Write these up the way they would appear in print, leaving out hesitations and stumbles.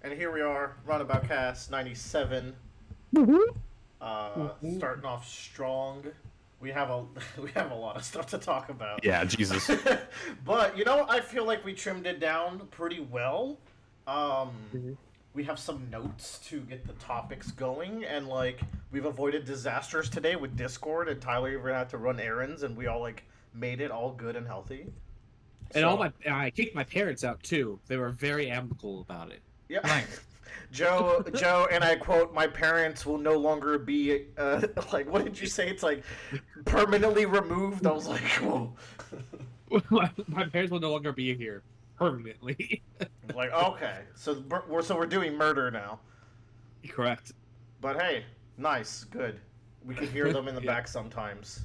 And here we are, Roundabout Cast 97. Starting off strong. We have a we have a lot of stuff to talk about. Yeah, Jesus. But I feel like we trimmed it down pretty well. Um, we have some notes to get the topics going, and we've avoided disasters today with Discord, and Tyler even had to run errands, and we all made it all good and healthy. And I kicked my parents out too. They were very amicable about it. Yeah. Nice. Joe, and I quote, "My parents will no longer be what did you say? It's permanently removed." I was like, "Whoa." My parents will no longer be here permanently. Okay, so we're doing murder now. Correct. But hey, nice, good. We can hear them in the back sometimes,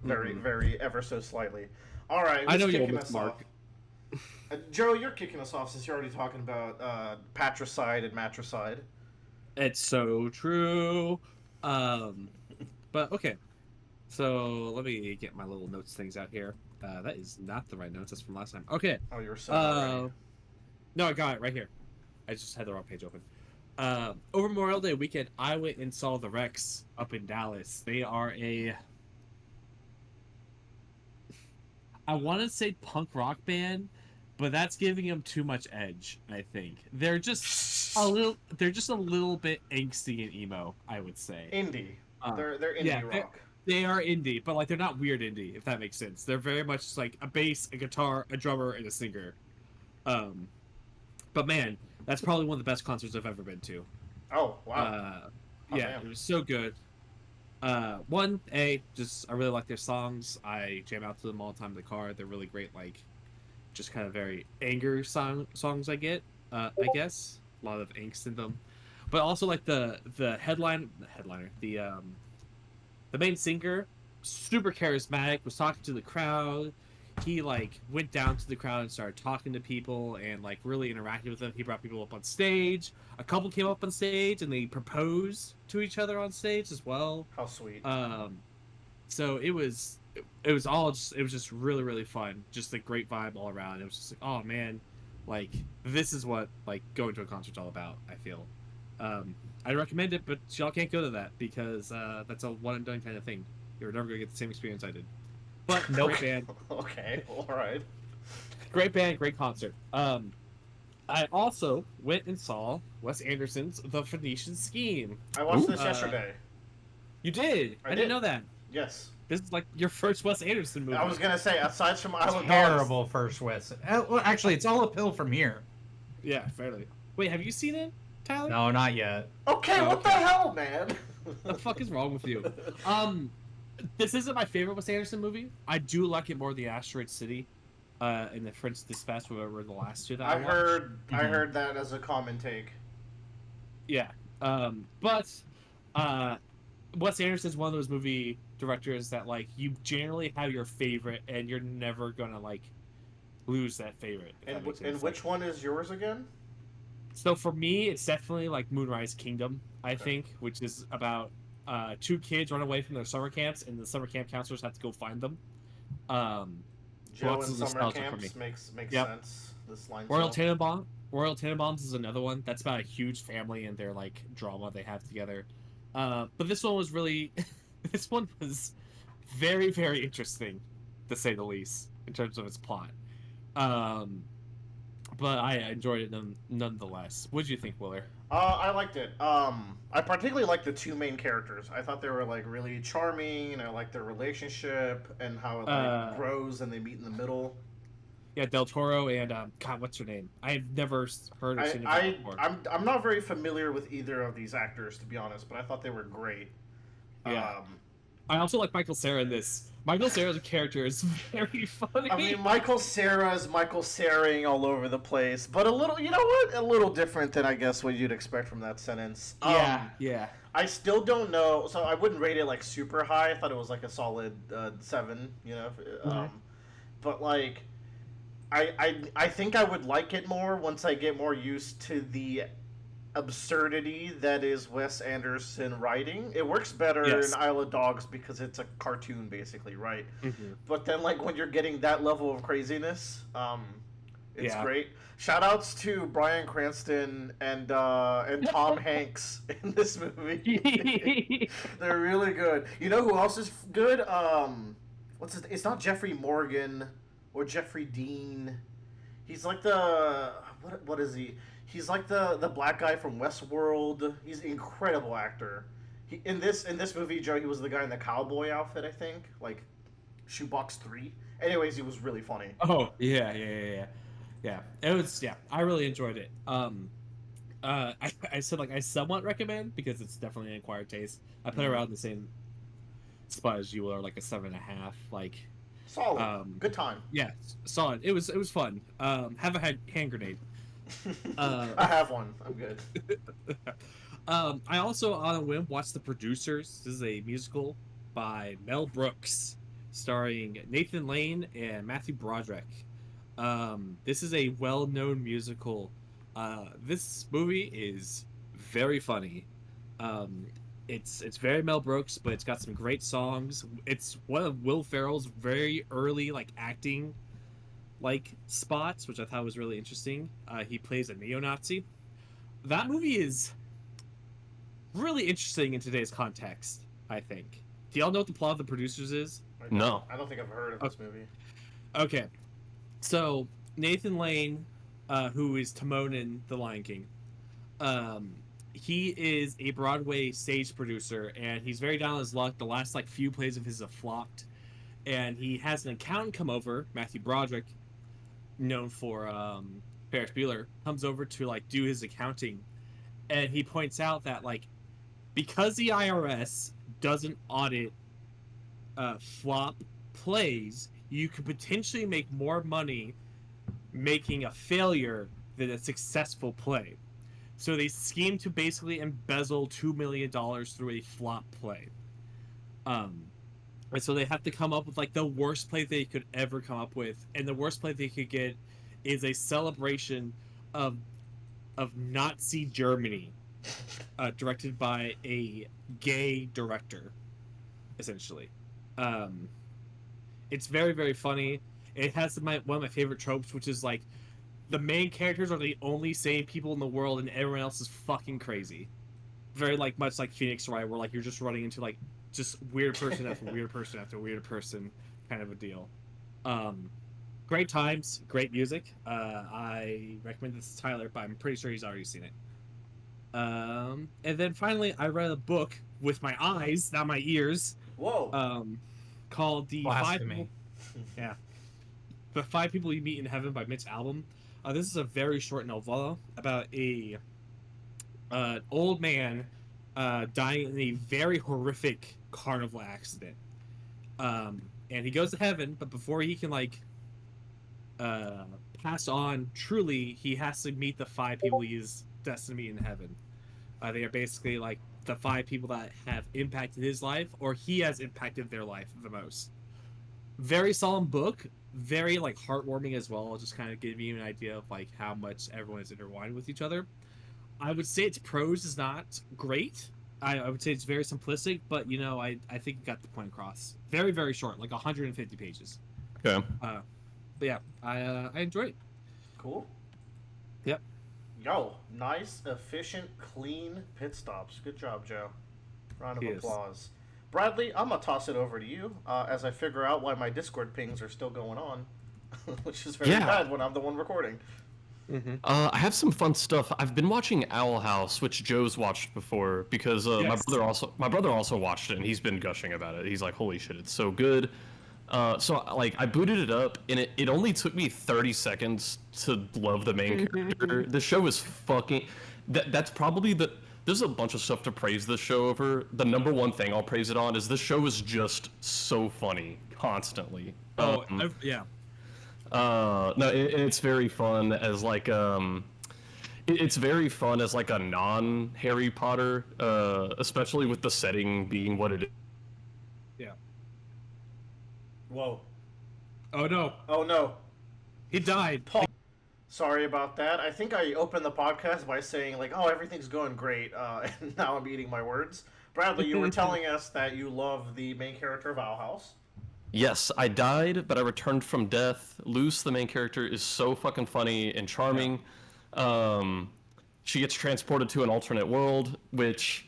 very ever so slightly. All right, I know you're kicking us Mark. off. Joe, you're kicking us off since you're already talking about patricide and matricide. It's so true. But okay. So let me get my little notes things out here. That is not the right notes. That's from last time. Okay. Oh, you were so No, I got it right here. I just had the wrong page open. Over Memorial Day weekend, I went and saw the Rex up in Dallas. They are I want to say punk rock band, but that's giving them too much edge. I think they're just a little bit angsty and emo. I would say indie. They're indie rock. They are indie, but they're not weird indie, if that makes sense. They're very much just a bass, a guitar, a drummer, and a singer. But man, that's probably one of the best concerts I've ever been to. Oh wow! Yeah, it was so good. I really like their songs. I jam out to them all the time in the car. They're really great, just kind of very anger songs I get, I guess. A lot of angst in them. But also the headliner, the main singer, super charismatic, was talking to the crowd. He went down to the crowd and started talking to people and really interacted with them. He brought people up on stage. A couple came up on stage and they proposed to each other on stage as well. How sweet. So it was just really, really fun. Just a great vibe all around. It was just oh man, this is what going to a concert's all about, I feel. I recommend it, but y'all can't go to that because that's a one and done kind of thing. You're never gonna get the same experience I did. But great band. Okay, all right. Great band, great concert. I also went and saw Wes Anderson's The Phoenician Scheme. I watched this yesterday. You did? I didn't know that. Yes. This is your first Wes Anderson movie. I was gonna say, aside from Isle of Dogs. Terrible first Wes. Well, actually, it's all uphill from here. Yeah, fairly. Wait, have you seen it, Tyler? No, not yet. Okay, what the hell, man? The fuck is wrong with you? This isn't my favorite Wes Anderson movie. I do like it more than the Asteroid City, and the French Dispatch, were the last two that I watched. I heard that as a common take. Yeah, but Wes Anderson's one of those movie directors that you generally have your favorite, and you're never gonna lose that favorite. And which one is yours again? So for me, it's definitely Moonrise Kingdom, I think, which is about two kids run away from their summer camps, and the summer camp counselors have to go find them. Joe in summer camps makes sense. This line. Royal Tenenbaums is another one. That's about a huge family and their drama they have together. But this one was really, this one was very, very interesting, to say the least, in terms of its plot. But I enjoyed it nonetheless. What did you think, Willer? I liked it. I particularly liked the two main characters. I thought they were really charming, and I liked their relationship and how it grows and they meet in the middle. Yeah, Del Toro and God, what's her name? I've never heard or seen it before. I'm not very familiar with either of these actors, to be honest, but I thought they were great. Yeah. I also like Michael Cera in this. Michael Cera's character is very funny. I mean, Michael Cera's Michael Ceraing all over the place, but a little different than I guess what you'd expect from that sentence. Yeah. I still don't know, so I wouldn't rate it super high. I thought it was a solid 7, but I think I would like it more once I get more used to the absurdity that is Wes Anderson writing. It works better in Isle of Dogs because it's a cartoon, basically, right? Mm-hmm. But then, when you're getting that level of craziness, It's Yeah. great. Shoutouts to Bryan Cranston and Tom Hanks in this movie. They're really good. You know who else is good? What's his? It's not Jeffrey Morgan or Jeffrey Dean. He's like the what is he? He's like the black guy from Westworld. He's an incredible actor. In this movie, Joe, he was the guy in the cowboy outfit, I think, like Shoebox 3. Anyways, he was really funny. Oh yeah. It was I really enjoyed it. I said like I somewhat recommend because it's definitely an acquired taste. I put it around the same spot as you, or like a 7.5. Like Solid. Good time. Yeah, solid. It was fun. Have a hand grenade. I have one. I'm good. I also on a whim watched The Producers. This is a musical by Mel Brooks, starring Nathan Lane and Matthew Broderick. This is a well-known musical. This movie is very funny. It's very Mel Brooks, but it's got some great songs. It's one of Will Ferrell's very early like acting like spots, which I thought was really interesting. He plays a neo-Nazi. That movie is really interesting in today's context, I think. Do y'all know what the plot of The Producers is? No. I don't think I've heard of this movie. Okay. So, Nathan Lane, who is Timon in The Lion King, he is a Broadway stage producer, and he's very down on his luck. The last like few plays of his have flopped, and he has an accountant come over, Matthew Broderick, known for Ferris Bueller, comes over to like do his accounting, and he points out that like because the IRS doesn't audit flop plays, you could potentially make more money making a failure than a successful play. So they scheme to basically embezzle $2 million through a flop play. And so they have to come up with like the worst play they could ever come up with, and the worst play they could get is a celebration of Nazi Germany, directed by a gay director, essentially. It's very, very funny. It has one of my favorite tropes, which is like the main characters are the only sane people in the world, and everyone else is fucking crazy. Very like much like Phoenix Wright, where like you're just running into like just weird person after weird person after weird person, kind of a deal. Great times, great music. I recommend this to Tyler, but I'm pretty sure he's already seen it. And then finally, I read a book with my eyes, not my ears. Whoa. Called The Blasphemy. The Five People You Meet in Heaven by Mitch Albom. This is a very short novella about an old man dying in a very horrific carnival accident. And he goes to heaven, but before he can like pass on truly, he has to meet the 5 people he is destined to meet in heaven. They are basically like the 5 people that have impacted his life, or he has impacted their life the most. Very solemn book, very like heartwarming as well, just kind of giving you an idea of like how much everyone is intertwined with each other. I would say its prose is not great. I would say it's very simplistic, but you know, I think it got the point across. Very, very short, like 150 pages. Okay. But yeah, I enjoyed it. Cool. Yep. Yo, nice, efficient, clean pit stops. Good job, Joe. Round of Yes. applause. Bradley, I'm gonna toss it over to you as I figure out why my Discord pings are still going on, which is very bad when I'm the one recording. Mm-hmm. I have some fun stuff. I've been watching Owl House, which Joe's watched before because Yes. my brother also watched it, and he's been gushing about it. He's like, "Holy shit, it's so good!" So like I booted it up, and it only took me 30 seconds to love the main character. The show is fucking. That's probably the. There's a bunch of stuff to praise this show over. The number one thing I'll praise it on is this show is just so funny constantly. Yeah. No, it's very fun as like it's very fun as like a non Harry Potter, especially with the setting being what it is. Yeah. Whoa. Oh no, Oh no. he died. Paul. Sorry about that. I think I opened the podcast by saying like, "Oh, everything's going great," and now I'm eating my words. Bradley, you were telling us that you love the main character of Owl House. Yes, I died, but I returned from death. Luce, the main character, is so fucking funny and charming. She gets transported to an alternate world, which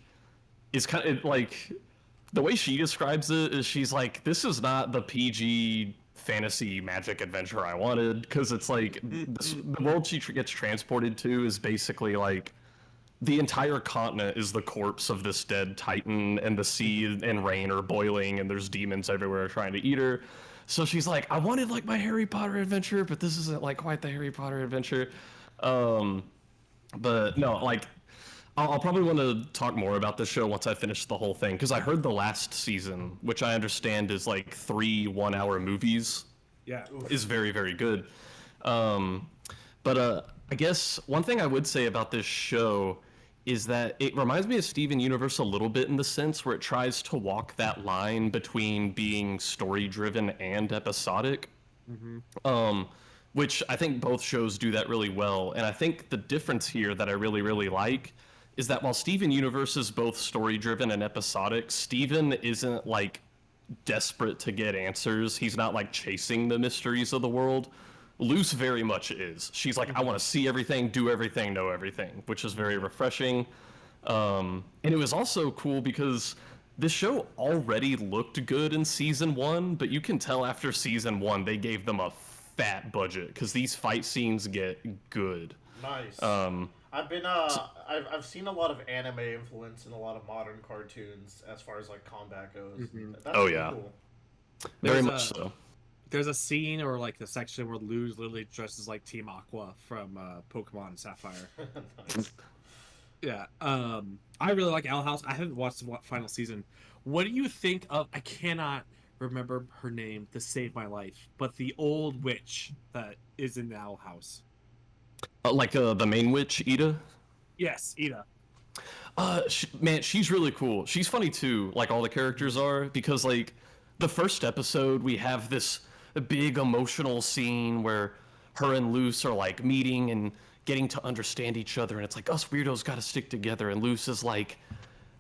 is kind of like the way she describes it is she's like, this is not the PG fantasy magic adventure I wanted, because it's like the world she gets transported to is basically like the entire continent is the corpse of this dead titan, and the sea and rain are boiling, and there's demons everywhere trying to eat her. So she's like, I wanted like my Harry Potter adventure, but this isn't like quite the Harry Potter adventure. But no, like I'll probably want to talk more about this show once I finish the whole thing, because I heard the last season, which I understand is like 3 one-hour movies, is very, very good. But I guess one thing I would say about this show is that it reminds me of Steven Universe a little bit, in the sense where it tries to walk that line between being story-driven and episodic. Which I think both shows do that really well. And I think the difference here that I really, really like is that while Steven Universe is both story-driven and episodic, Steven isn't like desperate to get answers. He's not like chasing the mysteries of the world. Luce very much is. She's like, I want to see everything, do everything, know everything, which is very refreshing. And it was also cool because this show already looked good in season 1, but you can tell after season 1 they gave them a fat budget, because these fight scenes get good. Nice. I've seen a lot of anime influence in a lot of modern cartoons as far as like combat goes. That's cool. Very much so. There's a scene or like the section where Luz literally dresses like Team Aqua from Pokemon Sapphire. Nice. Yeah. I really like Owl House. I haven't watched the final season. What do you think of? I cannot remember her name to save my life, but the old witch that is in the Owl House. Like the main witch, Ida? Yes, Ida. Man, she's really cool. She's funny too, like all the characters are, because like the first episode we have this big emotional scene where her and Luce are like meeting and getting to understand each other, and it's like, us weirdos gotta stick together, and Luce is like,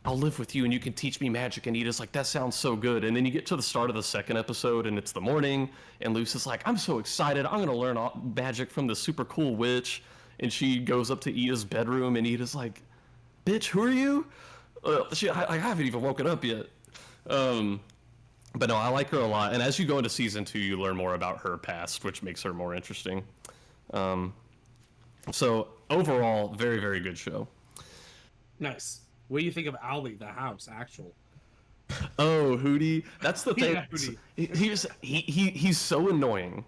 I'll live with you and you can teach me magic, and Ida's like, that sounds so good. And then you get to the start of the second episode and it's the morning, and Luce is like, I'm so excited, I'm gonna learn magic from this super cool witch. And she goes up to Ida's bedroom, and Ida's like, bitch, who are you? I haven't even woken up yet. But no, I like her a lot. And as you go into season 2, you learn more about her past, which makes her more interesting. So overall, very, very good show. Nice. What do you think of Owly, the house, actual? Oh, Hootie. That's the thing. Yeah, He's so annoying.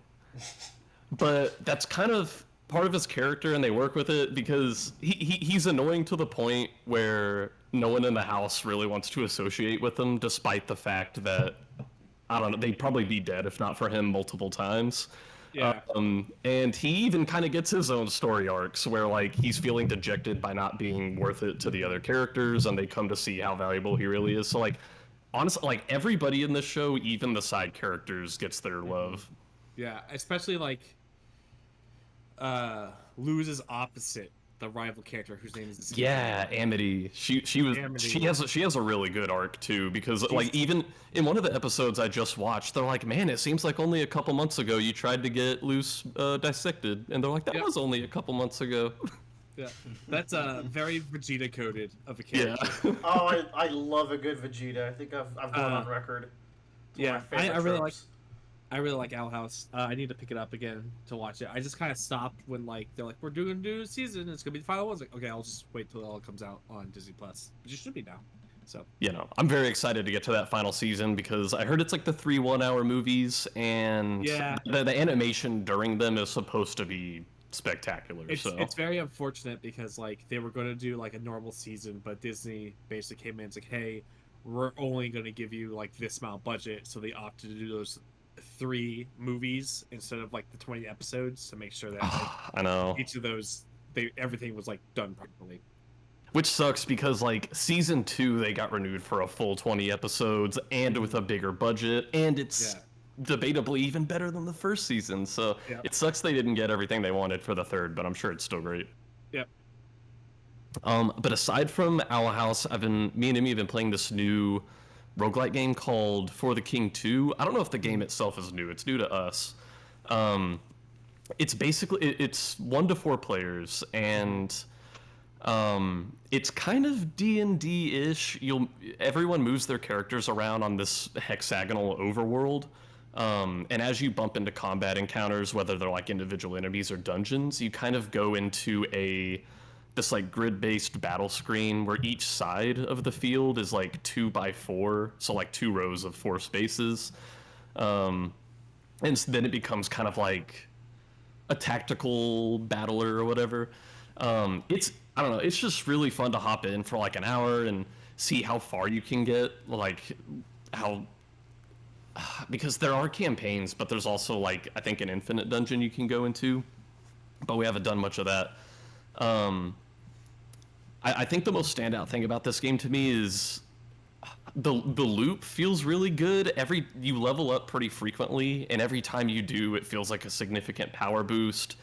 But that's kind of part of his character, and they work with it, because he's annoying to the point where no one in the house really wants to associate with him, despite the fact that, I don't know, they'd probably be dead if not for him multiple times. Yeah. And he even kind of gets his own story arcs where like he's feeling dejected by not being worth it to the other characters, and they come to see how valuable he really is. So like, honestly, like everybody in this show, even the side characters, gets their love. Yeah, especially like Luz's opposite, the rival character whose name is Amity. She has a really good arc too, because like even in one of the episodes I just watched, they're like, man, it seems like only a couple months ago you tried to get Luce dissected, and they're like, that was only a couple months ago. Yeah, that's very Vegeta coded of a character. Yeah. Oh, I love a good Vegeta. I think I've gone on record. Yeah, I really like Owl House. I need to pick it up again to watch it. I just kind of stopped when like they're like, we're gonna do a season, it's gonna be the final one. I was like, okay, I'll just wait till it all comes out on Disney Plus, which it should be now. So I'm very excited to get to that final season, because I heard it's like the 3 one-hour movies, and the animation during them is supposed to be spectacular. It's very unfortunate, because like they were going to do like a normal season, but Disney basically came in and was like, hey, we're only going to give you like this amount of budget, so they opted to do those 3 movies instead of like the 20 episodes to make sure that I know each of those everything was like done properly. Which sucks, because like season 2 they got renewed for a full 20 episodes and with a bigger budget, and it's debatably even better than the first season. So it sucks they didn't get everything they wanted for the third, but I'm sure it's still great. Yep. But aside from Owl House, me and Emmy have been playing this new roguelike game called For the King 2. I don't know if the game itself is new. It's new to us. It's basically it's 1 to 4 players, and it's kind of D&D-ish. Everyone moves their characters around on this hexagonal overworld. And as you bump into combat encounters, whether they're like individual enemies or dungeons, you kind of go into this like grid-based battle screen where each side of the field is like 2 by 4, so like 2 rows of 4 spaces. And then it becomes kind of like a tactical battler or whatever. I don't know, it's just really fun to hop in for like an hour and see how far you can get, like because there are campaigns, but there's also like I think an infinite dungeon you can go into, but we haven't done much of that. I think the most standout thing about this game to me is the loop feels really good. You level up pretty frequently, and every time you do, it feels like a significant power boost.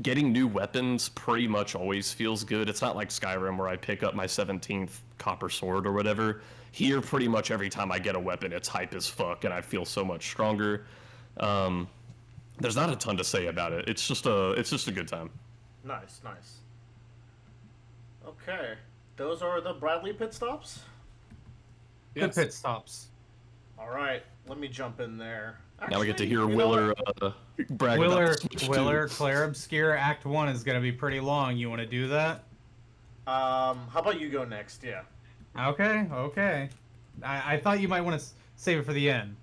Getting new weapons pretty much always feels good. It's not like Skyrim where I pick up my 17th copper sword or whatever. Here, pretty much every time I get a weapon, it's hype as fuck, and I feel so much stronger. There's not a ton to say about it. It's just a good time. Nice. Okay, those are the Bradley pit stops. Good pit stops. All right, let me jump in there. Actually, Now we get to hear Willer brag about Switch 2. Clair, Obscur, Act 1 is going to be pretty long. You want to do that? How about you go next? Yeah. Okay. I thought you might want to save it for the end.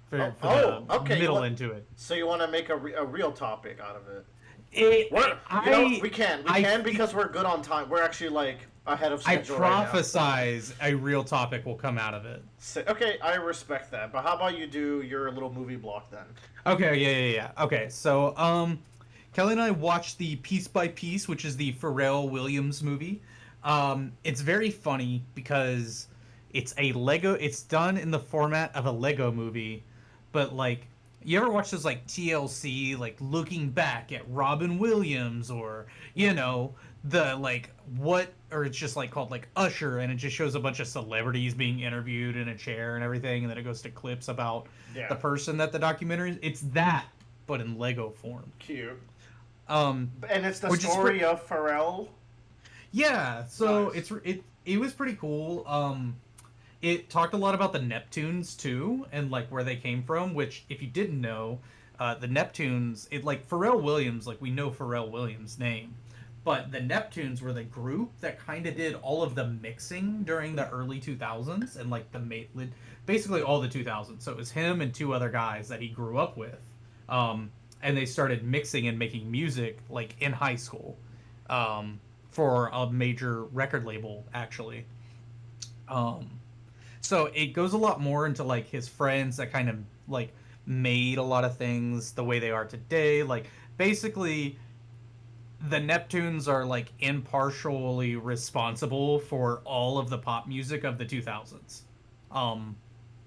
For Okay. Middle into it. So you want to make a real topic out of it? We can because we're good on time. We're actually like ahead of schedule right now. Prophesize a real topic will come out of it. So, okay, I respect that. But how about you do your little movie block then? Okay, yeah. Okay, so Kelly and I watched the Piece by Piece, which is the Pharrell Williams movie. It's very funny because it's done in the format of a Lego movie, but like, you ever watch those like TLC, like looking back at Robin Williams, or the like or it's just like called like Usher, and it just shows a bunch of celebrities being interviewed in a chair and everything, and then it goes to clips about the person that the documentary is. It's that, but in Lego form. Cute. And it's the story of Pharrell. Yeah, so nice. it was pretty cool. It talked a lot about the Neptunes too, and like where they came from. Which, if you didn't know, the Neptunes, Pharrell Williams, like we know Pharrell Williams' name, but the Neptunes were the group that kind of did all of the mixing during the early 2000s and like basically all the 2000s. So it was him and 2 other guys that he grew up with, and they started mixing and making music like in high school, for a major record label actually. So it goes a lot more into like his friends that kind of like made a lot of things the way they are today. Like basically the Neptunes are like impartially responsible for all of the pop music of the 2000s.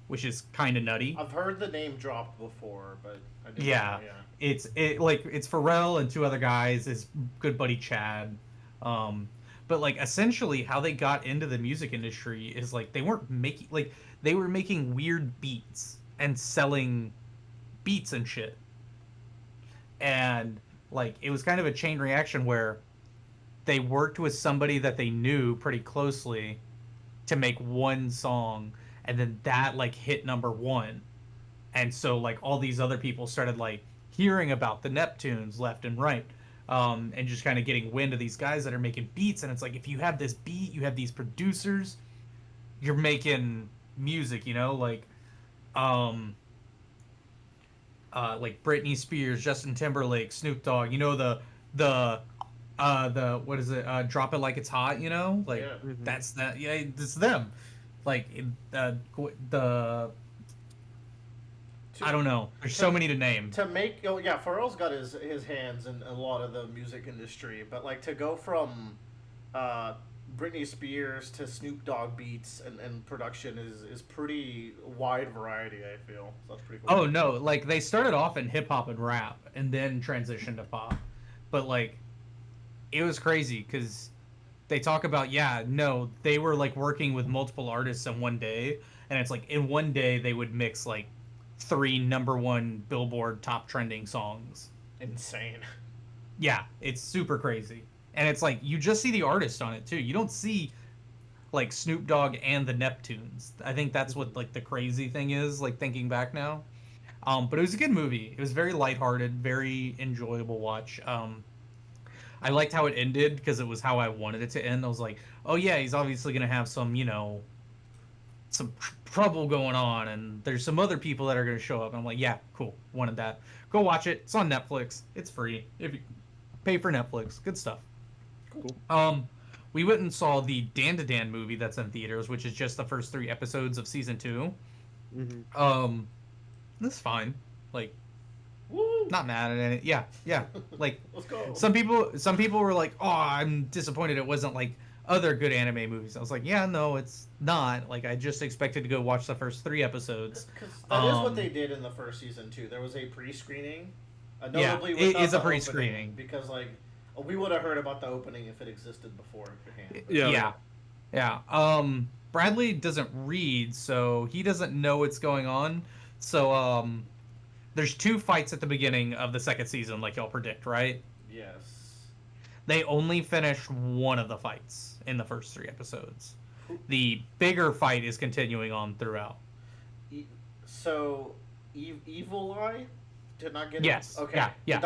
Which is kind of nutty. I've heard the name dropped before, but I didn't know. It's Pharrell and 2 other guys, his good buddy Chad. But like essentially how they got into the music industry is like they were making weird beats and selling beats and shit. And like it was kind of a chain reaction where they worked with somebody that they knew pretty closely to make one song, and then that like hit number 1. And so like all these other people started like hearing about the Neptunes left and right. And just kind of getting wind of these guys that are making beats, and it's like, if you have this beat, you have these producers, you're making music, like Britney Spears, Justin Timberlake, Snoop Dogg, the what is it, Drop It Like It's Hot, that's that, it's them, like I don't know. There's so many to name. Pharrell's got his hands in a lot of the music industry, but like to go from Britney Spears to Snoop Dogg beats and production is pretty wide variety, I feel. So that's pretty cool. Oh no, like they started off in hip hop and rap and then transitioned to pop. But like it was crazy because they talk about they were like working with multiple artists in one day, and it's like in one day they would mix like 3 #1 Billboard top trending songs. Insane. Yeah, it's super crazy. And it's like you just see the artist on it too. You don't see like Snoop Dogg and the Neptunes. I think that's what like the crazy thing is, like thinking back now. But it was a good movie. It was very lighthearted, very enjoyable watch. I liked how it ended because it was how I wanted it to end. I was like, oh yeah, he's obviously gonna have some, some trouble going on, and there's some other people that are gonna show up. And I'm like, yeah, cool, wanted that. Go watch it. It's on Netflix. It's free if you pay for Netflix. Good stuff. Cool. We went and saw the Dan to Dan movie that's in theaters, which is just the first 3 episodes of season 2. Mm-hmm. That's fine. Like, Woo! not mad at it. Yeah. Like, Let's go. some people were like, "Oh, I'm disappointed it wasn't like other good anime movies." I was like, "Yeah, no, it's not. Like, I just expected to go watch the first 3 episodes." Because that is what they did in the first season too. There was a pre-screening. Yeah, Notably it without is a the pre-screening. opening, because like we would have heard about the opening if it existed beforehand. Yeah. Bradley doesn't read, so he doesn't know what's going on. So there's 2 fights at the beginning of the second season, like y'all predict, right? Yes. They only finished one of the fights in the first 3 episodes. The bigger fight is continuing on throughout. So, Evil Eye did not get Yes. it? Okay. Yeah.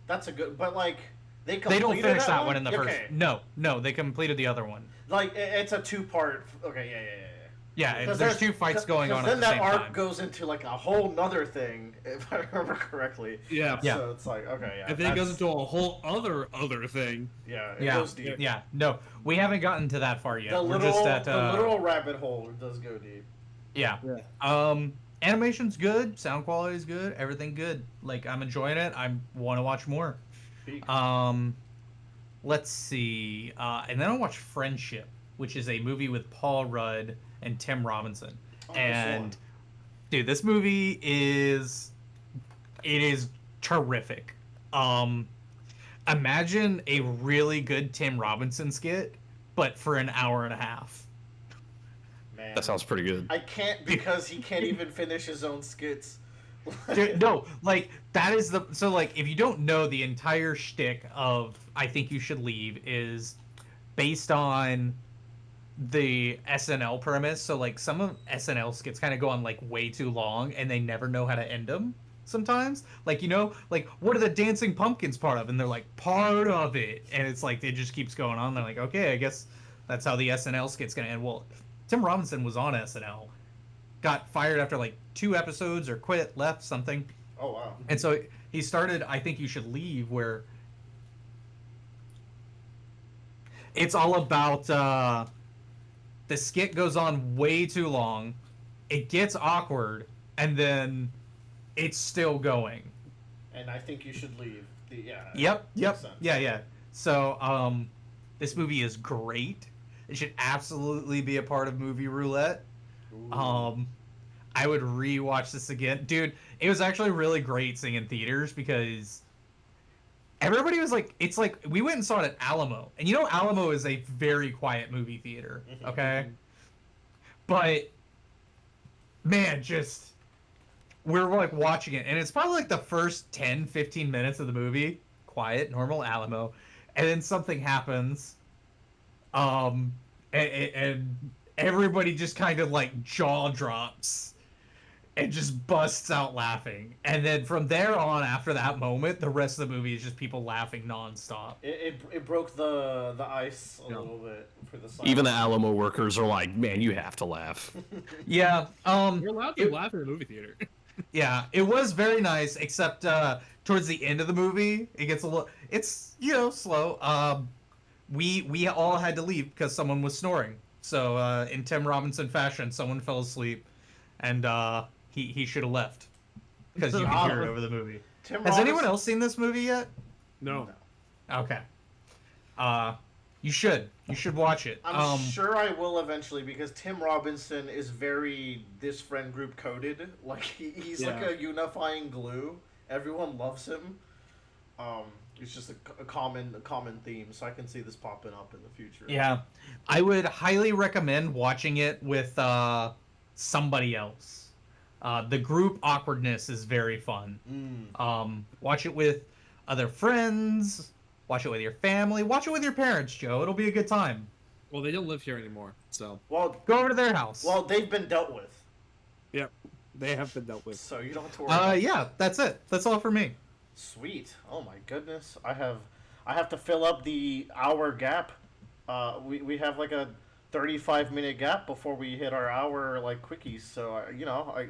That's a good... But, like, they They don't completed finish that one in the first... Okay. No, they completed the other one. Like, it's a 2-part... Okay, yeah. Yeah, there's 2 fights going on at the then same that arc time. goes into, like, a whole nother thing, if I remember correctly. Yeah. So it's like, okay, yeah. And then it goes into a whole other thing. Yeah, it goes deep. Yeah, no, we haven't gotten to that far yet. The We're literal, just at, the literal rabbit hole does go deep. Yeah. Animation's good, sound quality's good, everything good. Like, I'm enjoying it. I want to watch more. Peak. Let's see. And then I watched Friendship, which is a movie with Paul Rudd and Tim Robinson. And dude, this movie is terrific. Imagine a really good Tim Robinson skit, but for an hour and a half. Man. That sounds pretty good. I can't because he can't even finish his own skits. Dude, no, like that is the so like if you don't know, the entire shtick of I Think You Should Leave is based on the SNL premise. So like some of SNL skits kind of go on like way too long and they never know how to end them sometimes. Like, like what are the Dancing Pumpkins part of? And they're like part of it. And it's like it just keeps going on. They're like, okay, I guess that's how the SNL skit's gonna end. Well, Tim Robinson was on SNL. Got fired after like 2 episodes or quit, left, something. Oh wow. And so he started I Think You Should Leave, where it's all about the skit goes on way too long, it gets awkward, and then it's still going. And I Think You Should Leave. Yep. Makes sense. Yeah. So this movie is great. It should absolutely be a part of Movie Roulette. Ooh. I would rewatch this again. Dude, it was actually really great seeing in theaters because everybody was like, it's like, we went and saw it at Alamo. And Alamo is a very quiet movie theater, okay? But, man, we're like watching it. And it's probably like the first 10, 15 minutes of the movie. Quiet, normal Alamo. And then something happens. And everybody just kind of like jaw drops and just busts out laughing. And then from there on, after that moment, the rest of the movie is just people laughing nonstop. It broke the ice a little bit for the silence. Even the Alamo workers are like, man, you have to laugh. Yeah. You're allowed to laugh in a movie theater. Yeah, it was very nice, except towards the end of the movie, it gets a little... It's, slow. We all had to leave because someone was snoring. So, in Tim Robinson fashion, someone fell asleep, and he should have left because you can hear it over the movie. Has anyone else seen this movie yet? No. Okay. You should watch it. I'm sure I will eventually because Tim Robinson is very this friend group coded. Like he's like a unifying glue. Everyone loves him. It's just a common theme, so I can see this popping up in the future. Yeah, I would highly recommend watching it with somebody else. The group awkwardness is very fun. Watch it with other friends. Watch it with your family. Watch it with your parents, Joe. It'll be a good time. Well, they don't live here anymore, so. Well, Go over to their house. well, they've been dealt with, Yep, they have been dealt with. so you don't have to worry. Yeah, that's it. That's all for me. Sweet. Oh my goodness. I have to fill up the hour gap. We have like a 35-minute gap before we hit our hour like quickies. So I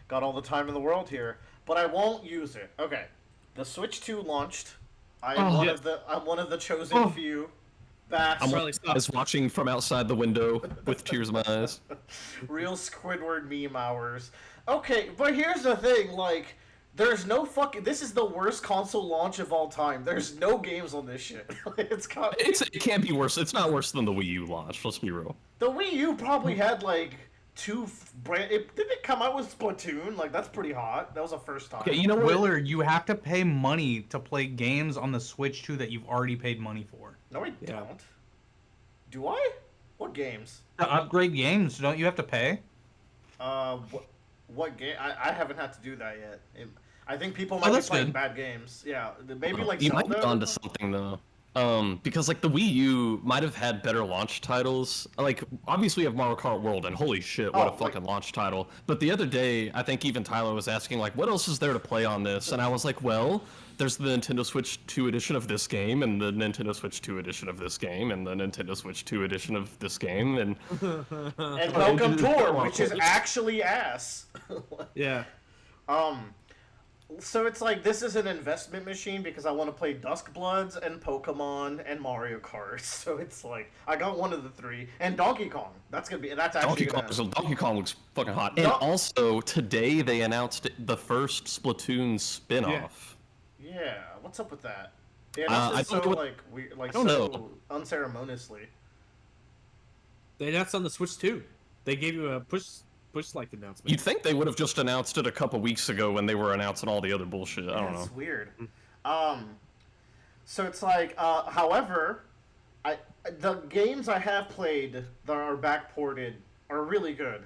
got all the time in the world here, but I won't use it. Okay. The Switch 2 launched. I'm one of the chosen few. I'm Probably I was watching from outside the window with tears in my eyes. Real Squidward meme hours. Okay, but here's the thing, like, there's no fucking. This is the worst console launch of all time. There's no games on this shit. It can't be worse. It's not worse than the Wii U launch. Let's be real. The Wii U probably had like two brand. Didn't it come out with Splatoon? Like that's pretty hot. That was the first time. Okay, you know what? Willard, you have to pay money to play games on the Switch 2 that you've already paid money for. No, I don't. Do I? What games? To upgrade games, don't you have to pay? What game? I haven't had to do that yet. I think people might be playing bad games. Yeah, maybe like you Zelda. might be onto something though. Because like the Wii U might have had better launch titles. Like obviously we have Mario Kart World, and holy shit, what a fucking launch title. But the other day, I think even Tyler was asking like, what else is there to play on this? And I was like, well, there's the Nintendo Switch 2 edition of this game, and the Nintendo Switch 2 edition of this game, and the Nintendo Switch 2 edition of this game, and Welcome Tour, which is actually ass. Yeah. So it's like this is an investment machine because I want to play Dusk Bloods and Pokemon and Mario Kart. So it's like I got one of the three, and Donkey Kong. That's actually Donkey Kong looks fucking hot. And also today they announced the first Splatoon spin-off. Yeah, what's up with that? They announced it unceremoniously. They announced on the Switch 2. They gave you a push like announcement. You'd think they would have just announced it a couple weeks ago when they were announcing all the other bullshit. I don't know. It's weird. So it's like, however, the games I have played that are backported are really good.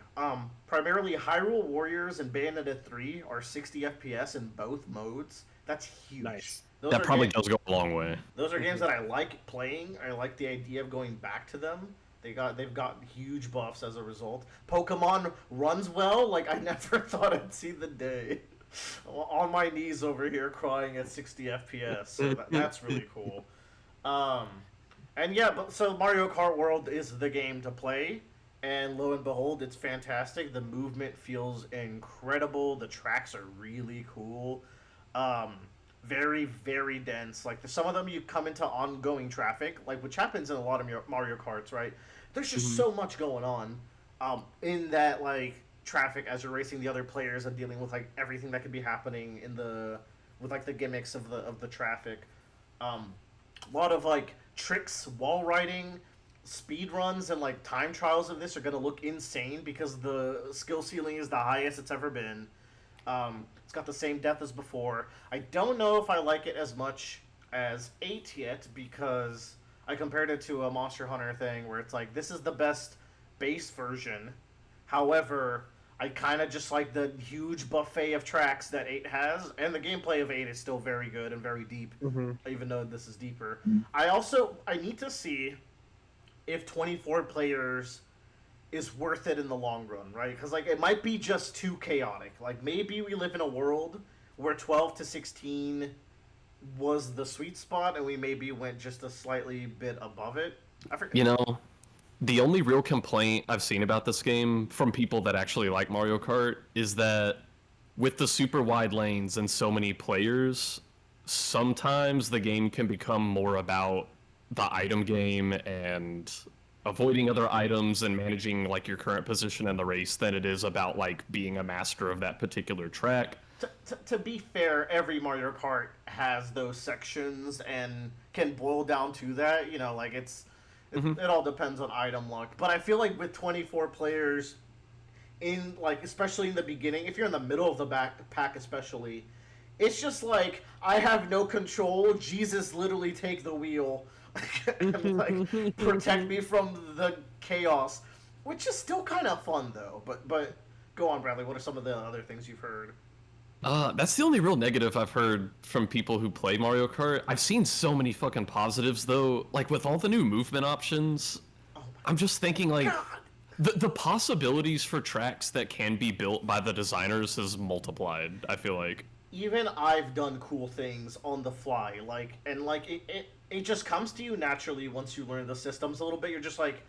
Primarily Hyrule Warriors and Bayonetta 3 are 60 FPS in both modes. That's huge. Nice. That probably does go a long way. Those are games that I like playing. I like the idea of going back to them. They've got huge buffs as a result. Pokemon runs well. Like I never thought I'd see the day. On my knees over here crying at 60 FPS. So that's really cool. And yeah, so Mario Kart World is the game to play. And lo and behold, it's fantastic. The movement feels incredible. The tracks are really cool. Very, very dense. Like some of them, you come into ongoing traffic, like which happens in a lot of Mario Karts, right? There's just so much going on, in that like traffic as you're racing the other players and dealing with like everything that could be happening with like the gimmicks of the traffic. A lot of like tricks, wall riding, speed runs, and like time trials of this are gonna look insane because the skill ceiling is the highest it's ever been. It's got the same depth as before. I don't know if I like it as much as 8 yet because I compared it to a Monster Hunter thing where it's like, this is the best base version. However, I kind of just like the huge buffet of tracks that 8 has, and the gameplay of 8 is still very good and very deep, even though this is deeper. I need to see if 24 players is worth it in the long run, right? Because like it might be just too chaotic. Like maybe we live in a world where 12 to 16 was the sweet spot, and we maybe went just a slightly bit above it. I forget. You know, the only real complaint I've seen about this game from people that actually like Mario Kart is that with the super wide lanes and so many players, sometimes the game can become more about the item game and avoiding other items and managing like your current position in the race than it is about like being a master of that particular track. To be fair, every Mario Kart has those sections and can boil down to that. You know, like it all depends on item luck. But I feel like with 24 players, in like especially in the beginning, if you're in the middle of the pack especially, it's just like I have no control. Jesus, literally take the wheel. And like protect me from the chaos, which is still kind of fun though. But go on, Bradley. What are some of the other things you've heard? That's the only real negative I've heard from people who play Mario Kart. I've seen so many fucking positives though. Like with all the new movement options, Oh I'm just thinking like God. the possibilities for tracks that can be built by the designers has multiplied, I feel like. Even I've done cool things on the fly, it just comes to you naturally once you learn the systems a little bit. You're just like,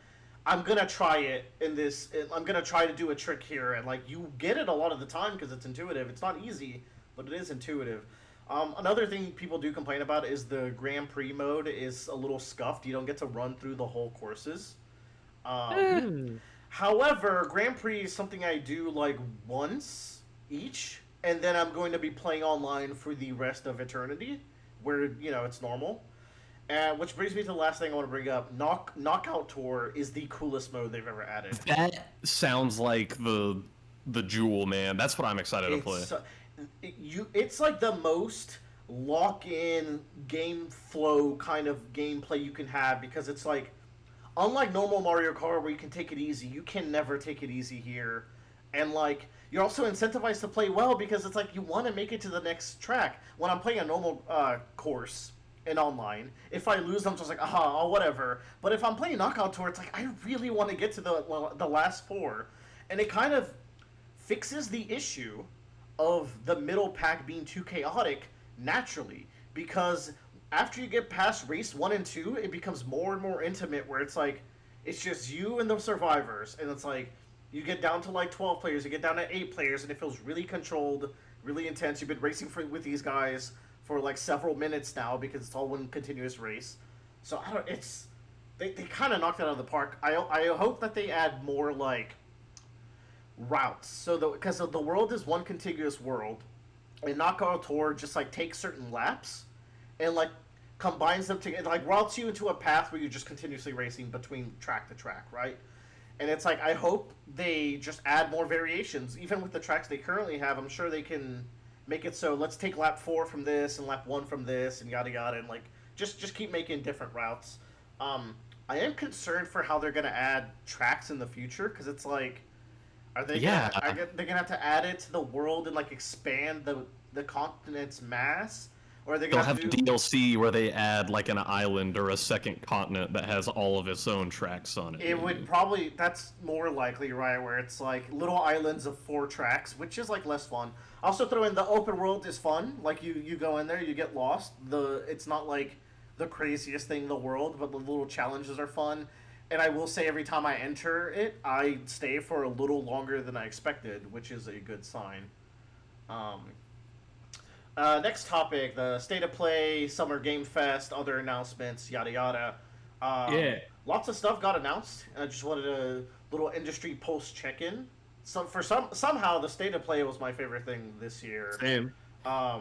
I'm gonna try it in this. I'm gonna try to do a trick here, and like you get it a lot of the time because it's intuitive. It's not easy, but it is intuitive. Another thing people do complain about is the Grand Prix mode is a little scuffed. You don't get to run through the whole courses. However, Grand Prix is something I do like once each, and then I'm going to be playing online for the rest of eternity, where it's normal. Which brings me to the last thing I want to bring up. Knockout Tour is the coolest mode they've ever added. That sounds like the jewel, man. That's what I'm excited to play. It's like the most lock-in game flow kind of gameplay you can have, because it's like, unlike normal Mario Kart where you can take it easy, you can never take it easy here. And like, you're also incentivized to play well because it's like you want to make it to the next track. When I'm playing a normal course in online, if I lose, I'm just like, oh, whatever. But if I'm playing Knockout Tour, it's like I really want to get to the last four, and it kind of fixes the issue of the middle pack being too chaotic naturally, because after you get past race 1 and 2, it becomes more and more intimate, where it's like it's just you and the survivors, and it's like you get down to like 12 players, you get down to 8 players, and it feels really controlled, really intense. You've been racing with these guys for like several minutes now because it's all one continuous race. So they kind of knocked it out of the park. I hope that they add more like routes, so because the world is one contiguous world, and Knockout Tour just like takes certain laps and like combines them together, like routes you into a path where you're just continuously racing between track to track, right? And it's like, I hope they just add more variations. Even with the tracks they currently have, I'm sure they can make it so let's take lap 4 from this and lap 1 from this and yada yada, and like just keep making different routes. I am concerned for how they're gonna add tracks in the future, because it's like, are they gonna have to add it to the world and like expand the continent's mass? Or are they gonna They'll have DLC where they add like an island or a second continent that has all of its own tracks on it. It would probably, that's more likely, right, where it's like little islands of 4 tracks, which is like less fun. Also throw in the open world is fun. Like you go in there, you get lost. It's not like the craziest thing in the world, but the little challenges are fun. And I will say, every time I enter it, I stay for a little longer than I expected, which is a good sign. Next topic, the State of Play, Summer Game Fest, other announcements, yada yada. Lots of stuff got announced. I just wanted a little industry post check-in. Somehow the State of Play was my favorite thing this year. Same. I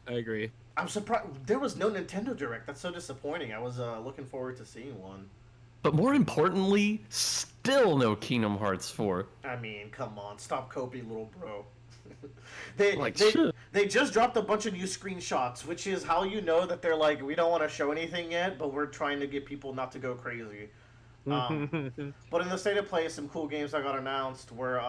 agree. I'm surprised there was no Nintendo Direct. That's so disappointing. I was looking forward to seeing one. But more importantly, still no Kingdom Hearts 4. I mean, come on, stop coping, little bro. Shit. They just dropped a bunch of new screenshots, which is how you know that they're like, we don't want to show anything yet, but we're trying to get people not to go crazy. But in the State of Play, some cool games that got announced were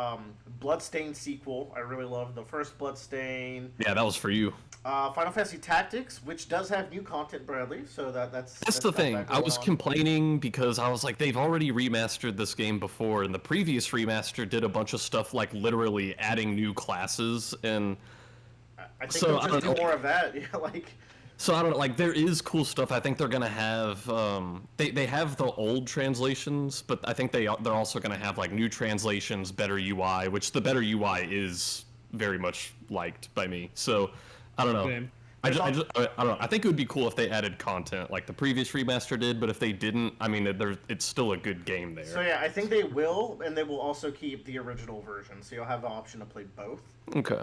Bloodstained sequel. I really love the first Bloodstained. Yeah, that was for you. Final Fantasy Tactics, which does have new content, Bradley. So that's the thing. I was complaining because I was like, they've already remastered this game before, and the previous remaster did a bunch of stuff like literally adding new classes, and I think they'll just do more of that. Yeah, like. So I don't know, like, there is cool stuff. I think they're gonna have they have the old translations, but I think they're also gonna have like new translations, better UI, which the better UI is very much liked by me. So I don't know. Same. I don't know. I think it would be cool if they added content like the previous remaster did, but if they didn't, I mean, it's still a good game there. So yeah, I think they will, and they will also keep the original version, so you'll have the option to play both. Okay.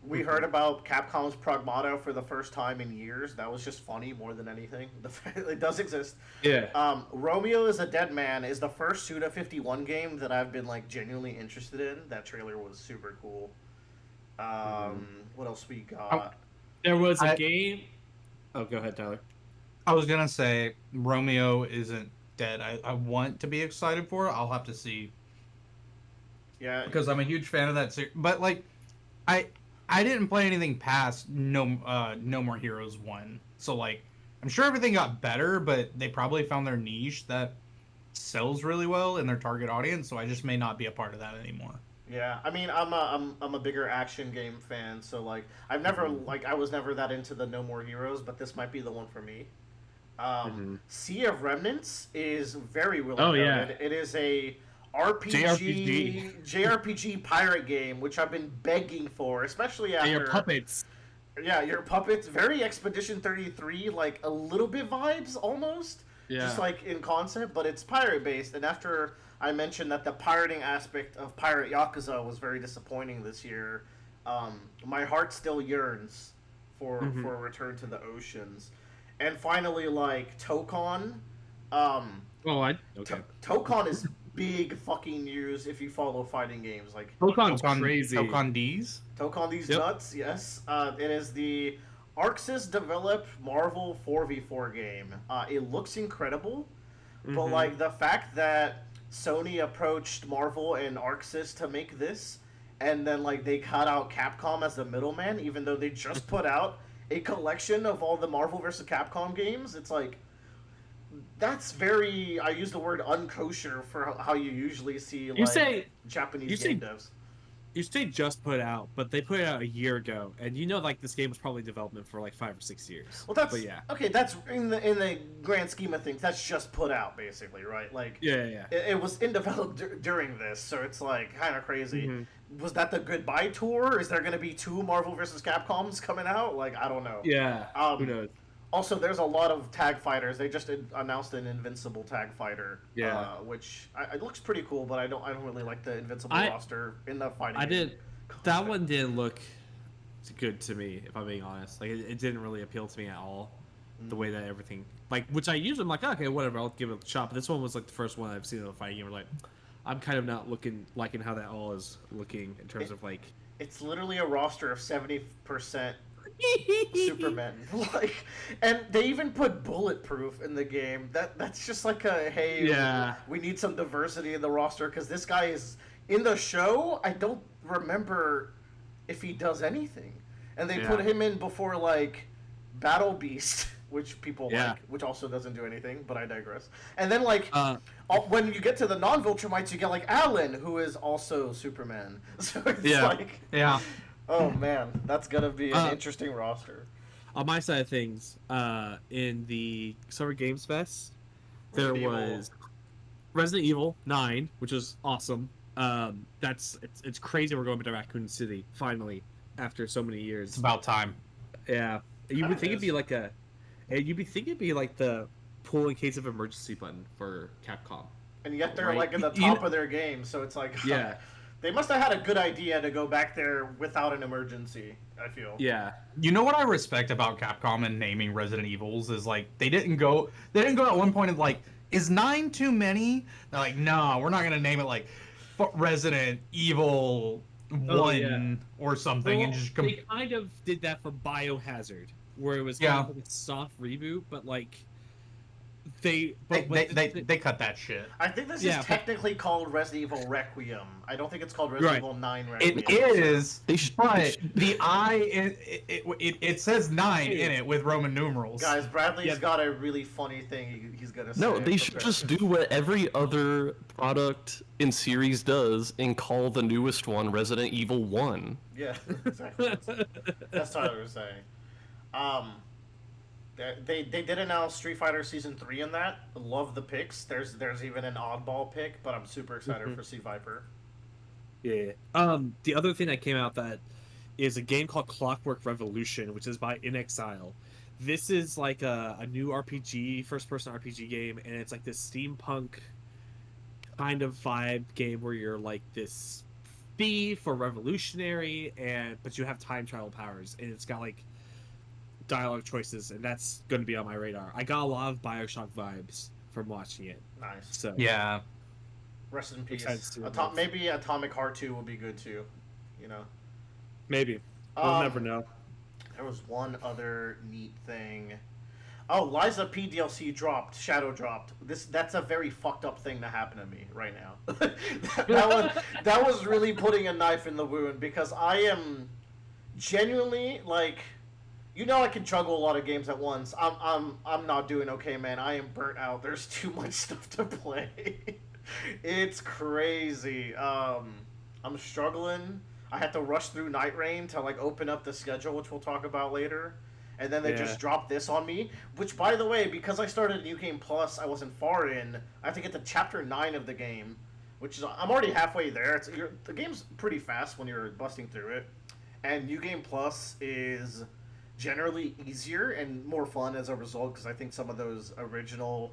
We heard about Capcom's Pragmata for the first time in years. That was just funny more than anything. It does exist. Yeah. Romeo is a Dead Man is the first Suda 51 game that I've been like genuinely interested in. That trailer was super cool. What else we got? There was a game. Oh, go ahead, Tyler. I was gonna say Romeo isn't dead. I want to be excited for it. I'll have to see. Yeah. because I'm a huge fan of that series. But like, I I didn't play anything past No More Heroes 1, so like I'm sure everything got better, but they probably found their niche that sells really well in their target audience. So I just may not be a part of that anymore. Yeah, I mean, I'm a bigger action game fan, so like I've never like I was never that into the No More Heroes, but this might be the one for me. Sea of Remnants is very well Oh, regarded. yeah. It is a RPG JRPG pirate game, which I've been begging for, especially after And your puppets. Yeah, your puppets. Very Expedition 33, like a little bit vibes almost. Yeah. Just like in concept, but it's pirate based. And after I mentioned that the pirating aspect of Pirate Yakuza was very disappointing this year, my heart still yearns for a return to the oceans. And finally, like Tokon. Okay. Tokon is big fucking news if you follow fighting games. Like Tokon's crazy. Tokon D's. Tokon these Yep. nuts, yes. It is the Arxis developed Marvel 4v4 game. It looks incredible, but like the fact that Sony approached Marvel and Arxis to make this, and then like they cut out Capcom as the middleman, even though they just put out a collection of all the Marvel vs. Capcom games, it's like that's very. I use the word unkosher for how you usually see like Japanese game devs. You say just put out, but they put it out a year ago, and you know, like this game was probably in development for like 5 or 6 years. Well, that's but yeah. okay. That's in the grand scheme of things. That's just put out, basically, right? Like, Yeah. it was in development during this, so it's like kind of crazy. Was that the goodbye tour? Is there going to be 2 Marvel vs. Capcoms coming out? Like, I don't know. Yeah. Who knows? Also, there's a lot of tag fighters. They just announced an Invincible tag fighter, which it looks pretty cool. But I don't really like the Invincible roster in the fighting. That one didn't look good to me, if I'm being honest. Like it didn't really appeal to me at all. The way that everything, like, which I usually I'm like, okay, whatever, I'll give it a shot. But this one was like the first one I've seen of a fighting game. Where, like, I'm kind of not liking how that all is looking in terms of like. It's literally a roster of 70% Supermen, like, and they even put Bulletproof in the game. That's just like a hey, we need some diversity in the roster because this guy is in the show. I don't remember if he does anything, and they put him in before like Battle Beast, which people like, which also doesn't do anything. But I digress. And then like when you get to the non-Viltrumites, you get like Alan, who is also Superman. So it's like oh man, that's gonna be an interesting roster. On my side of things, in the Summer Games Fest, there was Resident Evil 9, which is awesome. It's crazy we're going to Raccoon City finally after so many years. It's about time. Yeah, you would think it'd be like the pull in case of emergency button for Capcom. And yet they're like in the top of their game, so it's like they must have had a good idea to go back there without an emergency, I feel. Yeah. You know what I respect about Capcom and naming Resident Evils is like they didn't go at one point and like, is 9 too many? They're like, no, we're not gonna name it like Resident Evil 1 or something, and just they kind of did that for Biohazard, where it was kind of like a soft reboot, but like they cut that shit. I think this is technically called Resident Evil Requiem. I don't think it's called Resident Evil 9 Requiem. It is, but the it says 9 in it with Roman numerals. Guys, Bradley's got a really funny thing he's gonna say. No, they should just do what every other product in series does and call the newest one Resident Evil 1. Yeah, exactly. That's what I was saying. They did announce Street Fighter Season 3 in that. Love the picks. There's even an oddball pick, but I'm super excited for Sea Viper. Yeah. The other thing that came out that is a game called Clockwork Revolution, which is by In Exile. This is like a new RPG, first-person RPG game, and it's like this steampunk kind of vibe game where you're like this thief or revolutionary, but you have time travel powers, and it's got like dialogue choices, and that's going to be on my radar. I got a lot of BioShock vibes from watching it. Nice. So yeah. Rest in peace. Maybe Atomic Heart 2 will be good too. You know. Maybe. We'll never know. There was one other neat thing. Oh, Liza P DLC dropped, Shadow dropped. That's a very fucked up thing to happen to me right now. that was really putting a knife in the wound because I am genuinely like, I can juggle a lot of games at once. I'm not doing okay, man. I am burnt out. There's too much stuff to play. It's crazy. I'm struggling. I had to rush through Nightreign to like open up the schedule, which we'll talk about later. And then they just dropped this on me, which, by the way, because I started New Game Plus, I wasn't far in. I have to get to Chapter 9 of the game, which is, I'm already halfway there. The game's pretty fast when you're busting through it. And New Game Plus is generally easier and more fun as a result, because I think some of those original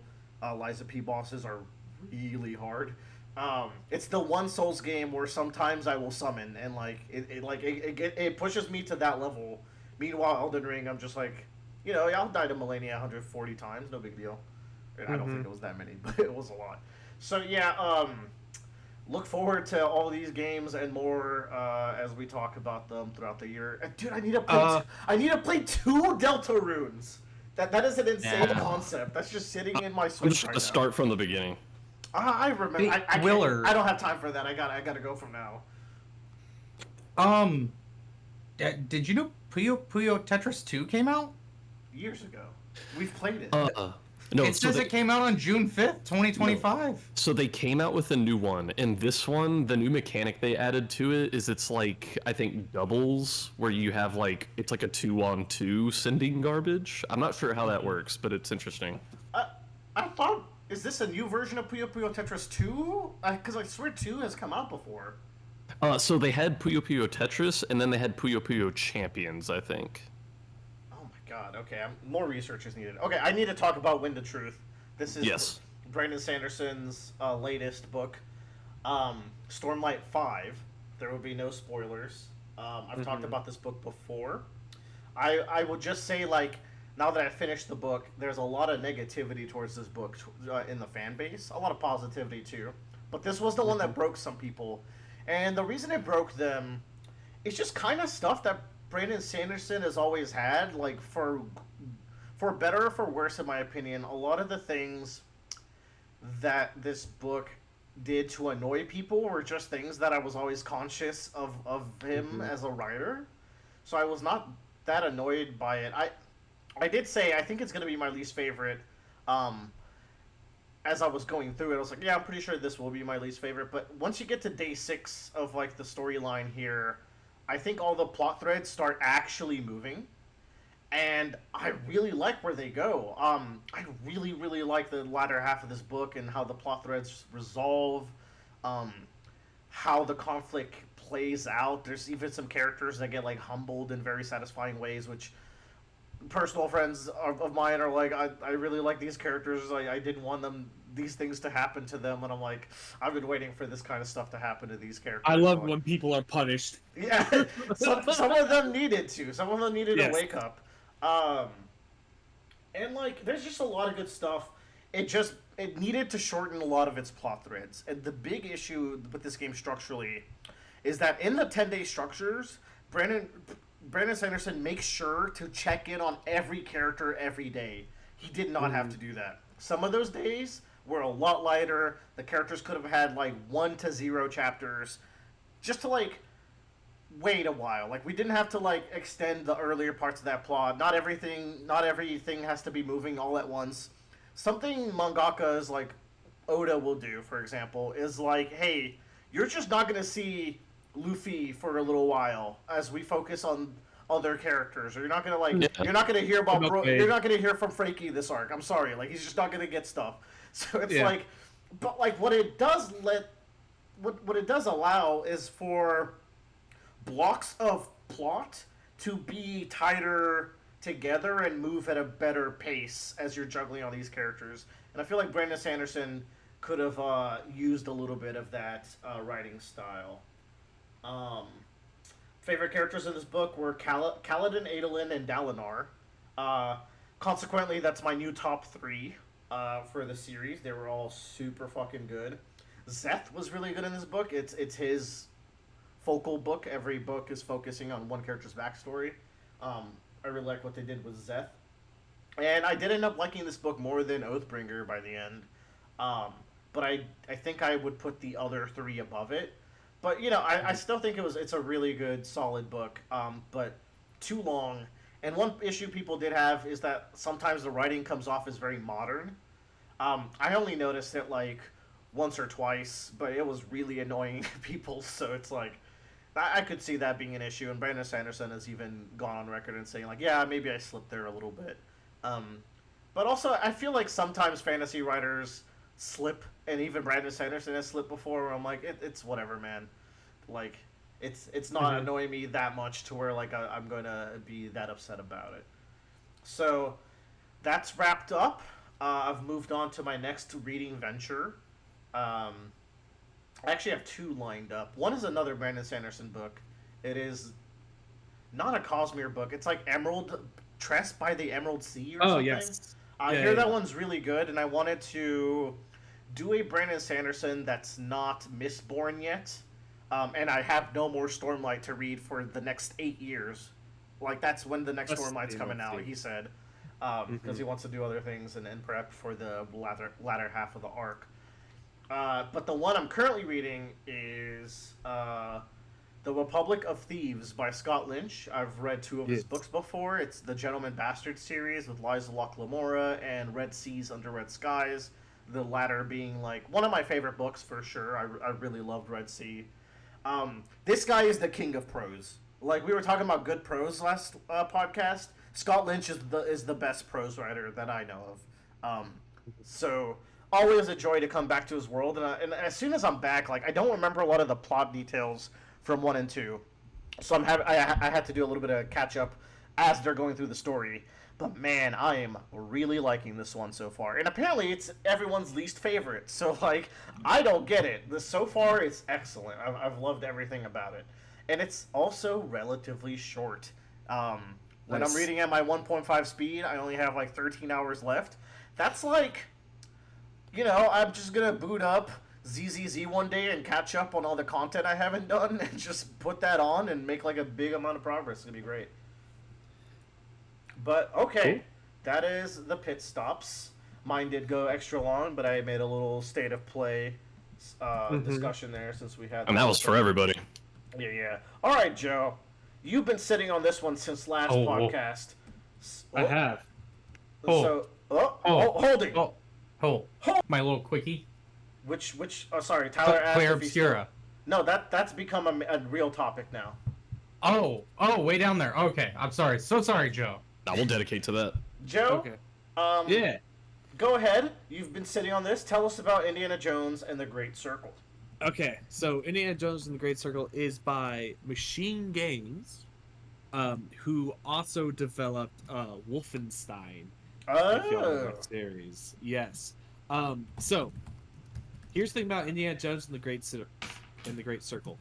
Liza P bosses are really hard. It's the one Souls game where sometimes I will summon, and it pushes me to that level. Meanwhile, Elden Ring, I'm just like, I'll die to Melania 140 times, no big deal. I don't think it was that many, but it was a lot. So yeah, look forward to all these games and more as we talk about them throughout the year. Dude, I need to play 2 Delta runes. That is an insane concept. That's just sitting in my Switch I'm just right gonna start from the beginning. I remember. Hey, I Willard. I don't have time for that. I gotta go from now. Did you know Puyo Tetris 2 came out? Years ago, we've played it. No, It says it came out on June 5th, 2025. No. So they came out with a new one, and this one, the new mechanic they added to it is it's like, I think, doubles, where you have like, it's like a 2-on-2 sending garbage. I'm not sure how that works, but it's interesting. I thought, is this a new version of Puyo Puyo Tetris 2? Because I swear 2 has come out before. So they had Puyo Puyo Tetris, and then they had Puyo Puyo Champions, I think. Oh my god, okay, more research is needed. Okay, I need to talk about Wind of Truth. This is Brandon Sanderson's latest book, Stormlight 5. There will be no spoilers. I've talked about this book before. I will just say, like, now that I've finished the book, there's a lot of negativity towards this book in the fan base. A lot of positivity, too. But this was the one that broke some people. And the reason it broke them is just kind of stuff that Brandon Sanderson has always had. Like, for better or for worse, in my opinion, a lot of the things that this book did to annoy people were just things that I was always conscious of him as a writer. So I was not that annoyed by it. I did say I think it's going to be my least favorite. As I was going through it, I was like, yeah, I'm pretty sure this will be my least favorite. But once you get to day 6 of like the storyline here, I think all the plot threads start actually moving. And I really like where they go. I really, really like the latter half of this book and how the plot threads resolve, how the conflict plays out. There's even some characters that get like humbled in very satisfying ways, which personal friends of mine are like, I really like these characters. I didn't want these things to happen to them, and I'm like, I've been waiting for this kind of stuff to happen to these characters. I love when people are punished. Yeah, some of them needed to. Some of them needed a wake up. And like, there's just a lot of good stuff. It needed to shorten a lot of its plot threads. And the big issue with this game structurally is that in the 10-day structures, Brandon Sanderson makes sure to check in on every character every day. He did not have to do that. Some of those days were a lot lighter. The characters could have had like 1 to 0 chapters just to like wait a while. Like, we didn't have to like extend the earlier parts of that plot. Not everything has to be moving all at once. Something mangakas like Oda will do, for example, is like, hey, you're just not going to see Luffy for a little while as we focus on other characters, or you're not gonna you're not gonna hear about you're not gonna hear from Frankie this arc. I'm sorry, like, he's just not gonna get stuff. So it's like, but like what it does allow is for blocks of plot to be tighter together and move at a better pace as you're juggling all these characters. And I feel like Brandon Sanderson could have used a little bit of that writing style. Favorite characters in this book were Kaladin, Adolin, and Dalinar. Consequently, that's my new top 3 for the series. They were all super fucking good. Zeth was really good in this book. It's his focal book. Every book is focusing on one character's backstory. I really like what they did with Zeth. And I did end up liking this book more than Oathbringer by the end. Um, but I think I would put the other three above it. But you know, I still think it's a really good, solid book. But too long. And one issue people did have is that sometimes the writing comes off as very modern. I only noticed it like once or twice, but it was really annoying people. So it's like I could see that being an issue. And Brandon Sanderson has even gone on record and saying like, yeah, maybe I slipped there a little bit. Um, but also, I feel like sometimes fantasy writers slip, and even Brandon Sanderson has slipped before. Where I'm like, it's whatever, man. Like, it's not annoying me that much to where like I'm going to be that upset about it. So that's wrapped up. I've moved on to my next reading venture. I actually have two lined up. One is another Brandon Sanderson book. It is not a Cosmere book. It's like Emerald Tress by the Emerald Sea or something. Yes. I hear that one's really good, and I wanted to do a Brandon Sanderson that's not Mistborn yet. And I have no more Stormlight to read for the next 8 years. Like, that's when the next Stormlight's coming out, he said. Because he wants to do other things and prep for the latter half of the arc. But the one I'm currently reading is The Republic of Thieves by Scott Lynch. I've read 2 of his books before. It's the Gentleman Bastard series with Liza Locke-Lamora and Red Seas Under Red Skies. The latter being, like, one of my favorite books for sure. I really loved Red Sea. This guy is the king of prose. Like, we were talking about good prose last podcast. Scott Lynch is the best prose writer that I know of. So always a joy to come back to his world. And as soon as I'm back, like, I don't remember a lot of the plot details from 1 and 2. So I had to do a little bit of catch up as they're going through the story. But man, I am really liking this one so far. And apparently it's everyone's least favorite. So, like, I don't get it. So far, it's excellent. I've loved everything about it. And it's also relatively short. When I'm reading at my 1.5 speed, I only have like 13 hours left. That's like, you know, I'm just going to boot up ZZZ one day and catch up on all the content I haven't done and just put that on and make like a big amount of progress. It's going to be great. But, okay, cool. That is the Pitstops. Mine did go extra long, but I made a little state of play discussion there since we had... And that was for everybody. Yeah. All right, Joe. You've been sitting on this one since last podcast. I have. Holding. Hold. My little quickie. Which, sorry, Tyler asked Clair if he's Obscura. No, that's become a real topic now. Oh, way down there. Okay, I'm sorry. So sorry, Joe. I will dedicate to that. Joe? Okay. Yeah. Go ahead. You've been sitting on this. Tell us about Indiana Jones and the Great Circle. Okay, so Indiana Jones and the Great Circle is by Machine Games, who also developed Wolfenstein. Oh. Series. Yes. So here's the thing about Indiana Jones and the Great Circle.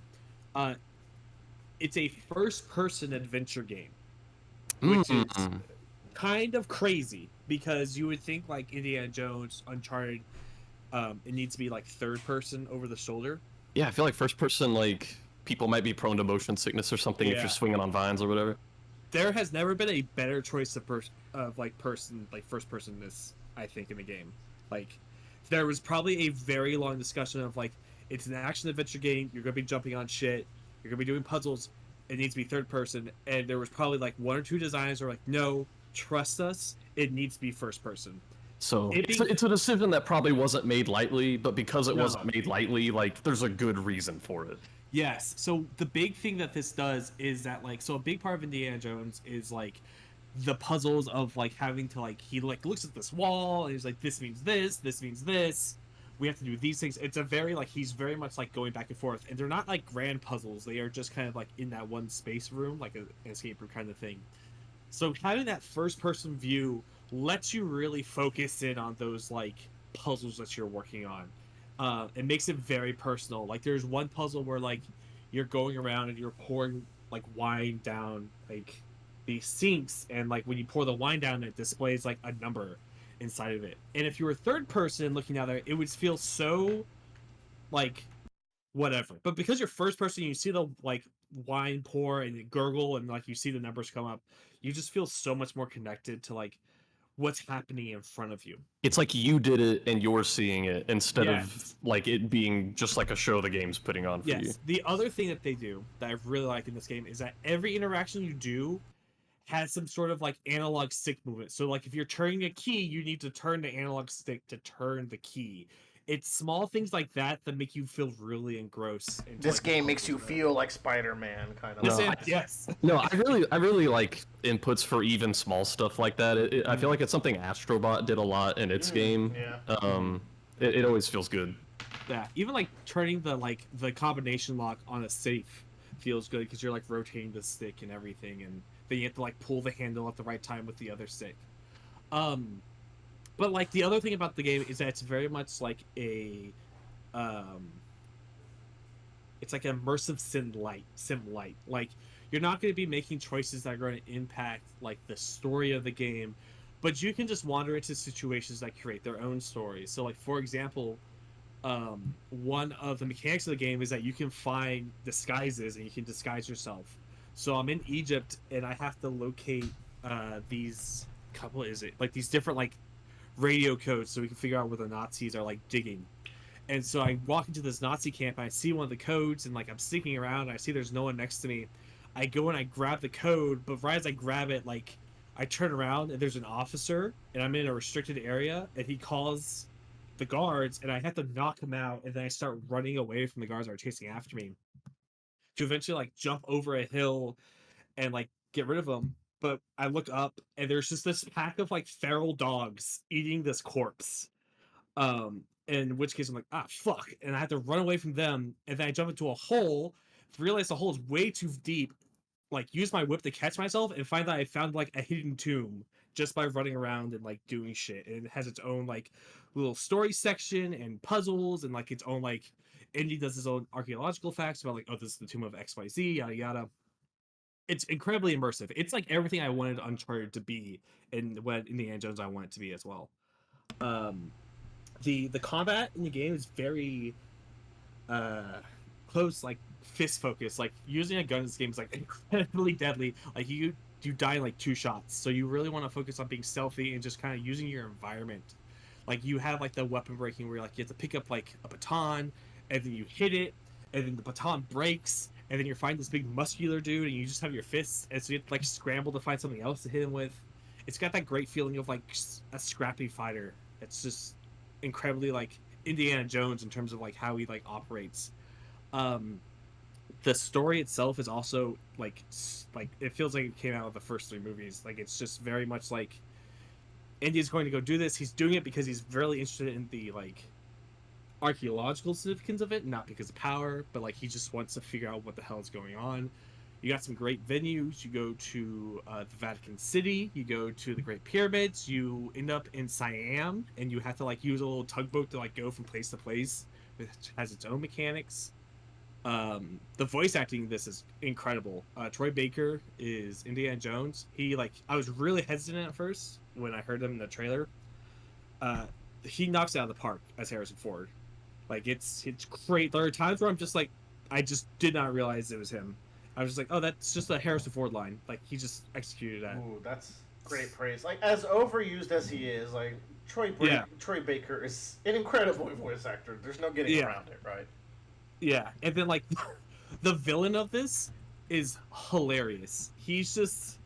It's a first-person adventure game, which is kind of crazy because you would think like Indiana Jones, Uncharted, it needs to be like third person over the shoulder. Yeah, I feel like first person, like, people might be prone to motion sickness or something if you're swinging on vines or whatever. There has never been a better choice of first personness, I think, in the game. Like, there was probably a very long discussion of like, it's an action adventure game, you're gonna be jumping on shit, you're gonna be doing puzzles, it needs to be third person, and there was probably like 1 or 2 designers who were like, no, trust us, it needs to be first person. So it's a decision that probably wasn't made lightly, but because it wasn't made lightly, like, there's a good reason for it. Yes. So the big thing that this does is that, like, so a big part of Indiana Jones is like the puzzles of like having to like, he like looks at this wall and he's like, this means this, we have to do these things. It's a very like, he's very much like going back and forth, and they're not like grand puzzles, they are just kind of like in that one space room, like an escape room kind of thing. So having that first person view lets you really focus in on those like puzzles that you're working on. It makes it very personal. Like, there's one puzzle where like you're going around and you're pouring like wine down like these sinks, and like when you pour the wine down, it displays like a number inside of it. And if you were third person looking down there, it would feel so like whatever. But because you're first person, you see the like wine pour and gurgle, and like you see the numbers come up, you just feel so much more connected to like what's happening in front of you. It's like you did it and you're seeing it instead Yes. of like it being just like a show the game's putting on for you. Yes. The other thing that they do that I really like in this game is that every interaction you do has some sort of like analog stick movement. So like if you're turning a key, you need to turn the analog stick to turn the key. It's small things like that that make you feel really engrossed. Into, This like, game makes you feel like Spider-Man, kind of. Yes, No, yes. No, I really like inputs for even small stuff like that. I feel like it's something Astrobot did a lot in its game. Yeah. It always feels good. Yeah, even like turning the combination lock on a safe feels good because you're like rotating the stick and everything, and then you have to like pull the handle at the right time with the other stick. But like the other thing about the game is that it's very much like a, it's like an immersive sim light. Like you're not going to be making choices that are going to impact like the story of the game, but you can just wander into situations that create their own stories. So like for example, one of the mechanics of the game is that you can find disguises and you can disguise yourself. So I'm in Egypt and I have to locate these these different like radio codes so we can figure out where the Nazis are like digging. And so I walk into this Nazi camp and I see one of the codes and like I'm sneaking around and I see there's no one next to me. I go and I grab the code, but right as I grab it, like I turn around and there's an officer and I'm in a restricted area and he calls the guards and I have to knock him out and then I start running away from the guards that are chasing after me to eventually like jump over a hill and like get rid of them. But I look up and there's just this pack of like feral dogs eating this corpse. In which case I'm like, ah, fuck. And I have to run away from them. And then I jump into a hole, realize the hole is way too deep, like use my whip to catch myself and find that I found like a hidden tomb just by running around and like doing shit. And it has its own like little story section and puzzles and like its own like Indy does his own archaeological facts about like, oh, this is the tomb of XYZ, yada yada. It's incredibly immersive. It's like everything I wanted Uncharted to be and what Indiana Jones I want it to be as well. The combat in the game is very close, like fist focus. Like using a gun in this game is like incredibly deadly. Like you die in like 2 shots, so you really want to focus on being stealthy and just kind of using your environment. Like you have like the weapon breaking where like you have to pick up like a baton and then you hit it and then the baton breaks and then you're fighting this big muscular dude and you just have your fists and so you have to like scramble to find something else to hit him with. It's got that great feeling of like a scrappy fighter. It's just incredibly like Indiana Jones in terms of like how he like operates. The story itself is also like it feels like it came out of the first 3 movies. Like it's just very much like Indy's going to go do this. He's doing it because he's really interested in the like archaeological significance of it, not because of power, but like he just wants to figure out what the hell is going on. You got some great venues. You go to the Vatican City. You go to the Great Pyramids. You end up in Siam, and you have to like use a little tugboat to like go from place to place. It has its own mechanics. The voice acting in this is incredible. Troy Baker is Indiana Jones. I was really hesitant at first when I heard him in the trailer. He knocks it out of the park as Harrison Ford. Like it's great. There are times where I'm just like, I just did not realize it was him. I was just like, oh, that's just a Harrison Ford line. Like he just executed that. Ooh, that's great praise. Like as overused as he is, like Troy Baker is an incredible voice actor. There's no getting around it, right? Yeah, and then like the villain of this is hilarious. He's just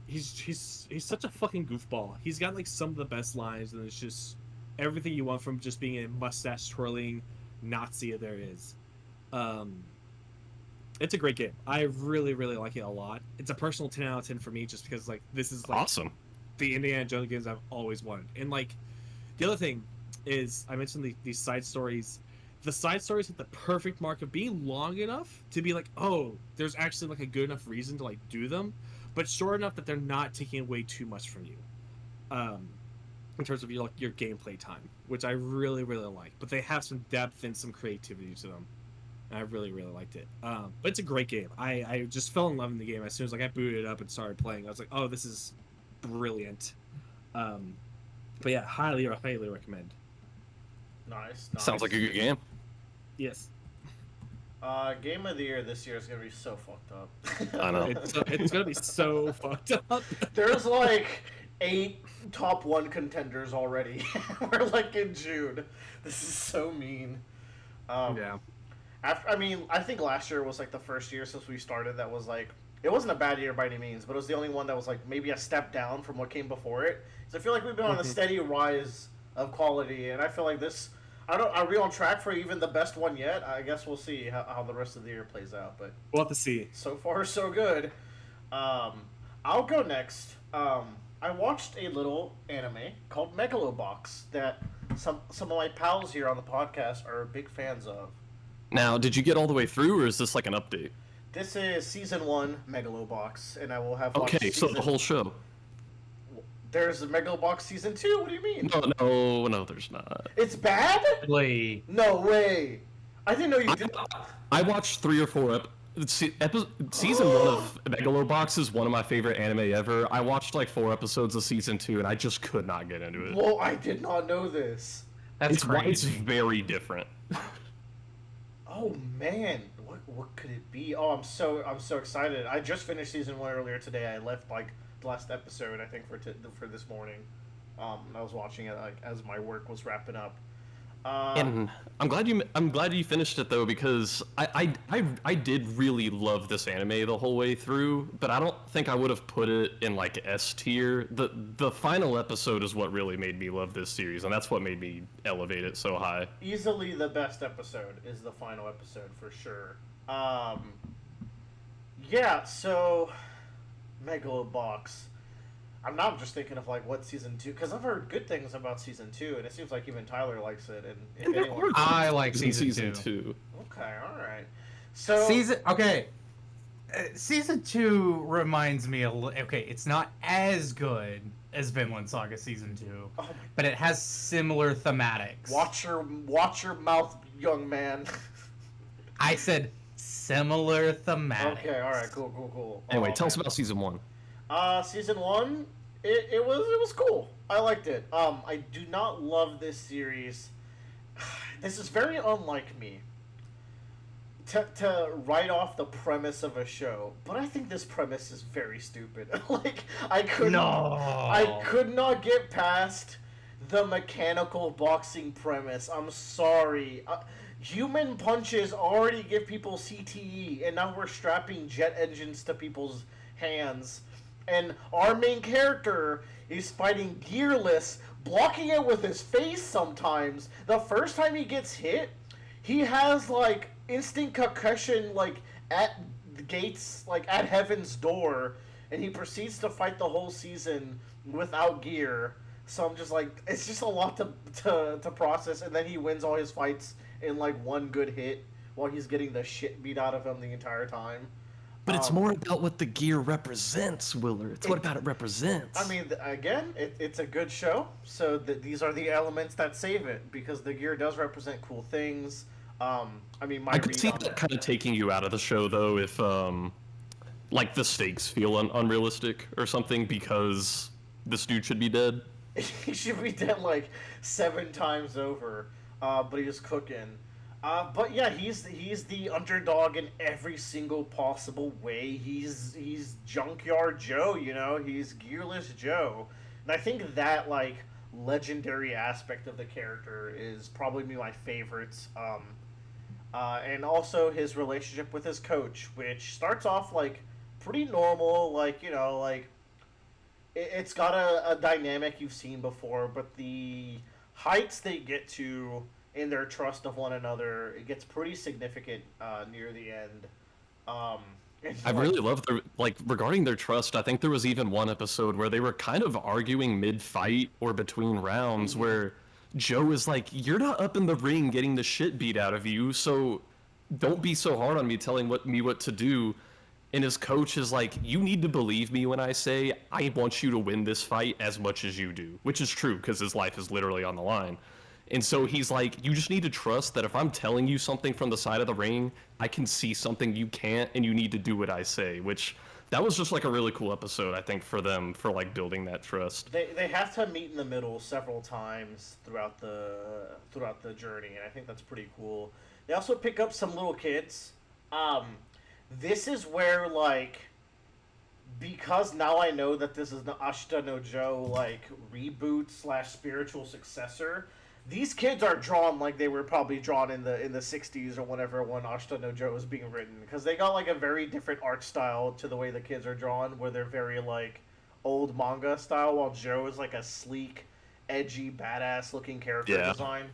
he's such a fucking goofball. He's got like some of the best lines, and it's just everything you want from just being a mustache twirling Nazi there is. It's a great game. I really, really like it a lot. It's a personal 10 out of 10 for me, just because like this is like awesome. The Indiana Jones games I've always wanted. And like the other thing is, I mentioned these side stories. The side stories hit the perfect mark of being long enough to be like, oh, there's actually like a good enough reason to like do them, but short enough that they're not taking away too much from you. In terms of your gameplay time, which I really, really like. But they have some depth and some creativity to them. And I really, really liked it. But it's a great game. I just fell in love in the game as soon as like I booted it up and started playing. I was like, oh, this is brilliant. But yeah, highly, highly recommend. Nice. Sounds like a good game. Yes. Game of the year this year is gonna be so fucked up. I know. It's gonna be so fucked up. There's like 8 top 1 contenders already. We're like in June. This is so mean. Yeah. I think last year was like the first year since we started that was like, it wasn't a bad year by any means, but it was the only one that was like maybe a step down from what came before it. So I feel like we've been on a steady rise of quality, and I feel like this. Are we on track for even the best one yet? I guess we'll see how the rest of the year plays out. But We'll have to see. so far, so good. I'll go next. I watched a little anime called Megalo Box that some of my pals here on the podcast are big fans of. Now, did you get all the way through, or is this like an update? This is season 1 Megalo Box, and I will have watched Okay, so the whole show. There's a Megalo Box season 2. What do you mean? No, there's not. It's bad? Really? No way. I didn't know you did. I watched 3 or 4 season 1 of Megalo Box is one of my favorite anime ever. I watched like 4 episodes of season 2, and I just could not get into it. Whoa, I did not know this. That's It's crazy. very different. Oh man, what could it be? Oh, I'm so excited. I just finished season 1 earlier today. I left like the last episode, I think, for this morning. I was watching it like as my work was wrapping up. And I'm glad you finished it though, because I did really love this anime the whole way through, but I don't think I would have put it in like S tier. The final episode is what really made me love this series, and that's what made me elevate it so high. Easily the best episode is the final episode for sure. Yeah, so Megalo Box. I'm not just thinking of like what season 2, because I've heard good things about season 2, and it seems like even Tyler likes it. And if anyone, I like Season season 2. okay, all right. So Season 2 reminds me okay, it's not as good as Vinland Saga season 2, oh my, but it has similar thematics. watch your mouth, young man. I said similar thematics. Okay, all right, cool. Anyway, Oh, tell us man. about season 1. Season 1, it was cool. I liked it. I do not love this series. This is very unlike me to write off the premise of a show, but I think this premise is very stupid. Like I could not get past the mechanical boxing premise. I'm sorry. Human punches already give people CTE, and now we're strapping jet engines to people's hands. And our main character is fighting gearless, blocking it with his face sometimes. The first time he gets hit, he has, like, instant concussion, like, at the gates, like, at heaven's door. And he proceeds to fight the whole season without gear. So I'm just like, it's just a lot to process. And then he wins all his fights in, like, one good hit while he's getting the shit beat out of him the entire time. But it's more about what the gear represents, Willard. It's what about it represents. I mean, again, it's a good show, so these are the elements that save it, because the gear does represent cool things. I mean, my I could read see on that kind of taking you out of the show, though, if, like, the stakes feel unrealistic or something, because this dude should be dead. He should be dead, like, 7 times over, but he's cooking. But yeah, he's the underdog in every single possible way. He's Junkyard Joe, you know? He's Gearless Joe. And I think that, like, legendary aspect of the character is probably my favorites. And also his relationship with his coach, which starts off, like, pretty normal, like, you know, like, it's got a dynamic you've seen before, but the heights they get to in their trust of one another, it gets pretty significant near the end. I really love their, like, regarding their trust. I think there was even one episode where they were kind of arguing mid-fight or between rounds, where Joe is like, "You're not up in the ring getting the shit beat out of you, so don't be so hard on me telling me what to do." And his coach is like, "You need to believe me when I say I want you to win this fight as much as you do," which is true because his life is literally on the line. And so he's like, "You just need to trust that if I'm telling you something from the side of the ring, I can see something you can't, and you need to do what I say," which that was just like a really cool episode, I think, for them for like building that trust. They have to meet in the middle several times throughout the journey, and I think that's pretty cool. They also pick up some little kids. This is where, like, because now I know that this is the Ashita no Joe, like, reboot / spiritual successor, these kids are drawn like they were probably drawn in the 60s or whatever when Ashita no Joe was being written, because they got like a very different art style to the way the kids are drawn, where they're very like old manga style, while Joe is like a sleek, edgy, badass looking character design.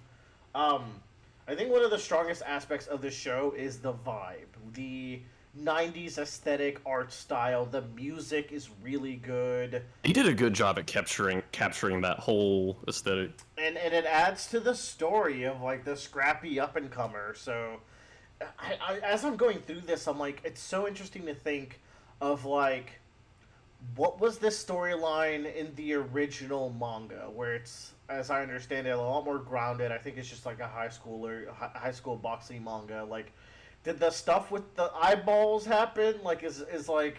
I think one of the strongest aspects of this show is the vibe, the 90s aesthetic art style. The music is really good. He did a good job at capturing that whole aesthetic. And it adds to the story of like the scrappy up and comer. So I as I'm going through this, I'm like, it's so interesting to think of like, what was this storyline in the original manga, where it's, as I understand it, a lot more grounded. I think it's just like a high school boxing manga. Like, did the stuff with the eyeballs happen? Like, is like,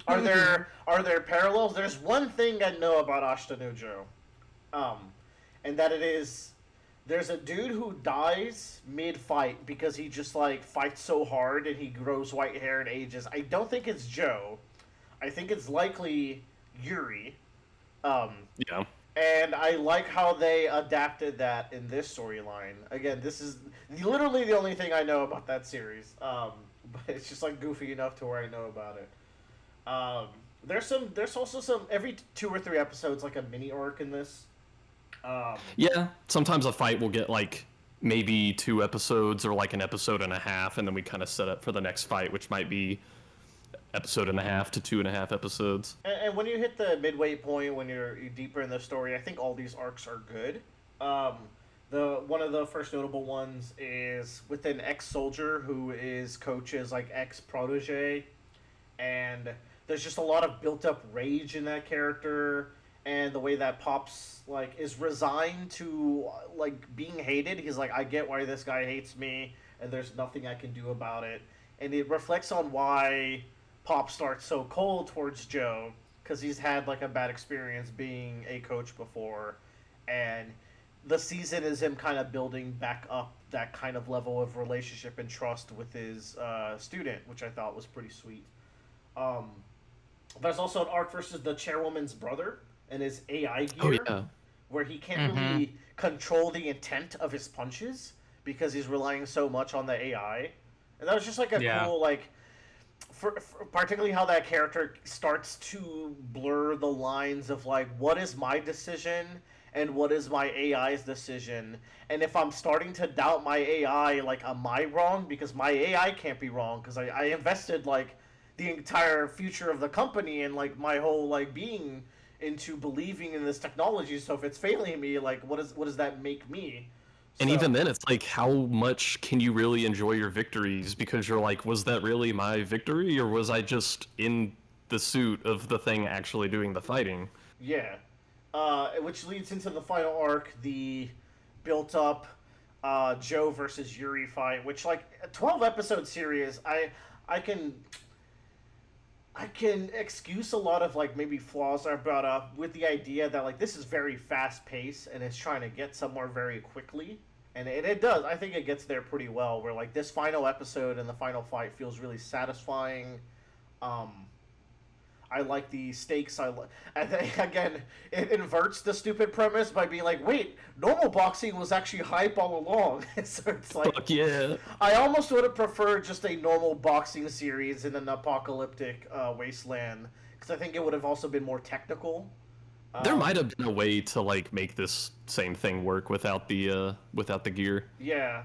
are there parallels? There's one thing I know about Ashita no Joe, and that it is, there's a dude who dies mid-fight because he just like fights so hard and he grows white hair and ages. I don't think it's Joe. I think it's likely Yuri. Yeah. And I like how they adapted that in this storyline. Again, this is literally the only thing I know about that series. But it's just like goofy enough to where I know about it. There's also some, every 2 or 3 episodes, like a mini arc in this. Yeah, sometimes a fight will get like maybe 2 episodes or like an episode and a half, and then we kind of set up for the next fight, which might be episode and a half to 2.5 episodes. And when you hit the midway point, when you're deeper in the story, I think all these arcs are good. The one of the first notable ones is with an ex-soldier who is Coach's like ex-protege, and there's just a lot of built-up rage in that character, and the way that Pops like is resigned to like being hated. He's like, I get why this guy hates me, and there's nothing I can do about it, and it reflects on why Pop starts so cold towards Joe, because he's had like a bad experience being a coach before, and the season is him kind of building back up that kind of level of relationship and trust with his student, which I thought was pretty sweet. There's also an arc versus the chairwoman's brother and his AI gear, where he can't really control the intent of his punches because he's relying so much on the AI, and that was just like a cool like. For particularly how that character starts to blur the lines of like, what is my decision and what is my AI's decision, and if I'm starting to doubt my AI, like, am I wrong? Because my AI can't be wrong, because I invested like the entire future of the company and like my whole like being into believing in this technology, so if it's failing me, like, what does that make me? And even then, it's like, how much can you really enjoy your victories? Because you're like, was that really my victory, or was I just in the suit of the thing actually doing the fighting? Yeah. Which leads into the final arc, the built-up Joe versus Yuri fight, which, like, a 12-episode series, I can excuse a lot of, like, maybe flaws I brought up with the idea that, like, this is very fast-paced and it's trying to get somewhere very quickly. And it does. I think it gets there pretty well, where, like, this final episode and the final fight feels really satisfying. I like the stakes. And then, again, it inverts the stupid premise by being like, wait, normal boxing was actually hype all along. So it's like, fuck yeah. I almost would have preferred just a normal boxing series in an apocalyptic wasteland, because I think it would have also been more technical. There might have been a way to like make this same thing work without the gear. Yeah.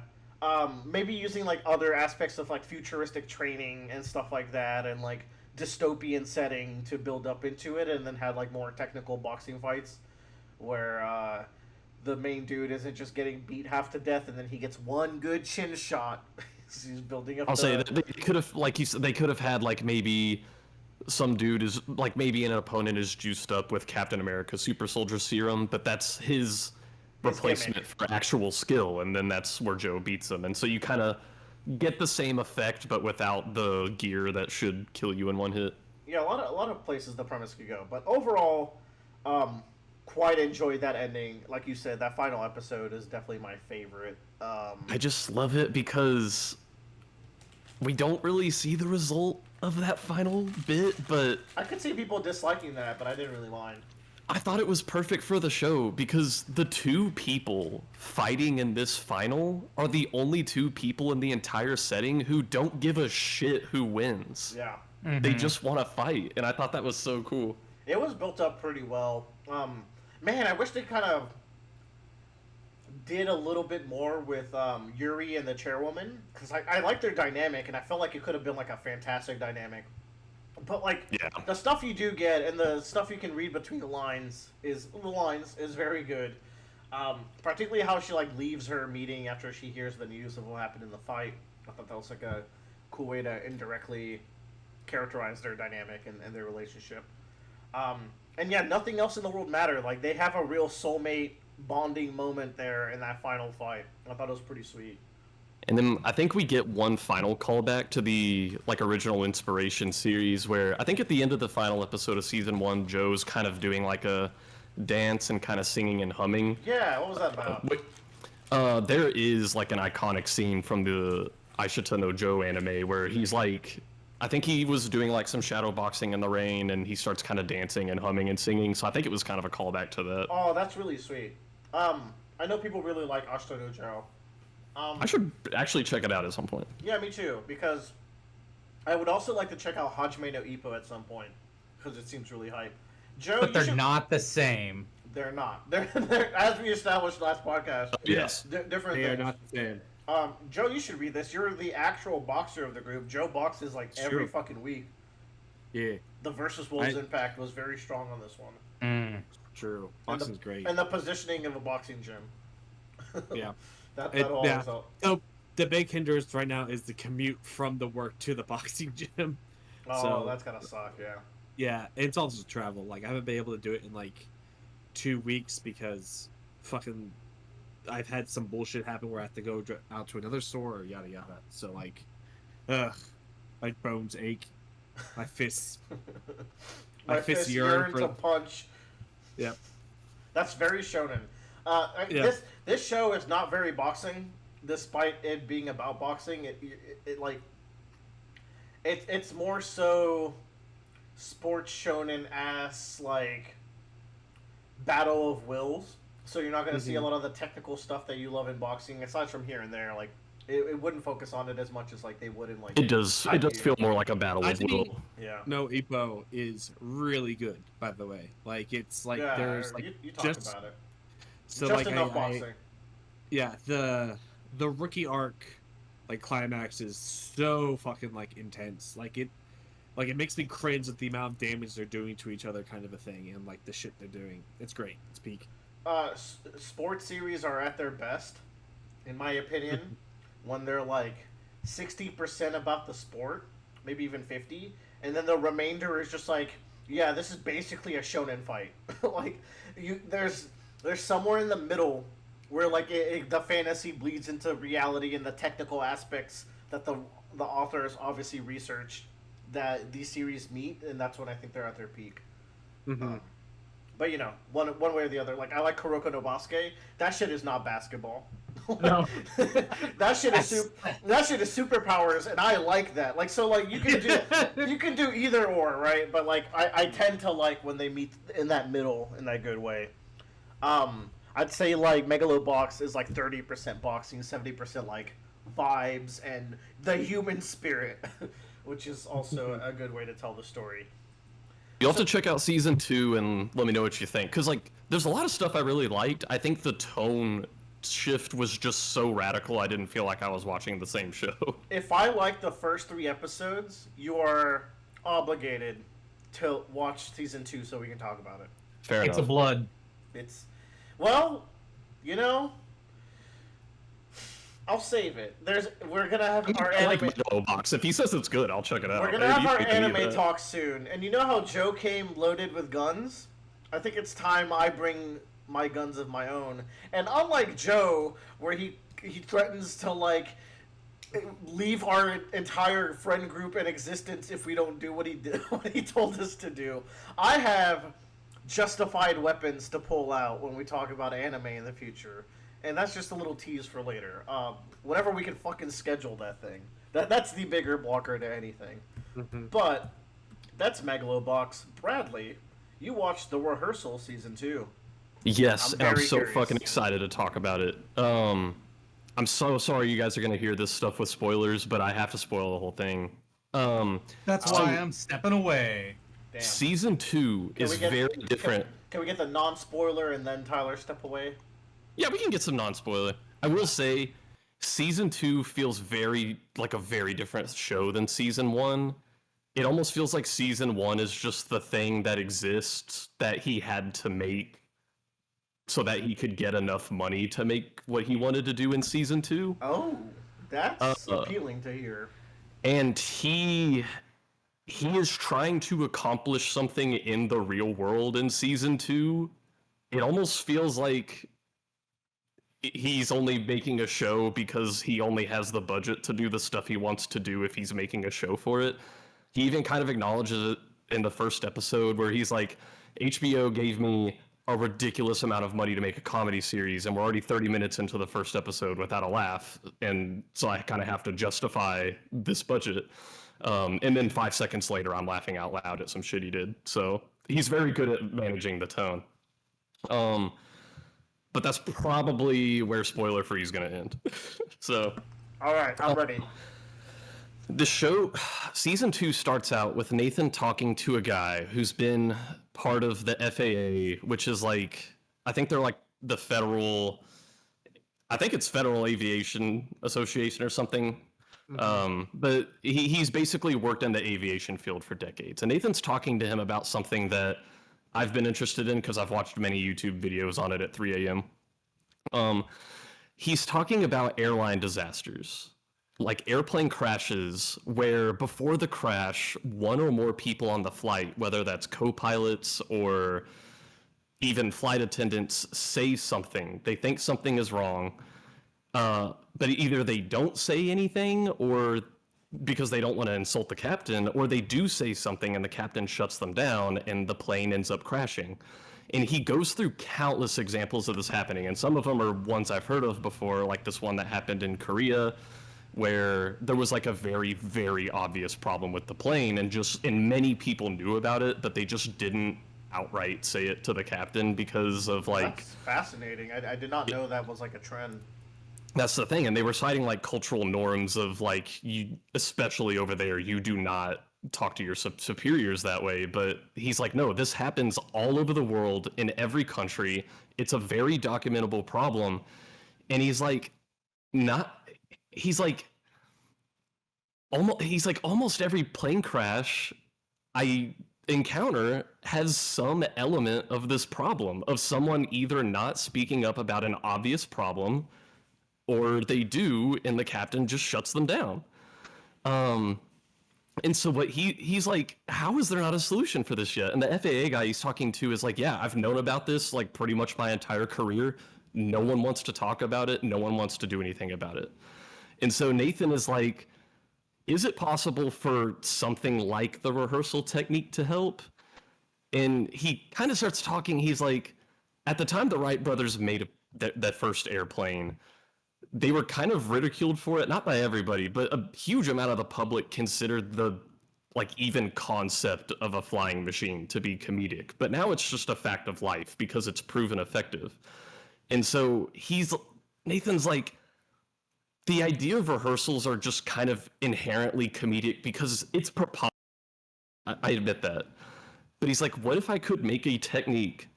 Maybe using like other aspects of like futuristic training and stuff like that, and like dystopian setting to build up into it, and then had like more technical boxing fights where the main dude isn't just getting beat half to death and then he gets one good chin shot. He's building up. I'll say that they could have, like you said, they could have had like maybe some dude is like, maybe an opponent is juiced up with Captain America's super soldier serum, but that's his replacement for actual skill, and then that's where Joe beats him, and so you kind of get the same effect but without the gear that should kill you in one hit. yeah, a lot of places the premise could go, but overall, quite enjoyed that ending. Like you said, that final episode is definitely my favorite. I just love it because we don't really see the result of that final bit, but I could see people disliking that, but I didn't really mind. I thought it was perfect for the show because the two people fighting in this final are the only two people in the entire setting who don't give a shit who wins. Yeah. They just want to fight, and I thought that was so cool. It was built up pretty well. Man, I wish they kind of did a little bit more with Yuri and the chairwoman, because I like their dynamic, and I felt like it could have been like a fantastic dynamic. But like the stuff you do get and the stuff you can read between the lines is very good. Particularly how she like leaves her meeting after she hears the news of what happened in the fight. I thought that was like a cool way to indirectly characterize their dynamic and their relationship. And yeah, nothing else in the world mattered. Like they have a real soulmate bonding moment there in that final fight. I thought it was pretty sweet. And then I think we get one final callback to the like original Inspiration series where I think at the end of the final episode of season 1, Joe's kind of doing like a dance and kind of singing and humming. Yeah, what was that about? There is like an iconic scene from the I Should to Know Joe anime where he's like, I think he was doing like some shadow boxing in the rain and he starts kind of dancing and humming and singing. So I think it was kind of a callback to that. Oh, that's really sweet. I know people really like Ashita no Joe. I should actually check it out at some point. Yeah, me too, because I would also like to check out Hajime no Ippo at some point, because it seems really hype. Joe, But they're not the same. They're not. They're as we established last podcast. Yes. Different They things. are not the same. Joe, you should read this. You're the actual boxer of the group. Joe boxes like every True. fucking week. Yeah, The Versus Wolves impact was very strong on this one. true. Boxing's great. And the positioning of a boxing gym. Yeah. that all yeah. help. So the big hindrance right now is the commute from the work to the boxing gym. Oh, So- that's gotta suck, yeah. Yeah, it's also travel. Like I haven't been able to do it in like 2 weeks because fucking I've had some bullshit happen where I have to go out to another store or yada yada. So like, my bones ache, my fists. My fists fist yearn yearn to punch. Yep. That's very shonen. Yeah. This show is not very boxing, despite it being about boxing. It's more so sports shonen ass like battle of wills. So you're not going to see a lot of the technical stuff that you love in boxing, aside from here and there. Like it wouldn't focus on it as much as like they would in like. It does feel more like a battle I of think- will. Yeah. No, Ippo is really good, by the way. Like it's like Yeah, there's like you talk just about it. so Just like enough boxing. yeah, the rookie arc like climax is so fucking like intense. Like it makes me cringe at the amount of damage they're doing to each other, kind of a thing, and like the shit they're doing. It's great. It's peak. Sports series are at their best, in my opinion, when they're like 60% about the sport, maybe even 50, and then the remainder is just like, yeah, this is basically a shonen fight. Like, there's somewhere in the middle where like the fantasy bleeds into reality and the technical aspects that the authors obviously researched that these series meet, and that's when I think they're at their peak. But you know, one way or the other. Like I like Kuroko no Basuke. That shit is not basketball. No. that shit is superpowers, and I like that. Like so, like you can do either or, right? But like I tend to like when they meet in that middle in that good way. I'd say like Megalo Box is like 30% boxing, 70% like vibes and the human spirit, which is also a good way to tell the story. You'll have to check out season 2 and let me know what you think. Because, like, there's a lot of stuff I really liked. I think the tone shift was just so radical, I didn't feel like I was watching the same show. If I like the first 3 episodes, you are obligated to watch season 2 so we can talk about it. Fair It's a enough. blood. It's, well, you know, I'll save it. We're gonna have our I like anime. Megalo Box. If he says it's good, I'll check it out. We're gonna Hey, have you our can give me anime that. talk soon, and you know how Joe came loaded with guns? I think it's time I bring my guns of my own. And unlike Joe, where he threatens to like leave our entire friend group in existence if we don't do what he did, what he told us to do. I have justified weapons to pull out when we talk about anime in the future, and that's just a little tease for later. Whenever we can fucking schedule that thing, that's the bigger blocker to anything. But that's Megalo Box. Bradley, you watched the Rehearsal season 2. Yes, and I'm so curious. fucking excited to talk about it. I'm so sorry you guys are gonna hear this stuff with spoilers, but I have to spoil the whole thing. That's why I'm stepping away. Damn. Season 2 is very different. Can we get the non-spoiler and then Tyler step away? Yeah, we can get some non-spoiler. I will say, Season 2 feels like a very different show than Season 1. It almost feels like Season 1 is just the thing that exists that he had to make so that he could get enough money to make what he wanted to do in Season 2. Oh, that's appealing to hear. And he is trying to accomplish something in the real world in Season 2. It almost feels like he's only making a show because he only has the budget to do the stuff he wants to do if he's making a show for it. He even kind of acknowledges it in the first episode where he's like, HBO gave me a ridiculous amount of money to make a comedy series, and we're already 30 minutes into the first episode without a laugh, and so I kind of have to justify this budget. And then 5 seconds later, I'm laughing out loud at some shit he did. So he's very good at managing the tone. But that's probably where spoiler free is going to end. So, all right, I'm ready. The show, Season 2 starts out with Nathan talking to a guy who's been part of the FAA, which is like, I think they're like the Federal Aviation Association or something. But he's basically worked in the aviation field for decades. And Nathan's talking to him about something that I've been interested in because I've watched many YouTube videos on it at 3 a.m. He's talking about airline disasters. Like airplane crashes where before the crash, one or more people on the flight, whether that's co-pilots or even flight attendants, say something. They think something is wrong, but either they don't say anything or because they don't want to insult the captain, or they do say something and the captain shuts them down and the plane ends up crashing. And he goes through countless examples of this happening, and some of them are ones I've heard of before, like this one that happened in Korea, where there was like a very, very obvious problem with the plane, and many people knew about it, but they just didn't outright say it to the captain because of like... That's fascinating. I did not know that was like a trend. That's the thing, and they were citing like cultural norms of like, you, especially over there, you do not talk to your superiors that way, but he's like, no, this happens all over the world in every country. It's a very documentable problem. And he's like, almost every plane crash I encounter has some element of this problem, of someone either not speaking up about an obvious problem, or they do and the captain just shuts them down. And so what he's like, how is there not a solution for this yet? And the FAA guy he's talking to is like, yeah, I've known about this like pretty much my entire career. No one wants to talk about it. No one wants to do anything about it. And so Nathan is like, is it possible for something like the rehearsal technique to help? And he kind of starts talking. He's like, at the time the Wright brothers made that first airplane, they were kind of ridiculed for it, not by everybody, but a huge amount of the public considered the like even concept of a flying machine to be comedic. But now it's just a fact of life because it's proven effective. And so Nathan's like, the idea of rehearsals are just kind of inherently comedic because it's preposterous. I admit that. But he's like, what if I could make a technique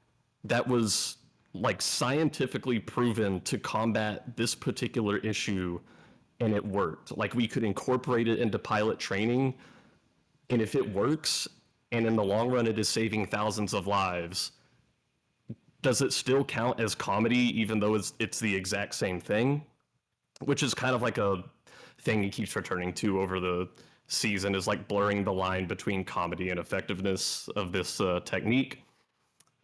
that was like scientifically proven to combat this particular issue and it worked? Like we could incorporate it into pilot training, and if it works and in the long run it is saving thousands of lives, does it still count as comedy even though it's the exact same thing? Which is kind of like a thing he keeps returning to over the season, is like blurring the line between comedy and effectiveness of this technique.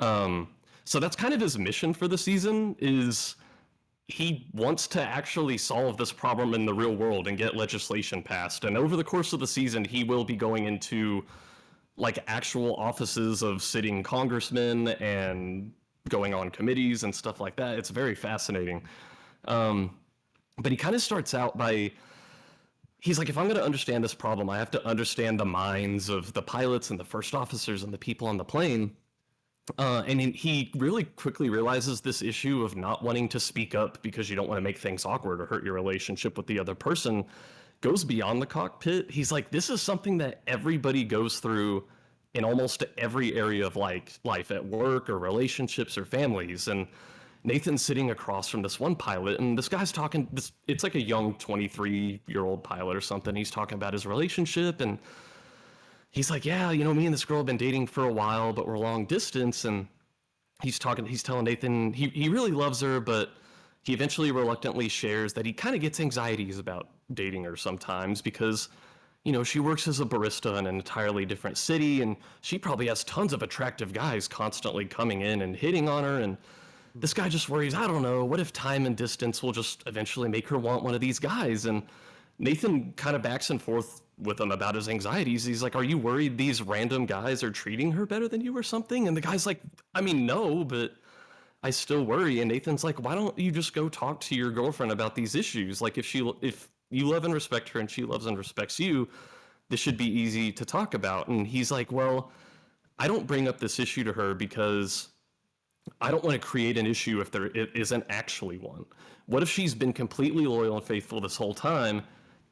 So that's kind of his mission for the season, is he wants to actually solve this problem in the real world and get legislation passed. And over the course of the season, he will be going into like actual offices of sitting congressmen and going on committees and stuff like that. It's very fascinating. But he kind of starts out by, he's like, if I'm going to understand this problem, I have to understand the minds of the pilots and the first officers and the people on the plane. And he really quickly realizes this issue of not wanting to speak up because you don't want to make things awkward or hurt your relationship with the other person goes beyond the cockpit. He's like, this is something that everybody goes through in almost every area of life at work or relationships or families. And Nathan's sitting across from this one pilot, and this guy's talking, it's like a young 23-year-old pilot or something. He's talking about his relationship, and he's like, yeah, you know, me and this girl have been dating for a while, but we're long distance. And he's telling Nathan he really loves her, but he eventually reluctantly shares that he kind of gets anxieties about dating her sometimes because, you know, she works as a barista in an entirely different city, and she probably has tons of attractive guys constantly coming in and hitting on her. And this guy just worries, I don't know, what if time and distance will just eventually make her want one of these guys? And Nathan kind of backs and forth with him about his anxieties. He's like, are you worried these random guys are treating her better than you or something? And the guy's like, I mean, no, but I still worry. And Nathan's like, why don't you just go talk to your girlfriend about these issues? Like, if you love and respect her and she loves and respects you, this should be easy to talk about. And he's like, well, I don't bring up this issue to her because I don't want to create an issue if there isn't actually one. What if she's been completely loyal and faithful this whole time,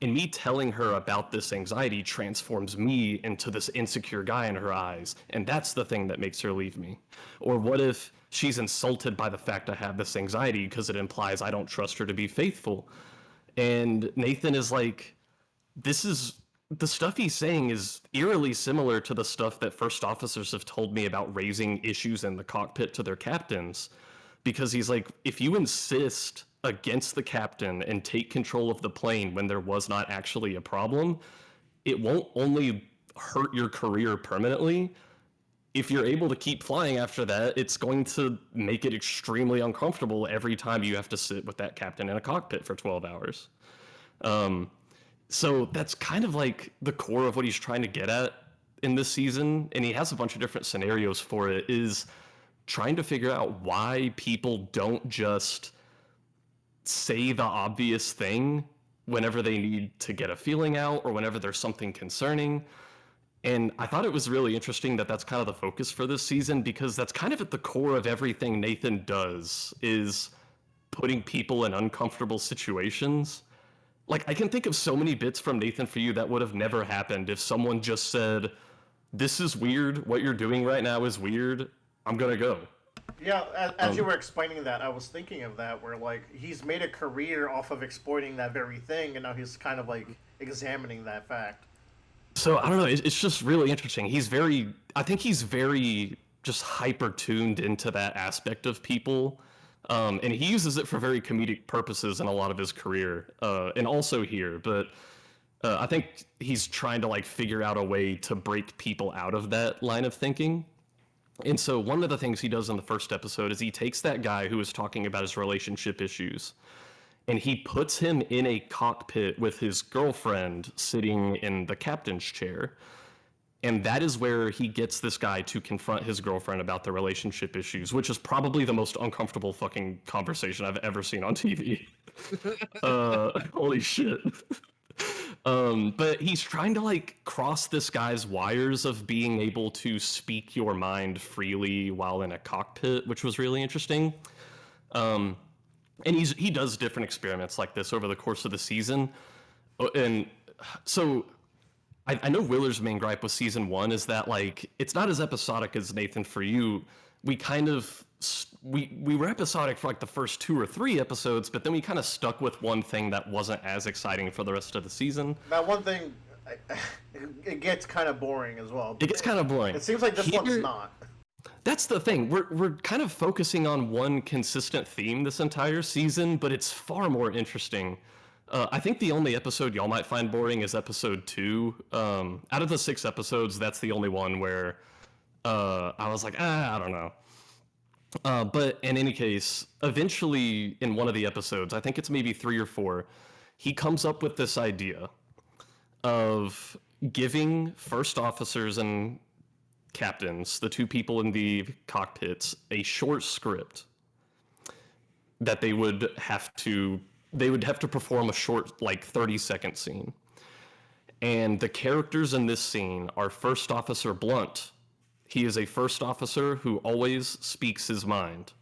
and me telling her about this anxiety transforms me into this insecure guy in her eyes, and that's the thing that makes her leave me? Or what if she's insulted by the fact I have this anxiety because it implies I don't trust her to be faithful? And Nathan is like, the stuff he's saying is eerily similar to the stuff that first officers have told me about raising issues in the cockpit to their captains. Because he's like, if you insist against the captain and take control of the plane when there was not actually a problem, it won't only hurt your career permanently. If you're able to keep flying after that, it's going to make it extremely uncomfortable every time you have to sit with that captain in a cockpit for 12 hours. So that's kind of like the core of what he's trying to get at in this season, and he has a bunch of different scenarios for it, is trying to figure out why people don't just say the obvious thing whenever they need to get a feeling out or whenever there's something concerning. And I thought it was really interesting that that's kind of the focus for this season, because that's kind of at the core of everything Nathan does, is putting people in uncomfortable situations. Like, I can think of so many bits from Nathan For You that would have never happened if someone just said, this is weird, what you're doing right now is weird, I'm gonna go. Yeah, as you were explaining that, I was thinking of that, where, like, he's made a career off of exploiting that very thing, and now he's kind of, like, examining that fact. So, I don't know, it's just really interesting. I think he's very just hyper-tuned into that aspect of people. And he uses it for very comedic purposes in a lot of his career, and also here. But I think he's trying to like figure out a way to break people out of that line of thinking. And so one of the things he does in the first episode is he takes that guy who is talking about his relationship issues, and he puts him in a cockpit with his girlfriend sitting in the captain's chair. And that is where he gets this guy to confront his girlfriend about the relationship issues, which is probably the most uncomfortable fucking conversation I've ever seen on TV. Holy shit. But he's trying to like cross this guy's wires of being able to speak your mind freely while in a cockpit, which was really interesting. And he does different experiments like this over the course of the season. And so I know Willer's main gripe with season 1 is that like it's not as episodic as Nathan For You. We kind of we were episodic for like the first 2 or 3 episodes, but then we kind of stuck with one thing that wasn't as exciting for the rest of the season. That one thing, it gets kind of boring as well. It gets kind of boring. It seems like this one's not. That's the thing. We're kind of focusing on one consistent theme this entire season, but it's far more interesting. I think the only episode y'all might find boring is episode 2. Out of the 6 episodes, that's the only one where I was like, I don't know. But in any case, eventually in one of the episodes, I think it's maybe 3 or 4, he comes up with this idea of giving first officers and captains, the 2 people in the cockpits, a short script that they would have to perform a short, like 30-second scene. And the characters in this scene are First Officer Blunt. He is a first officer who always speaks his mind.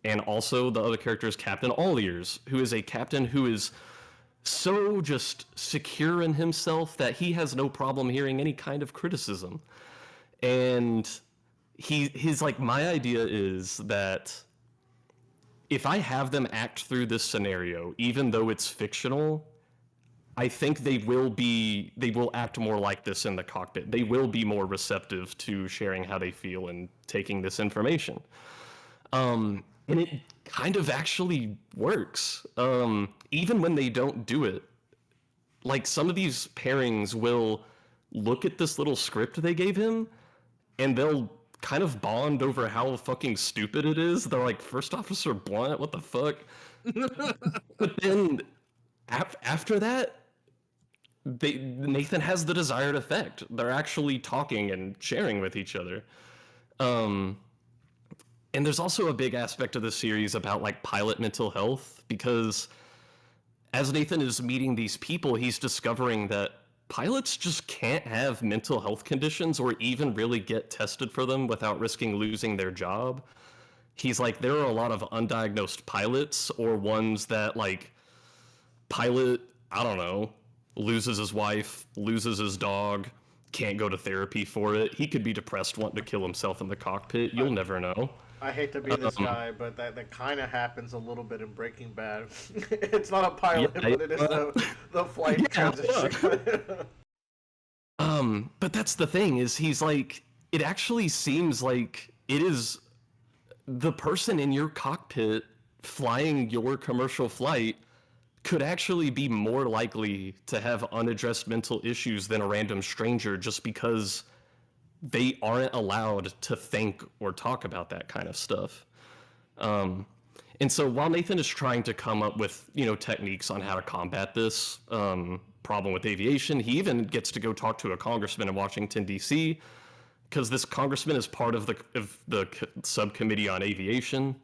And also the other character is Captain All Ears, who is a captain who is so just secure in himself that he has no problem hearing any kind of criticism. And his like, my idea is that if I have them act through this scenario, even though it's fictional, I think they will act more like this in the cockpit. They will be more receptive to sharing how they feel and taking this information. And it kind of actually works. Even when they don't do it. Like, some of these pairings will look at this little script they gave him, and they'll kind of bond over how fucking stupid it is. They're like, First Officer Blunt, what the fuck? But then after that, Nathan has the desired effect. They're actually talking and sharing with each other. And there's also a big aspect of the series about like pilot mental health, because as Nathan is meeting these people, he's discovering that pilots just can't have mental health conditions or even really get tested for them without risking losing their job. He's like, there are a lot of undiagnosed pilots, or ones that like pilot, I don't know, loses his wife, loses his dog, can't go to therapy for it. He could be depressed, wanting to kill himself in the cockpit. You'll never know. I hate to be this guy, but that kind of happens a little bit in Breaking Bad. It's not a pilot, but it is the flight transition. But that's the thing, is he's like, it actually seems like it is the person in your cockpit flying your commercial flight could actually be more likely to have unaddressed mental issues than a random stranger, just because they aren't allowed to think or talk about that kind of stuff. And so while Nathan is trying to come up with, techniques on how to combat this problem with aviation, he even gets to go talk to a congressman in Washington, D.C., because this congressman is part of the subcommittee on aviation.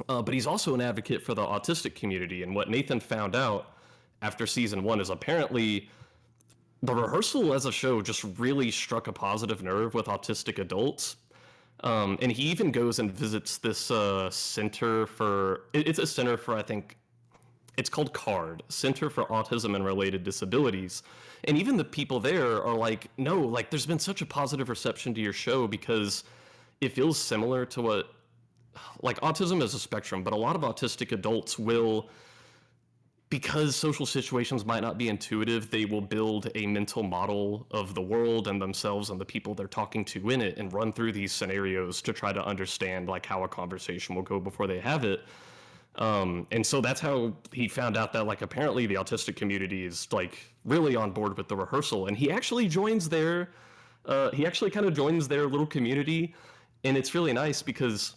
But he's also an advocate for the autistic community. And what Nathan found out after season 1 is apparently the Rehearsal as a show just really struck a positive nerve with autistic adults. And he even goes and visits this center for, it's a center for, I think, it's called CARD, Center for Autism and Related Disabilities. And even the people there are like, no, like, there's been such a positive reception to your show because it feels similar to what, like, autism is a spectrum, but a lot of autistic adults will, because social situations might not be intuitive, they will build a mental model of the world and themselves and the people they're talking to in it and run through these scenarios to try to understand like how a conversation will go before they have it. And so that's how he found out that like apparently the autistic community is like really on board with the Rehearsal, and he actually joins their kind of joins their little community. And it's really nice because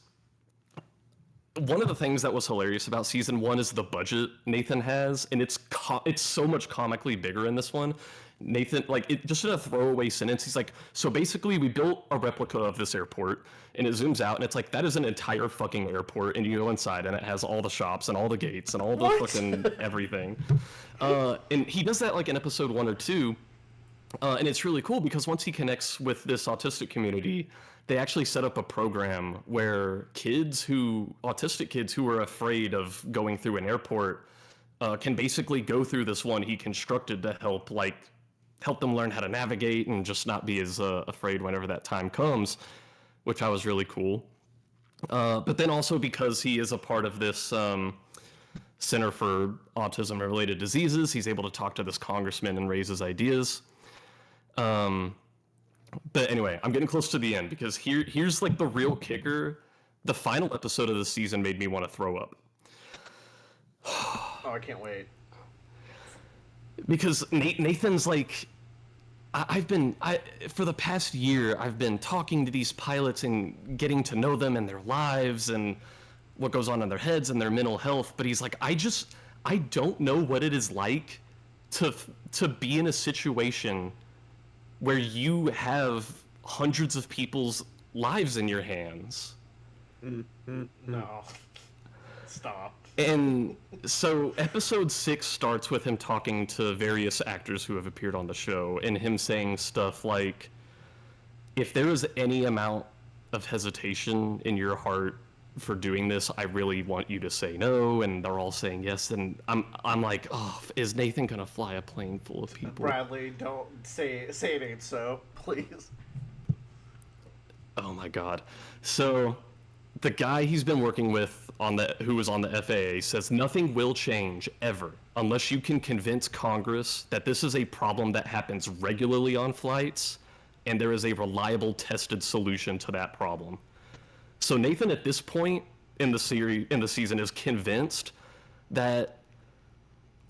one of the things that was hilarious about season 1 is the budget Nathan has, and it's so much comically bigger in this one. Nathan, like, just in a throwaway sentence, he's like, so basically we built a replica of this airport, and it zooms out, and it's like, that is an entire fucking airport, and you go inside, and it has all the shops, and all the gates, and all the fucking everything. And he does that, like, in episode 1 or 2, and it's really cool, because once he connects with this autistic community, they actually set up a program where autistic kids who are afraid of going through an airport can basically go through this one he constructed to help them learn how to navigate and just not be as afraid whenever that time comes, which I was really cool. But then also because he is a part of this Center for Autism-Related Diseases, he's able to talk to this congressman and raise his ideas. But anyway, I'm getting close to the end because here's like the real kicker. The final episode of the season made me want to throw up. Oh, I can't wait. Because Nathan's like, For the past year, I've been talking to these pilots and getting to know them and their lives and what goes on in their heads and their mental health. But he's like, I don't know what it is like to be in a situation where you have hundreds of people's lives in your hands. No. Stop. And so episode 6 starts with him talking to various actors who have appeared on the show and him saying stuff like, if there is any amount of hesitation in your heart for doing this, I really want you to say no. And they're all saying yes. And I'm like, oh, is Nathan gonna fly a plane full of people? Bradley, don't say it ain't so, please. Oh my God. So the guy he's been working with who was on the FAA says nothing will change ever unless you can convince Congress that this is a problem that happens regularly on flights and there is a reliable tested solution to that problem. So Nathan at this point in the season is convinced that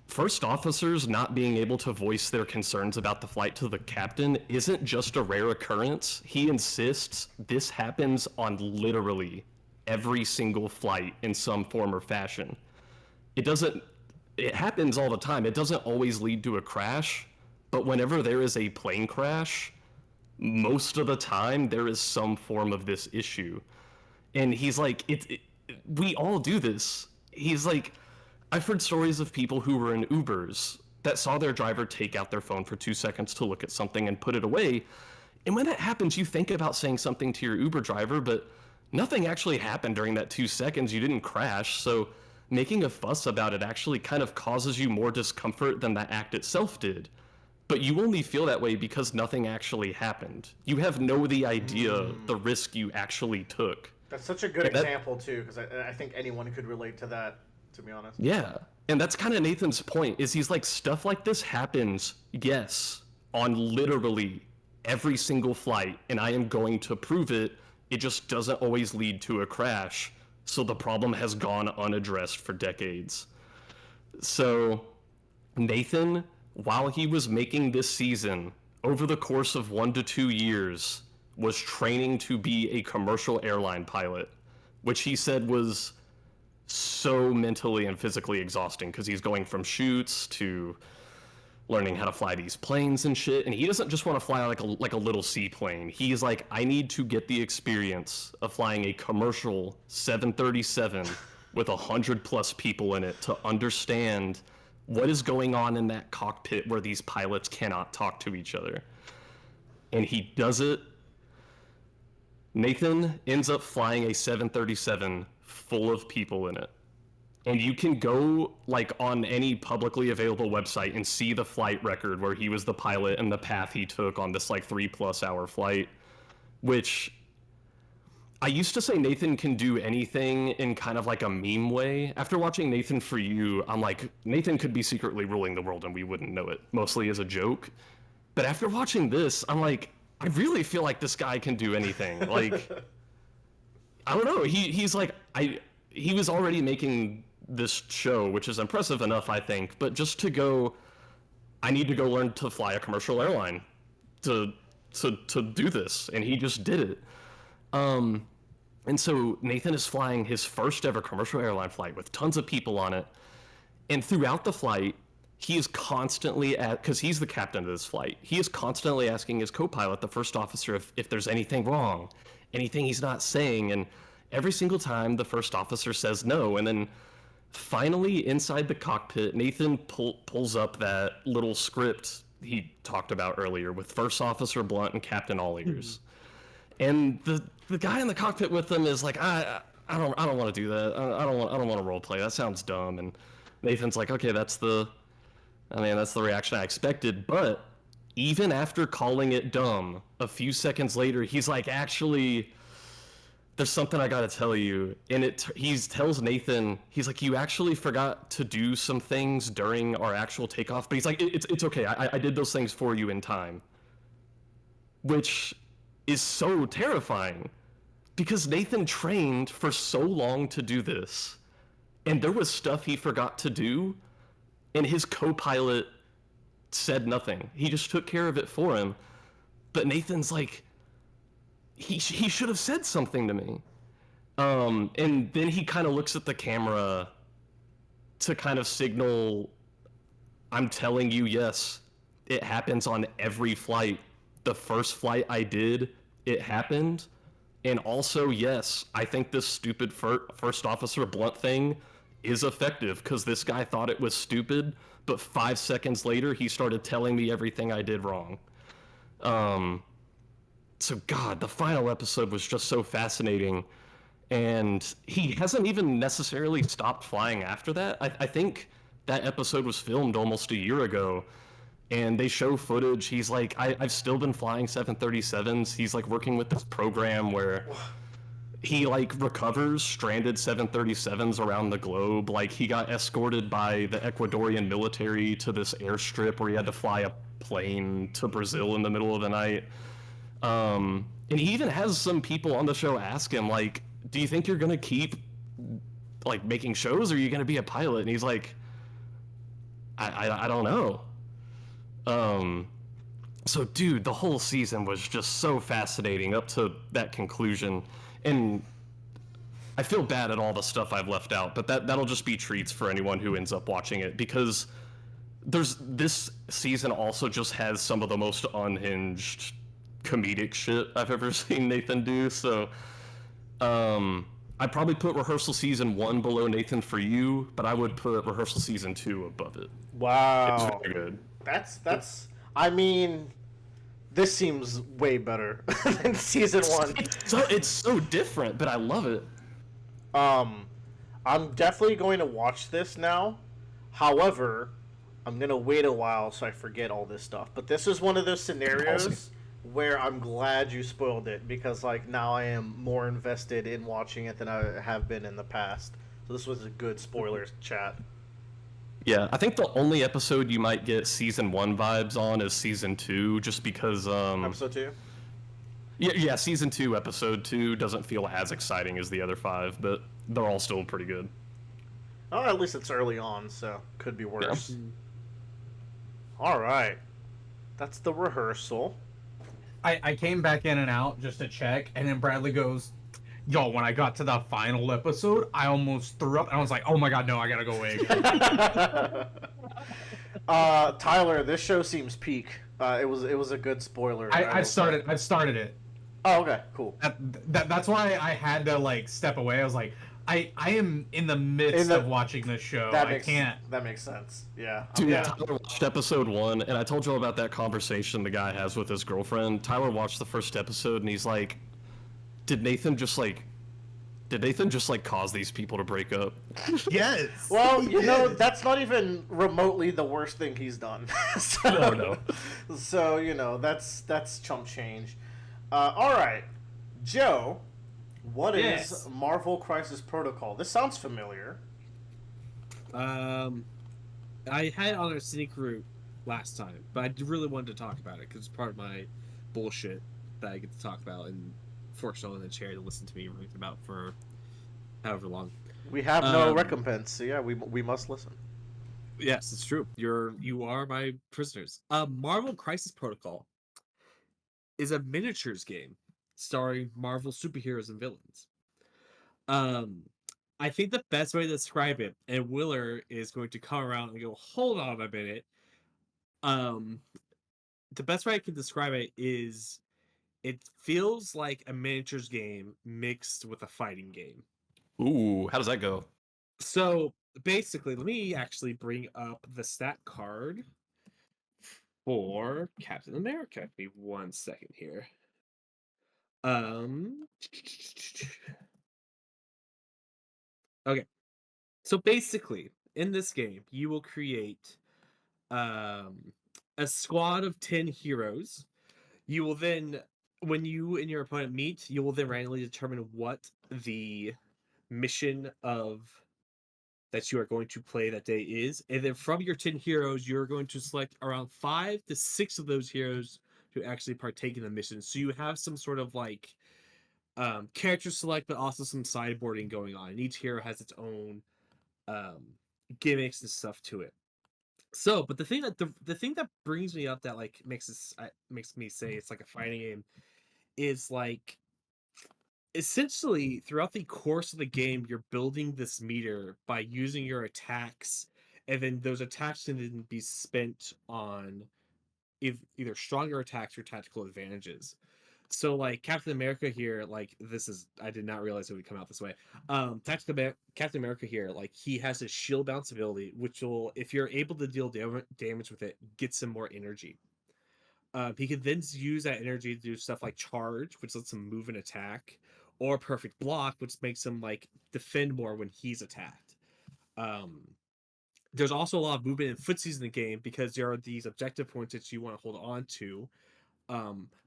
first officers not being able to voice their concerns about the flight to the captain isn't just a rare occurrence. He insists this happens on literally every single flight in some form or fashion. It happens all the time. It doesn't always lead to a crash, but whenever there is a plane crash, most of the time there is some form of this issue. And he's like, we all do this. He's like, I've heard stories of people who were in Ubers that saw their driver take out their phone for 2 seconds to look at something and put it away. And when that happens, you think about saying something to your Uber driver, but nothing actually happened during that 2 seconds. You didn't crash. So making a fuss about it actually kind of causes you more discomfort than that act itself did. But you only feel that way because nothing actually happened. You have no idea the risk you actually took. That's such a good example, too, because I think anyone could relate to that, to be honest. Yeah, and that's kind of Nathan's point, is he's like, stuff like this happens, yes, on literally every single flight, and I am going to prove it. It just doesn't always lead to a crash, so the problem has gone unaddressed for decades. So Nathan, while he was making this season, over the course of 1 to 2 years, was training to be a commercial airline pilot, which he said was so mentally and physically exhausting because he's going from shoots to learning how to fly these planes and shit. And he doesn't just want to fly like a little seaplane. He's like, I need to get the experience of flying a commercial 737 with 100+ people in it to understand what is going on in that cockpit where these pilots cannot talk to each other. And he does it. Nathan ends up flying a 737 full of people in it. And you can go like on any publicly available website and see the flight record where he was the pilot and the path he took on this like 3+ hour flight, which I used to say Nathan can do anything in kind of like a meme way. After watching Nathan For You, I'm like, Nathan could be secretly ruling the world and we wouldn't know it, mostly as a joke. But after watching this, I'm like, I really feel like this guy can do anything. Like, I don't know. He's like, he was already making this show, which is impressive enough, I think. But just to go, I need to go learn to fly a commercial airline to do this, and he just did it. And so Nathan is flying his first ever commercial airline flight with tons of people on it, and throughout the flight, he is constantly because he's the captain of this flight, he is constantly asking his co-pilot, the first officer, if there's anything wrong, anything he's not saying, and every single time the first officer says no. And then finally inside the cockpit, Nathan pulls up that little script he talked about earlier with First Officer Blunt and Captain All Ears. And the guy in the cockpit with them is like, I don't want to do that. I don't want to role play. That sounds dumb. And Nathan's like, okay, that's the reaction I expected. But even after calling it dumb, a few seconds later, he's like, actually, there's something I gotta tell you. And he tells Nathan, he's like, you actually forgot to do some things during our actual takeoff. But he's like, it's okay. I did those things for you in time. Which is so terrifying because Nathan trained for so long to do this. And there was stuff he forgot to do. And his co-pilot said nothing. He just took care of it for him. But Nathan's like, he should have said something to me. And then he kind of looks at the camera to kind of signal, I'm telling you, yes, it happens on every flight. The first flight I did, it happened. And also, yes, I think this stupid first officer blunt thing is effective because this guy thought it was stupid, but 5 seconds later, he started telling me everything I did wrong. So, God, the final episode was just so fascinating. And he hasn't even necessarily stopped flying after that. I think that episode was filmed almost a year ago. And they show footage. He's like, I've still been flying 737s. He's like working with this program where he like recovers stranded 737s around the globe. Like he got escorted by the Ecuadorian military to this airstrip where he had to fly a plane to Brazil in the middle of the night. And he even has some people on the show ask him like, do you think you're gonna keep like making shows, or are you gonna be a pilot? And he's like, I don't know. So dude, the whole season was just so fascinating up to that conclusion, and I feel bad at all the stuff I've left out, but that'll just be treats for anyone who ends up watching it, because this season also just has some of the most unhinged comedic shit I've ever seen Nathan do. So I'd probably put Rehearsal Season 1 below Nathan For You, but I would put Rehearsal Season 2 above it. Wow. It's very good. That's I mean, this seems way better than season 1. It's so different, but I love it. I'm definitely going to watch this now. However, I'm going to wait a while so I forget all this stuff. But this is one of those scenarios where I'm glad you spoiled it, because like now I am more invested in watching it than I have been in the past. So this was a good spoilers chat. Yeah, I think the only episode you might get season 1 vibes on is season 2, just because Episode 2? Yeah, season 2, episode 2 doesn't feel as exciting as the other 5, but they're all still pretty good. Oh, at least it's early on, so could be worse. Yeah. All right. That's the rehearsal. I came back in and out just to check, and then Bradley goes, yo, when I got to the final episode, I almost threw up, and I was like, oh my god, no, I gotta go away again. Tyler, this show seems peak. It was a good spoiler. I've started it. Oh, okay, cool. That's why I had to like step away. I was like, I am in the midst of watching this show. I can't. That makes sense. Yeah. Dude, yeah. Tyler watched episode 1, and I told you about that conversation the guy has with his girlfriend. Tyler watched the first episode, and he's like, Did Nathan just cause these people to break up? Yes. Well, you know, that's not even remotely the worst thing he's done. No. So, you know, that's chump change. All right, Joe, what is Marvel Crisis Protocol? This sounds familiar. I had it on our Scenic Route last time, but I really wanted to talk about it because it's part of my bullshit that I get to talk about and force someone in the chair to listen to me rant about for however long. We have no recompense, so yeah, we must listen. Yes, it's true. You are my prisoners. Marvel Crisis Protocol is a miniatures game starring Marvel superheroes and villains. I think the best way to describe it, and Willer is going to come around and go, hold on a minute. The best way I can describe it is it feels like a miniatures game mixed with a fighting game. Ooh, how does that go? So basically, let me actually bring up the stat card for Captain America. Give me 1 second here. Okay. So basically, in this game, you will create a squad of 10 heroes. You will then, when you and your opponent meet, you will then randomly determine what the mission of that you are going to play that day is, and then from your 10 heroes, you're going to select around 5 to 6 of those heroes to actually partake in the mission. So you have some sort of like character select, but also some sideboarding going on. And each hero has its own gimmicks and stuff to it. So, but the thing that brings me up that like makes me say it's like a fighting game is like essentially throughout the course of the game you're building this meter by using your attacks, and then those attacks can then be spent on either stronger attacks or tactical advantages. So like Captain America here, like this is I did not realize it would come out this way. Captain America here, like he has his shield bounce ability, which will, if you're able to deal damage with it, get some more energy. He can then use that energy to do stuff like charge, which lets him move and attack, or perfect block, which makes him like defend more when he's attacked. Um, there's also a lot of movement and footsies in the game because there are these objective points that you want to hold on to,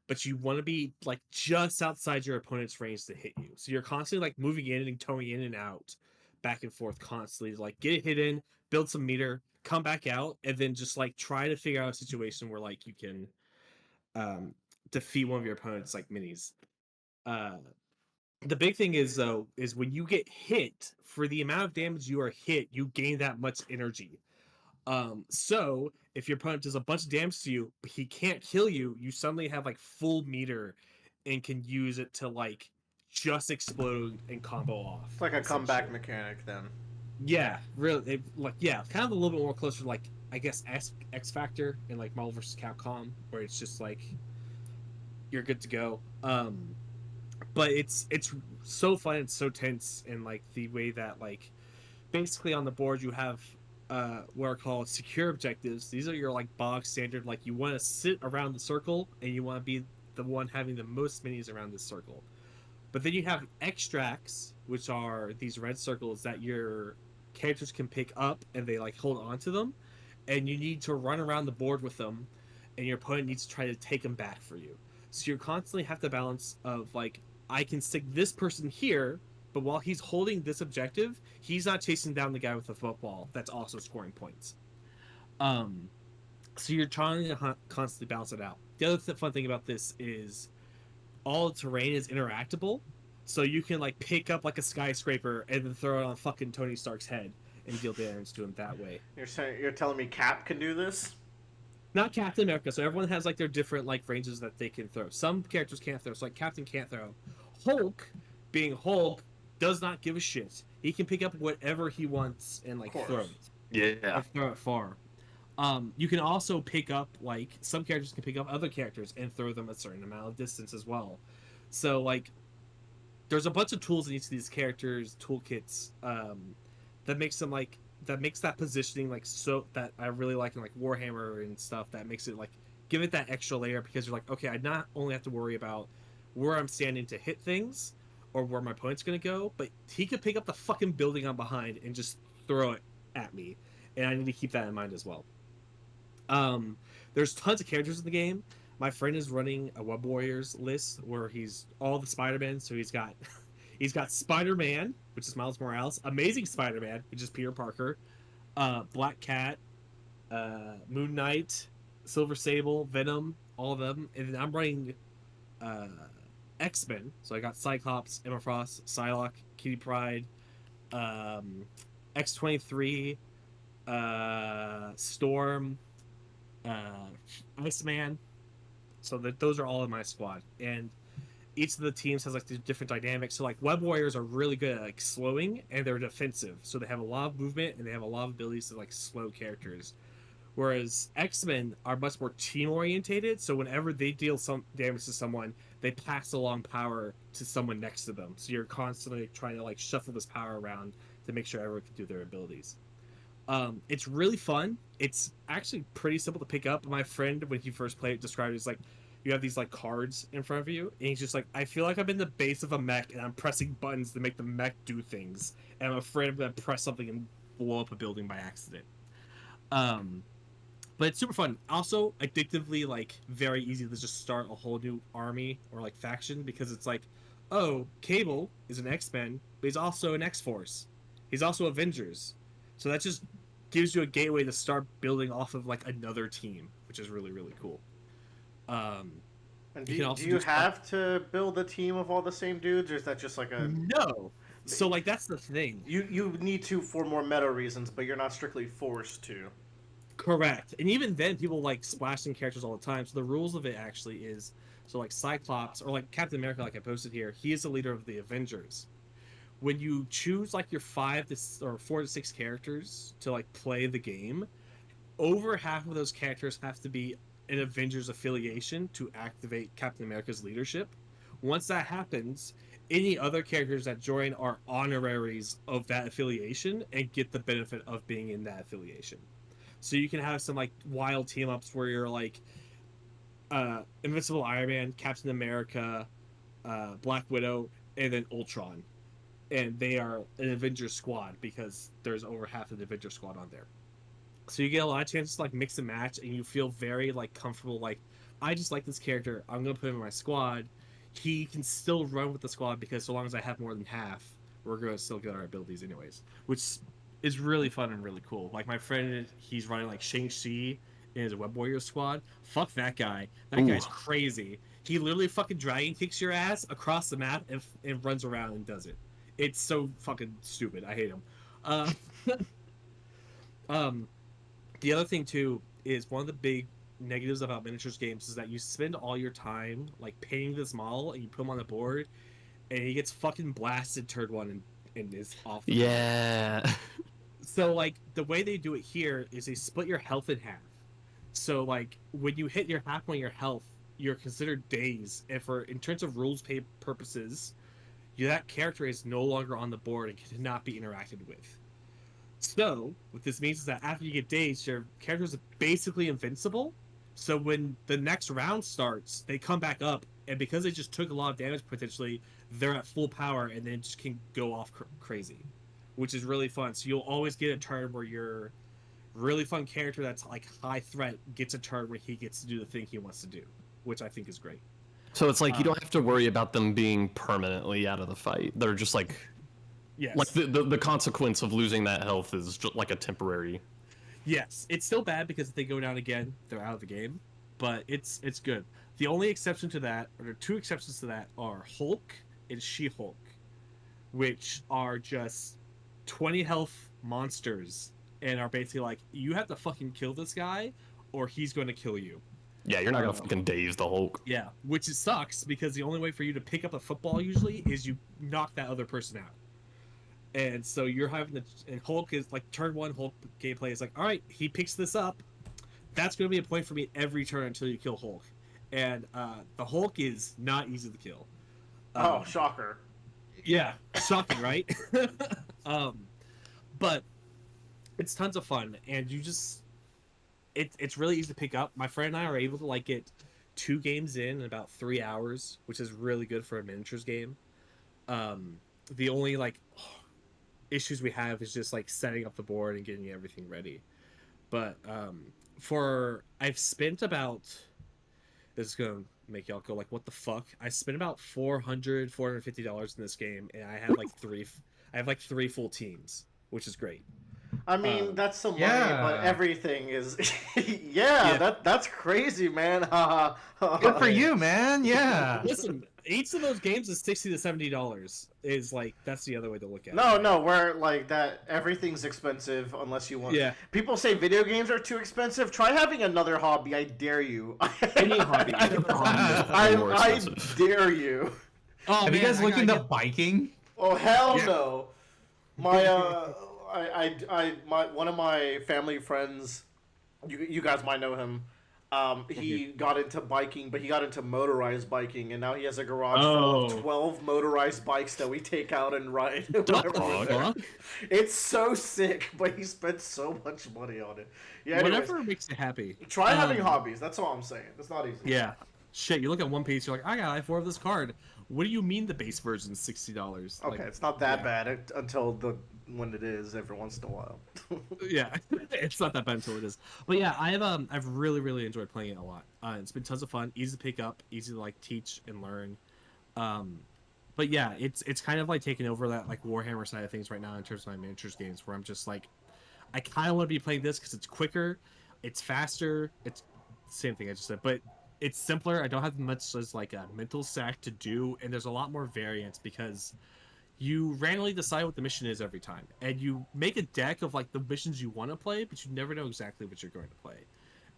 but you want to be like just outside your opponent's range to hit you. So you're constantly like moving in and towing in and out, back and forth constantly, to like get it hidden, build some meter, come back out, and then just like try to figure out a situation where like you can defeat one of your opponent's like minis. Uh, the big thing is though is when you get hit, for the amount of damage you are hit, you gain that much energy. So if your opponent does a bunch of damage to you, but he can't kill you, you suddenly have like full meter and can use it to like just explode and combo off. It's like a comeback mechanic then. Yeah, really, kind of a little bit more closer to like I guess X Factor in like Marvel vs. Capcom, where it's just like you're good to go. But it's so fun and so tense, and like the way that like basically on the board you have what are called secure objectives. These are your like bog standard, like you want to sit around the circle and you want to be the one having the most minis around this circle. But then you have extracts, which are these red circles that your characters can pick up and they like hold on to them, and you need to run around the board with them, and your opponent needs to try to take them back for you. So you constantly have to balance of like, I can stick this person here, but while he's holding this objective, he's not chasing down the guy with the football that's also scoring points. So you're trying to constantly balance it out. The other fun thing about this is all the terrain is interactable, so you can like pick up like a skyscraper and then throw it on fucking Tony Stark's head and deal damage to him that way. You're telling me Cap can do this? Not Captain America, so everyone has like their different like ranges that they can throw. Some characters can't throw, so like Captain can't throw. Hulk, being Hulk, does not give a shit. He can pick up whatever he wants and like throw it. Yeah. Or throw it far. You can also pick up like some characters can pick up other characters and throw them a certain amount of distance as well. So like there's a bunch of tools in each of these characters' toolkits that makes them like that makes that positioning like so that I really like in like Warhammer and stuff, that makes it like give it that extra layer, because you're like, okay, I not only have to worry about where I'm standing to hit things or where my opponent's gonna go, but he could pick up the fucking building I'm behind and just throw it at me, and I need to keep that in mind as well. There's tons of characters in the game. My friend is running a Web Warriors list where he's all the Spider-Man. So he's got Spider-Man, which is Miles Morales, Amazing Spider-Man, which is Peter Parker, Black Cat, Moon Knight, Silver Sable, Venom, all of them. And then I'm running X-Men. So I got Cyclops, Emma Frost, Psylocke, Kitty Pryde, X-23, Storm, Iceman. So those are all in my squad, and each of the teams has like the different dynamics. So like Web Warriors are really good at like slowing, and they're defensive, so they have a lot of movement and they have a lot of abilities to like slow characters. Whereas X-Men are much more team orientated, so whenever they deal some damage to someone, they pass along power to someone next to them. So you're constantly trying to like shuffle this power around to make sure everyone can do their abilities. It's really fun. It's actually pretty simple to pick up. My friend, when he first played it, described it as like, you have these like cards in front of you, and he's just like, I feel like I'm in the base of a mech and I'm pressing buttons to make the mech do things, and I'm afraid I'm gonna press something and blow up a building by accident. But it's super fun. Also, addictively, like very easy to just start a whole new army or like faction, because it's like, oh, Cable is an X-Men, but he's also an X-Force. He's also Avengers. So that just gives you a gateway to start building off of like another team, which is really, really cool. And do you have to build a team of all the same dudes, or is that just like a... No. So that's the thing. You need to for more meta reasons, but you're not strictly forced to. Correct. And even then, people like splashing characters all the time. So the rules of it actually is, so like Cyclops or like Captain America, like I posted here, he is the leader of the Avengers. When you choose like your 4 to 6 characters to like play the game, over half of those characters have to be an Avengers affiliation to activate Captain America's leadership. Once that happens, any other characters that join are honoraries of that affiliation and get the benefit of being in that affiliation. So you can have some like wild team ups where you're like Invincible Iron Man, Captain America, Black Widow, and then Ultron. And they are an Avengers squad because there's over half of the Avengers squad on there. So you get a lot of chances to like mix and match, and you feel very like comfortable. Like, I just like this character. I'm gonna put him in my squad. He can still run with the squad because so long as I have more than half, we're gonna still get our abilities anyways, which is really fun and really cool. Like my friend, he's running like Shang-Chi in his Web Warriors squad. Fuck that guy. That guy's crazy. He literally fucking dragon kicks your ass across the map and runs around and does it. It's so fucking stupid. I hate him. The other thing too is one of the big negatives about miniatures games is that you spend all your time like painting this model and you put him on the board and he gets fucking blasted turn one and is off. Yeah. So like the way they do it here is they split your health in half. So like when you hit your half on your health, you're considered dazed, and for in terms of rules purposes, that character is no longer on the board and cannot be interacted with. So what this means is that after you get dazed, your character is basically invincible. So when the next round starts, they come back up, and because they just took a lot of damage potentially, they're at full power and then just can go off crazy, which is really fun. So you'll always get a turn where your really fun character that's like high threat gets a turn where he gets to do the thing he wants to do, which I think is great. So it's like you don't have to worry about them being permanently out of the fight. They're just like, yes, like the consequence of losing that health is just like a temporary. Yes, it's still bad because if they go down again, they're out of the game, but it's good. The only exception to that, or there are two exceptions to that, are Hulk and She-Hulk, which are just 20 health monsters and are basically like, you have to fucking kill this guy or he's going to kill you. Yeah, you're not gonna fucking daze the Hulk. Yeah, which it sucks because the only way for you to pick up a football usually is you knock that other person out. And so you're having to, and Hulk is like turn one Hulk gameplay is like, all right, he picks this up. That's going to be a point for me every turn until you kill Hulk. And the Hulk is not easy to kill. Oh, shocker. Yeah, shocking, right? But it's tons of fun, and you just it's really easy to pick up. My friend and I are able to like get 2 games in about 3 hours, which is really good for a miniatures game. The only like issues we have is just like setting up the board and getting everything ready. But I've spent about, this is gonna make y'all go like, what the fuck? I spent about $450 in this game, and I have like three full teams, which is great. I mean, that's some money, but everything is... That's crazy, man. Good for you, man. Yeah. Listen, each of those games is $60 to $70. Is like, that's the other way to look at it. No, where like that everything's expensive unless you want. Yeah. People say video games are too expensive. Try having another hobby. I dare you. Any hobby. I dare you. Oh, Have you guys looked into biking? Oh hell no. My one of my family friends, you guys might know him. He got into biking, but he got into motorized biking, and now he has a garage full of 12 motorized bikes that we take out and ride. It's so sick, but he spent so much money on it. Yeah, anyways, whatever makes you happy. Try having hobbies. That's all I'm saying. It's not easy. Yeah. Shit, you look at One Piece, you're like, I got I4 of this card. What do you mean the base version's $60? Okay, it's not that bad until when it is every once in a while. Yeah, it's not that bad until it is. But yeah, I've really enjoyed playing it a lot. It's been tons of fun, easy to pick up, easy to like teach and learn. But yeah, it's kind of like taking over that like Warhammer side of things right now in terms of my miniatures games, where I'm just like, I kind of want to be playing this because it's quicker, it's faster, it's the same thing I just said, but it's simpler. I don't have much as like a mental stack to do, and there's a lot more variance because you randomly decide what the mission is every time, and you make a deck of like the missions you want to play, but you never know exactly what you're going to play.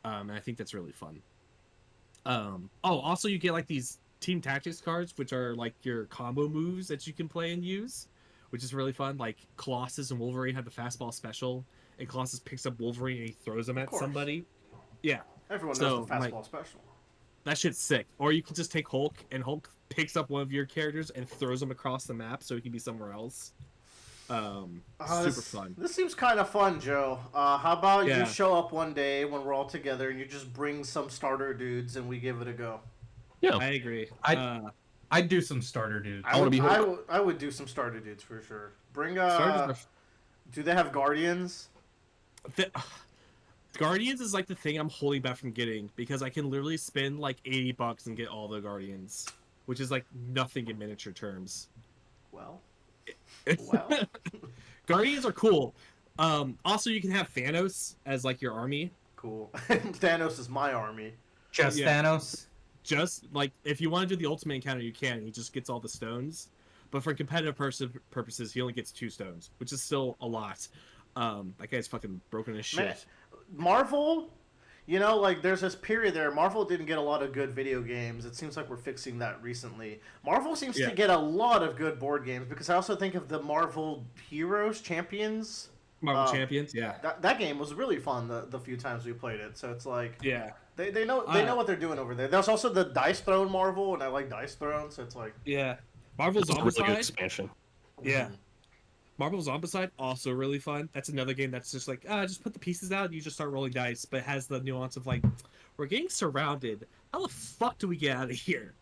And I think that's really fun. Also you get like these team tactics cards, which are like your combo moves that you can play and use, which is really fun. Like Colossus and Wolverine have the fastball special, and Colossus picks up Wolverine and he throws them at somebody. Yeah, Everyone knows the fastball special. That shit's sick. Or you can just take Hulk, and Hulk picks up one of your characters and throws them across the map so he can be somewhere else. Super fun. This seems kind of fun, Joe. How about you show up one day when we're all together and you just bring some starter dudes and we give it a go? Yeah, I agree. I'd do some starter dudes. I would do some starter dudes for sure. Bring do they have Guardians? Guardians is like the thing I'm holding back from getting, because I can literally spend like $80 and get all the Guardians, which is like nothing in miniature terms. Well. Guardians are cool. Also, you can have Thanos as like your army. Cool. Thanos is my army. Thanos. Just like if you want to do the ultimate encounter, you can. He just gets all the stones, but for competitive purposes, he only gets 2 stones, which is still a lot. That guy's fucking broken as shit. Man, Marvel, like there's this period there. Marvel didn't get a lot of good video games. It seems like we're fixing that recently. Marvel seems to get a lot of good board games, because I also think of the Marvel Heroes Champions. Champions, yeah. That game was really fun the few times we played it. So it's like they know what they're doing over there. There's also the Dice Throne Marvel, and I like Dice Throne, so it's like Marvel's a really good expansion. Yeah. Marvel's Zombicide, also really fun. That's another game that's just like, just put the pieces out and you just start rolling dice, but it has the nuance of like, we're getting surrounded. How the fuck do we get out of here?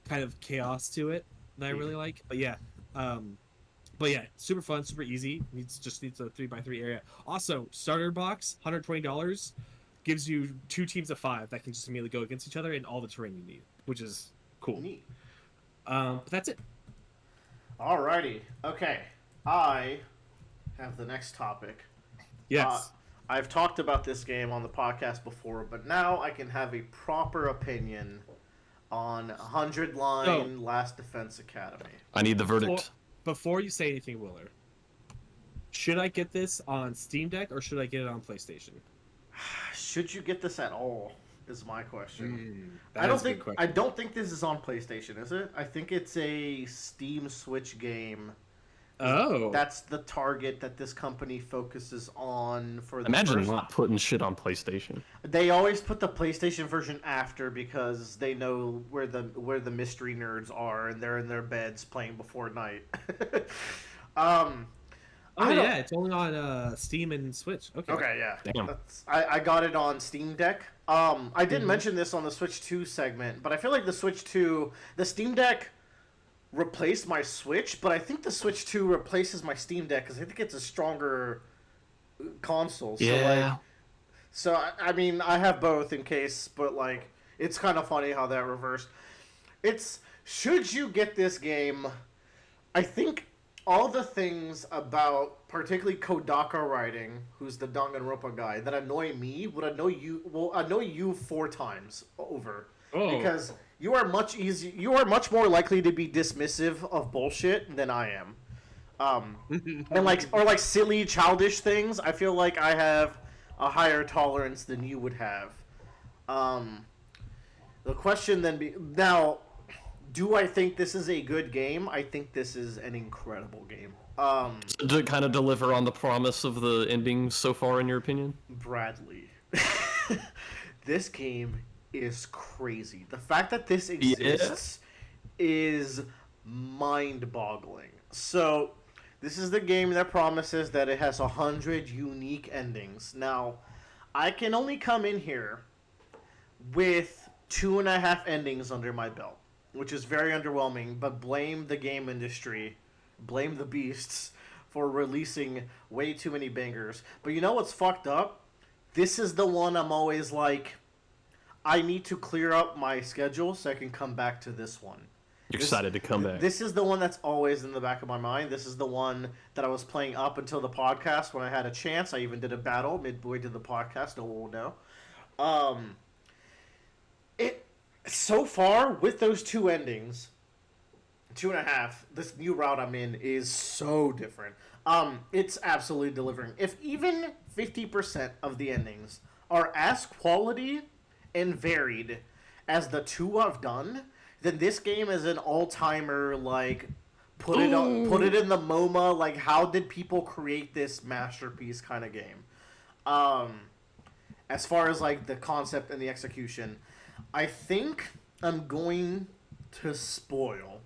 Kind of chaos to it that I really like. But yeah, super fun, super easy. Just needs a 3x3 area. Also, starter box, $120, gives you 2 teams of 5 that can just immediately go against each other and all the terrain you need, which is cool. Neat. But that's it. Alrighty. Okay. I have the next topic. Yes. I've talked about this game on the podcast before, but now I can have a proper opinion on 100 Line Last Defense Academy. I need the verdict. Before you say anything, Willer, should I get this on Steam Deck or should I get it on PlayStation? Should you get this at all? Is my question. I don't think this is on PlayStation, is it? I think it's a Steam Switch game. Oh, that's the target that this company focuses on for the Imagine not putting shit on PlayStation. They always put the PlayStation version after, because they know where the mystery nerds are, and they're in their beds playing before night. It's only on Steam and Switch. Okay, yeah. Damn. I got it on Steam Deck. I didn't mention this on the Switch 2 segment, but I feel like the Steam Deck replaced my Switch, but I think the Switch 2 replaces my Steam Deck, because I think it's a stronger console. Yeah. So I mean, I have both in case, but like, it's kind of funny how that reversed. Should you get this game? I think all the things about, particularly Kodaka writing, who's the Danganronpa guy, that annoy me would annoy you 4 times over. Because you are much more likely to be dismissive of bullshit than I am. And silly, childish things, I feel like I have a higher tolerance than you would have. The question then now, do I think this is a good game? I think this is an incredible game. To kind of deliver on the promise of the ending so far, in your opinion? Bradley. This game is crazy. The fact that this exists is mind-boggling. So, this is the game that promises that it has 100 unique endings. Now, I can only come in here with 2.5 endings under my belt, which is very underwhelming, but blame the game industry, blame the beasts for releasing way too many bangers. But you know what's fucked up? This is the one I'm always like, I need to clear up my schedule so I can come back to this one. You're excited to come back. This is the one that's always in the back of my mind. This is the one that I was playing up until the podcast when I had a chance. I even did a battle midway to the podcast. No one will know. So far, with those 2 endings, 2.5. This new route I'm in is so different. It's absolutely delivering. If even 50% of the endings are as quality and varied as the 2 I've done, then this game is an all-timer, like, put it in the MoMA, like, how did people create this masterpiece kind of game. As far as, like, the concept and the execution, I think I'm going to spoil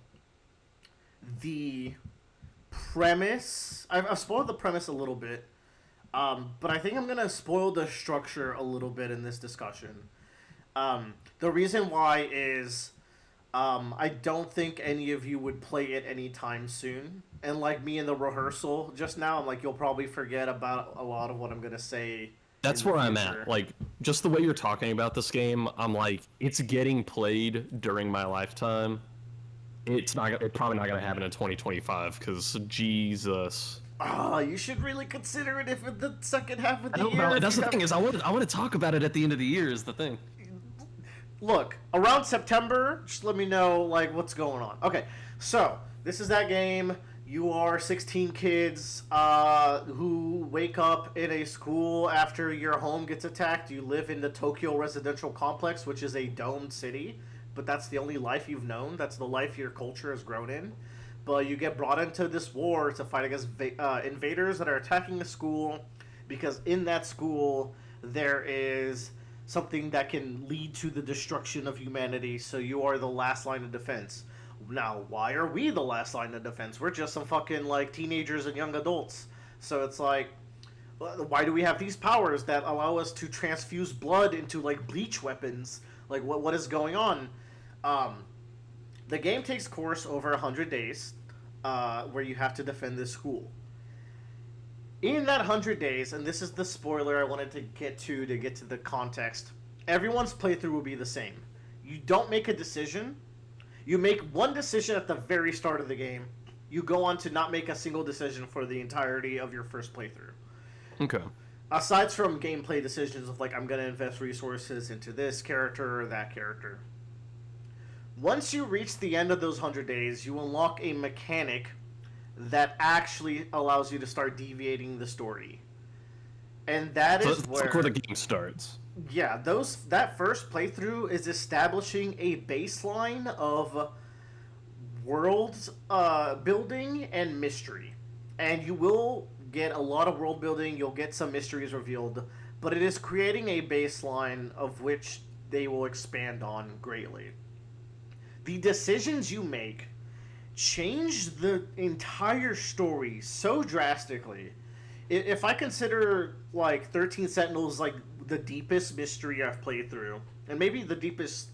the premise. I've spoiled the premise a little bit, but I think I'm going to spoil the structure a little bit in this discussion. The reason why is I don't think any of you would play it anytime soon. And like me in the rehearsal just now, I'm like, you'll probably forget about a lot of what I'm going to say. That's where I'm at. Like, just the way you're talking about this game, I'm like, it's getting played during my lifetime. It's probably not gonna happen in 2025 because Jesus. You should really consider it if in the second half of the year. Know, that's the thing is I want to talk about it at the end of the year is the thing. Look, around September, just let me know like what's going on. Okay, so this is that game. You are 16 kids who wake up in a school after your home gets attacked. You live in the Tokyo residential complex, which is a domed city, but that's the only life you've known. That's the life your culture has grown in. But you get brought into this war to fight against invaders that are attacking the school, because in that school there is something that can lead to the destruction of humanity, so you are the last line of defense. Now, why are we the last line of defense? We're just some fucking, like, teenagers and young adults. So it's like, why do we have these powers that allow us to transfuse blood into, like, bleach weapons? Like, what is going on? The game takes course over 100 days, where you have to defend this school. In that 100 days, and this is the spoiler I wanted to get to the context, everyone's playthrough will be the same. You don't make a decision. You make one decision at the very start of the game. You go on to not make a single decision for the entirety of your first playthrough. Okay. Aside from gameplay decisions of, like, I'm going to invest resources into this character or that character. Once you reach the end of those 100 days, you unlock a mechanic that actually allows you to start deviating the story. And that is where the game starts. Yeah, that first playthrough is establishing a baseline of world building and mystery. And you will get a lot of world building, you'll get some mysteries revealed, but it is creating a baseline of which they will expand on greatly. The decisions you make change the entire story so drastically. If I consider, like, 13 Sentinels, like, the deepest mystery I've played through, and maybe the deepest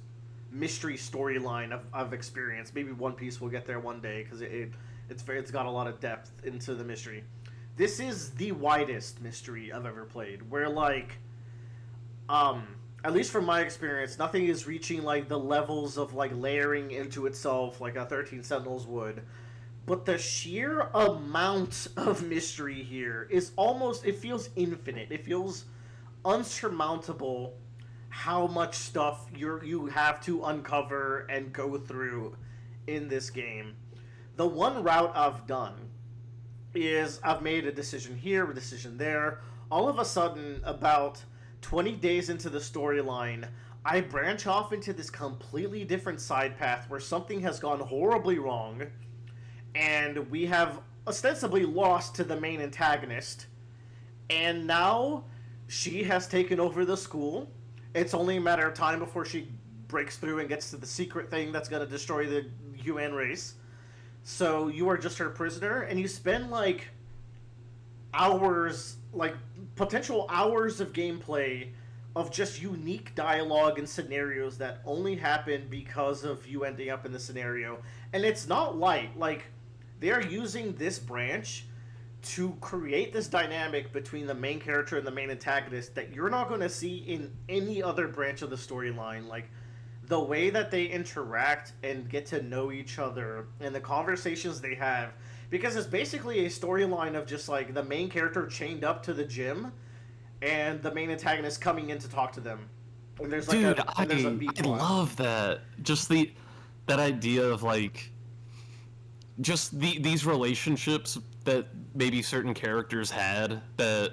mystery storyline I've experienced. Maybe One Piece will get there one day, because it's got a lot of depth into the mystery. This is the widest mystery I've ever played, where, like, at least from my experience, nothing is reaching, like, the levels of, like, layering into itself like a 13 Sentinels would. But the sheer amount of mystery here is almost, it feels infinite. It feels unsurmountable how much stuff you have to uncover and go through in this game. The one route I've done is I've made a decision here, a decision there. All of a sudden, about 20 days into the storyline, I branch off into this completely different side path where something has gone horribly wrong, and we have ostensibly lost to the main antagonist, and now she has taken over the school. It's only a matter of time before she breaks through and gets to the secret thing that's going to destroy the human race. So you are just her prisoner, and you spend, like, hours, like, potential hours of gameplay of just unique dialogue and scenarios that only happen because of you ending up in the scenario. And it's not light. Like, they're using this branch to create this dynamic between the main character and the main antagonist that you're not going to see in any other branch of the storyline. Like, the way that they interact and get to know each other and the conversations they have, because it's basically a storyline of just, like, the main character chained up to the gym and the main antagonist coming in to talk to them. And there's, like, Dude, I love that. Just that idea of, like, just these relationships that maybe certain characters had that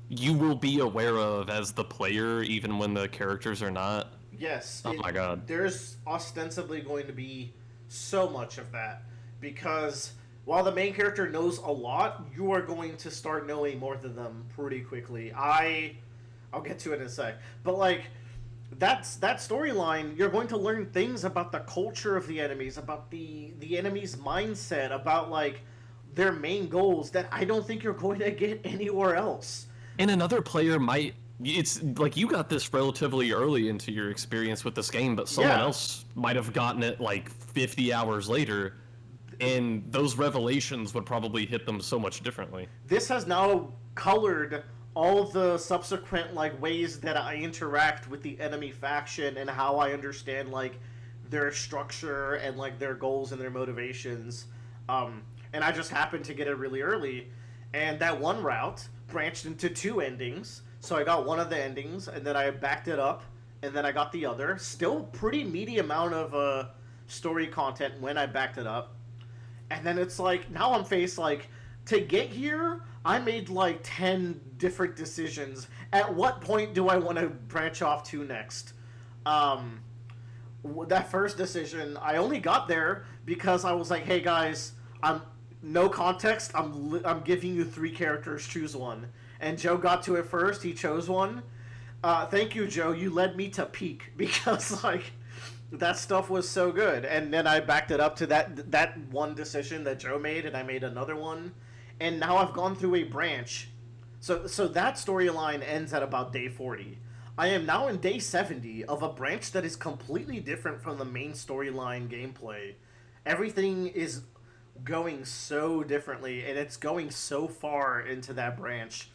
you will be aware of as the player, even when the characters are not. Yes. Oh my god. There's ostensibly going to be so much of that because while the main character knows a lot, you are going to start knowing more than them pretty quickly. I'll get to it in a sec. But like that storyline, you're going to learn things about the culture of the enemies, about the enemy's mindset, about like their main goals that I don't think you're going to get anywhere else. And another player might. It's like you got this relatively early into your experience with this game, but someone else might have gotten it like 50 hours later, and those revelations would probably hit them so much differently. This has now colored all the subsequent like ways that I interact with the enemy faction and how I understand like their structure and like their goals and their motivations. And I just happened to get it really early, and that one route branched into 2 endings. So I got one of the endings, and then I backed it up, and then I got the other. Still pretty meaty amount of story content when I backed it up. And then it's like, now I'm faced, like, to get here, I made, like, 10 different decisions. At what point do I want to branch off to next? That first decision, I only got there because I was like, hey, guys, no context, I'm giving you 3 characters, choose one. And Joe got to it first. He chose one. Thank you, Joe. You led me to peak because, like, that stuff was so good. And then I backed it up to that one decision that Joe made, and I made another one. And now I've gone through a branch. So that storyline ends at about day 40. I am now in day 70 of a branch that is completely different from the main storyline gameplay. Everything is going so differently, and it's going so far into that branch.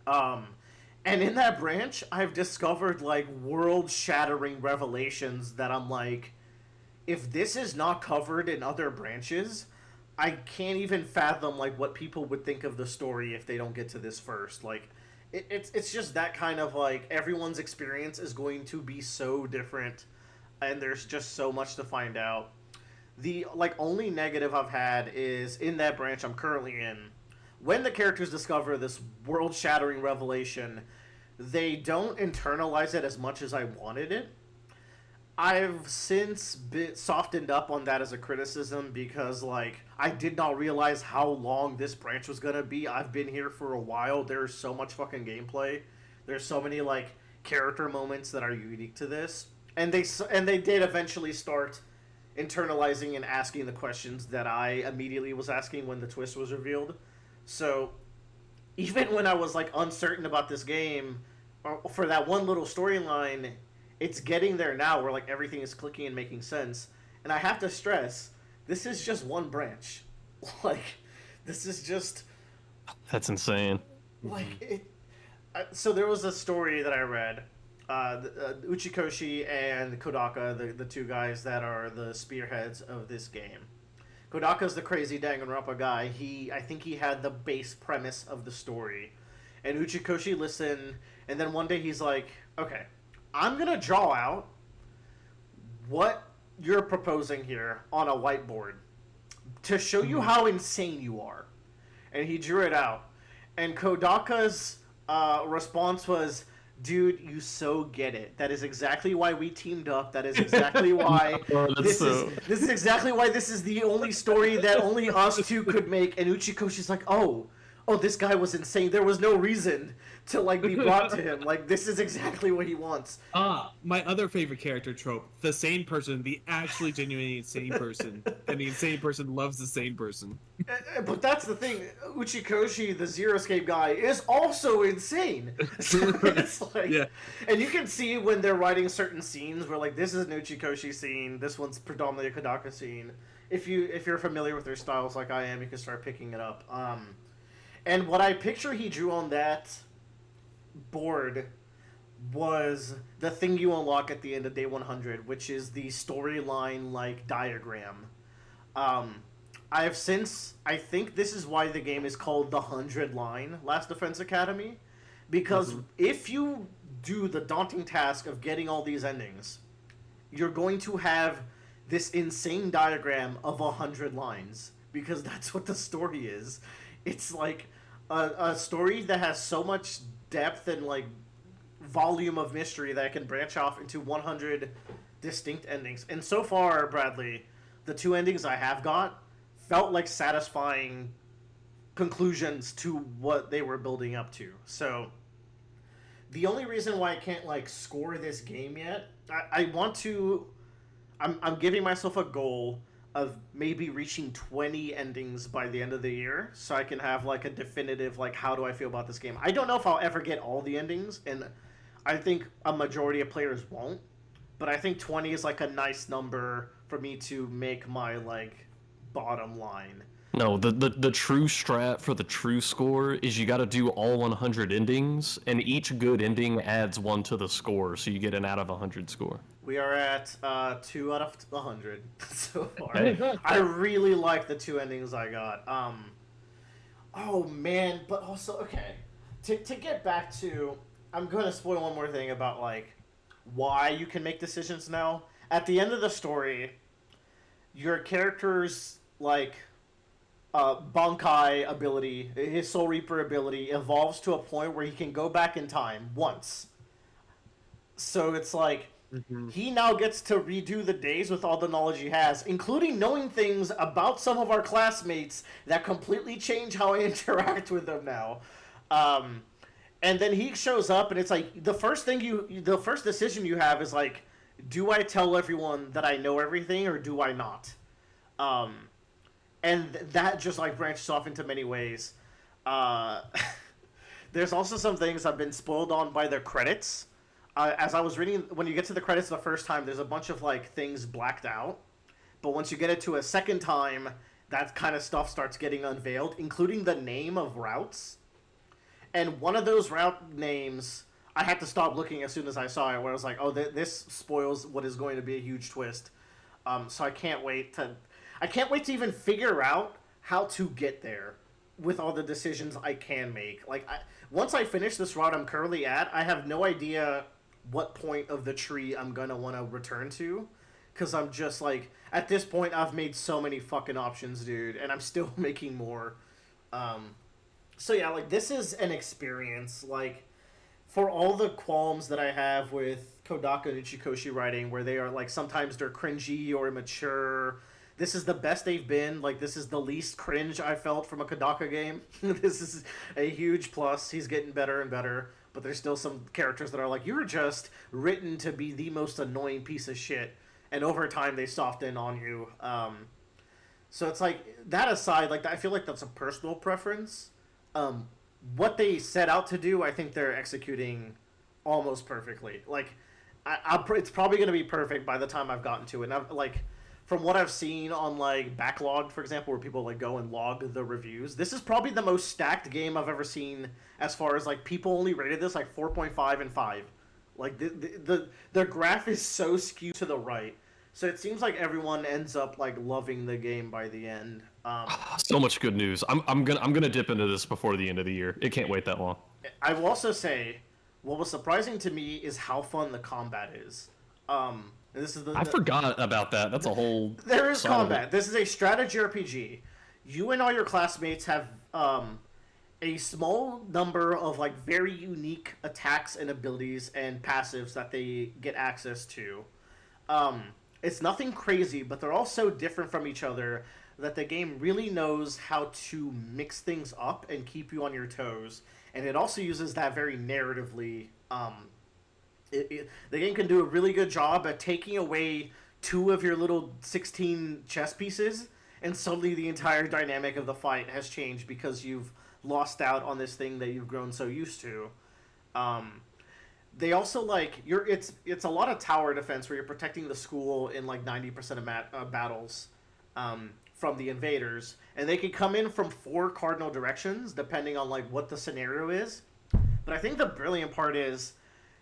And in that branch, I've discovered, like, world-shattering revelations that I'm like, if this is not covered in other branches, I can't even fathom, like, what people would think of the story if they don't get to this first. Like, it's just that kind of, like, everyone's experience is going to be so different, and there's just so much to find out. The, like, only negative I've had is in that branch I'm currently in. When the characters discover this world-shattering revelation, they don't internalize it as much as I wanted it. I've since softened up on that as a criticism because, like, I did not realize how long this branch was going to be. I've been here for a while. There's so much fucking gameplay. There's so many, like, character moments that are unique to this. And they did eventually start internalizing and asking the questions that I immediately was asking when the twist was revealed. So, even when I was, like, uncertain about this game, for that one little storyline, it's getting there now where, like, everything is clicking and making sense. And I have to stress, this is just one branch. Like, this is just... That's insane. Like, so there was a story that I read. Uchikoshi and Kodaka, the 2 guys that are the spearheads of this game. Kodaka's the crazy Danganronpa guy. I think he had the base premise of the story. And Uchikoshi listened, and then one day he's like, okay, I'm going to draw out what you're proposing here on a whiteboard to show you how insane you are. And he drew it out. And Kodaka's response was, dude, you so get it. That is exactly why we teamed up. That is exactly why this is exactly why this is the only story that only us 2 could make. And Uchikoshi's like, oh, this guy was insane. There was no reason to, like, be brought to him. Like, this is exactly what he wants. My other favorite character trope: the sane person, the actually genuinely insane person, and the insane person loves the sane person. But that's the thing. Uchikoshi, the Zero Escape guy, is also insane. So it's like, yeah. And you can see when they're writing certain scenes where, like, this is an Uchikoshi scene, this one's predominantly a Kodaka scene. If you're familiar with their styles like I am, you can start picking it up. And what I picture he drew on that board was the thing you unlock at the end of day 100, which is the storyline, like, diagram. I think this is why the game is called the 100 line Last Defense Academy, because if you do the daunting task of getting all these endings, you're going to have this insane diagram of 100 lines because that's what the story is. It's like a story that has so much depth and like volume of mystery that it can branch off into 100 distinct endings. And so far, Bradley, the 2 endings I have got felt like satisfying conclusions to what they were building up to. So the only reason why I can't like score this game yet, I want to. I'm giving myself a goal of maybe reaching 20 endings by the end of the year, so I can have like a definitive like how do I feel about this game. I don't know if I'll ever get all the endings, and I think a majority of players won't. But I think 20 is like a nice number for me to make my like bottom line. No, the true strat for the true score is you got to do all 100 endings, and each good ending adds 1 to the score, so you get an out of 100 score. We are at 2 out of 100 so far. I really like the 2 endings I got. Oh man, but also okay. To get back to, I'm going to spoil one more thing about like why you can make decisions now. At the end of the story, your character's like Bankai ability, his Soul Reaper ability, evolves to a point where he can go back in time once. So it's like he now gets to redo the days with all the knowledge he has, including knowing things about some of our classmates that completely change how I interact with them now. And then he shows up, and it's like the first decision you have is like, do I tell everyone that I know everything or do I not? And that just like branches off into many ways. There's also some things I've been spoiled on by the credits. As I was reading, when you get to the credits the first time, there's a bunch of like things blacked out. But once you get it to a second time, that kind of stuff starts getting unveiled, including the name of routes. And one of those route names, I had to stop looking as soon as I saw it, where I was like, oh, this spoils what is going to be a huge twist. So I can't wait to even figure out how to get there with all the decisions I can make. Like, once I finish this route I'm currently at, I have no idea what point of the tree I'm going to want to return to. Because I'm just, like, at this point, I've made so many fucking options, dude. And I'm still making more. So, yeah, like, this is an experience. Like, for all the qualms that I have with Kodaka and Ichikoshi writing, where they are, like, sometimes they're cringy or immature, this is the best they've been. Like, this is the least cringe I felt from a Kodaka game. This is a huge plus. He's getting better and better. But there's still some characters that are like, you're just written to be the most annoying piece of shit. And over time, they soften on you. So it's like, that aside, like, I feel like that's a personal preference. What they set out to do, I think they're executing almost perfectly. Like, it's probably going to be perfect by the time I've gotten to it. And I've, like, from what I've seen on, like, Backlog, for example, where people, like, go and log the reviews, this is probably the most stacked game I've ever seen as far as, like, people only rated this, like, 4.5 and 5. Like, the graph is so skewed to the right. So it seems like everyone ends up, like, loving the game by the end. So much good news. I'm gonna dip into this before the end of the year. It can't wait that long. I will also say, what was surprising to me is how fun the combat is. This is I forgot about that. That's a whole. There is combat. This is a strategy RPG. You and all your classmates have a small number of like very unique attacks and abilities and passives that they get access to. It's nothing crazy, but they're all so different from each other that the game really knows how to mix things up and keep you on your toes. And it also uses that very narratively. The game can do a really good job at taking away 2 of your little 16 chess pieces, and suddenly the entire dynamic of the fight has changed because you've lost out on this thing that you've grown so used to. They also, like, it's a lot of tower defense where you're protecting the school in, like, 90% of battles from the invaders. And they can come in from 4 cardinal directions, depending on, like, what the scenario is. But I think the brilliant part is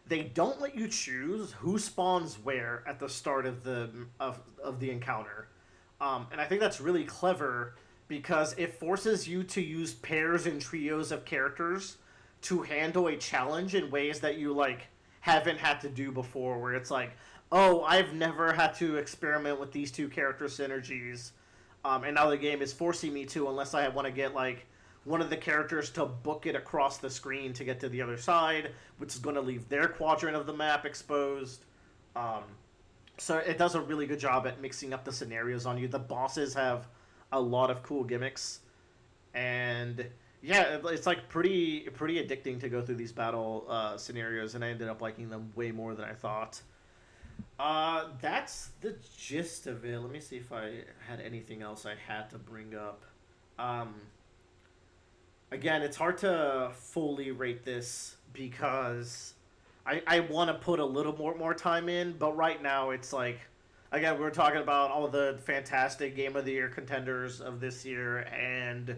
they don't let you choose who spawns where at the start of the encounter. And I think that's really clever because it forces you to use pairs and trios of characters to handle a challenge in ways that you, like, haven't had to do before, where it's like, oh, I've never had to experiment with these two character synergies, and now the game is forcing me to, unless I want to get like one of the characters to book it across the screen to get to the other side, which is going to leave their quadrant of the map exposed. So it does a really good job at mixing up the scenarios on you. The bosses have a lot of cool gimmicks, and yeah, it's like pretty addicting to go through these battle scenarios, and I ended up liking them way more than I thought. That's the gist of it. Let me see if I had anything else I had to bring up. Again, it's hard to fully rate this because I want to put a little more time in, but right now it's like, again, we're talking about all the fantastic Game of the Year contenders of this year, and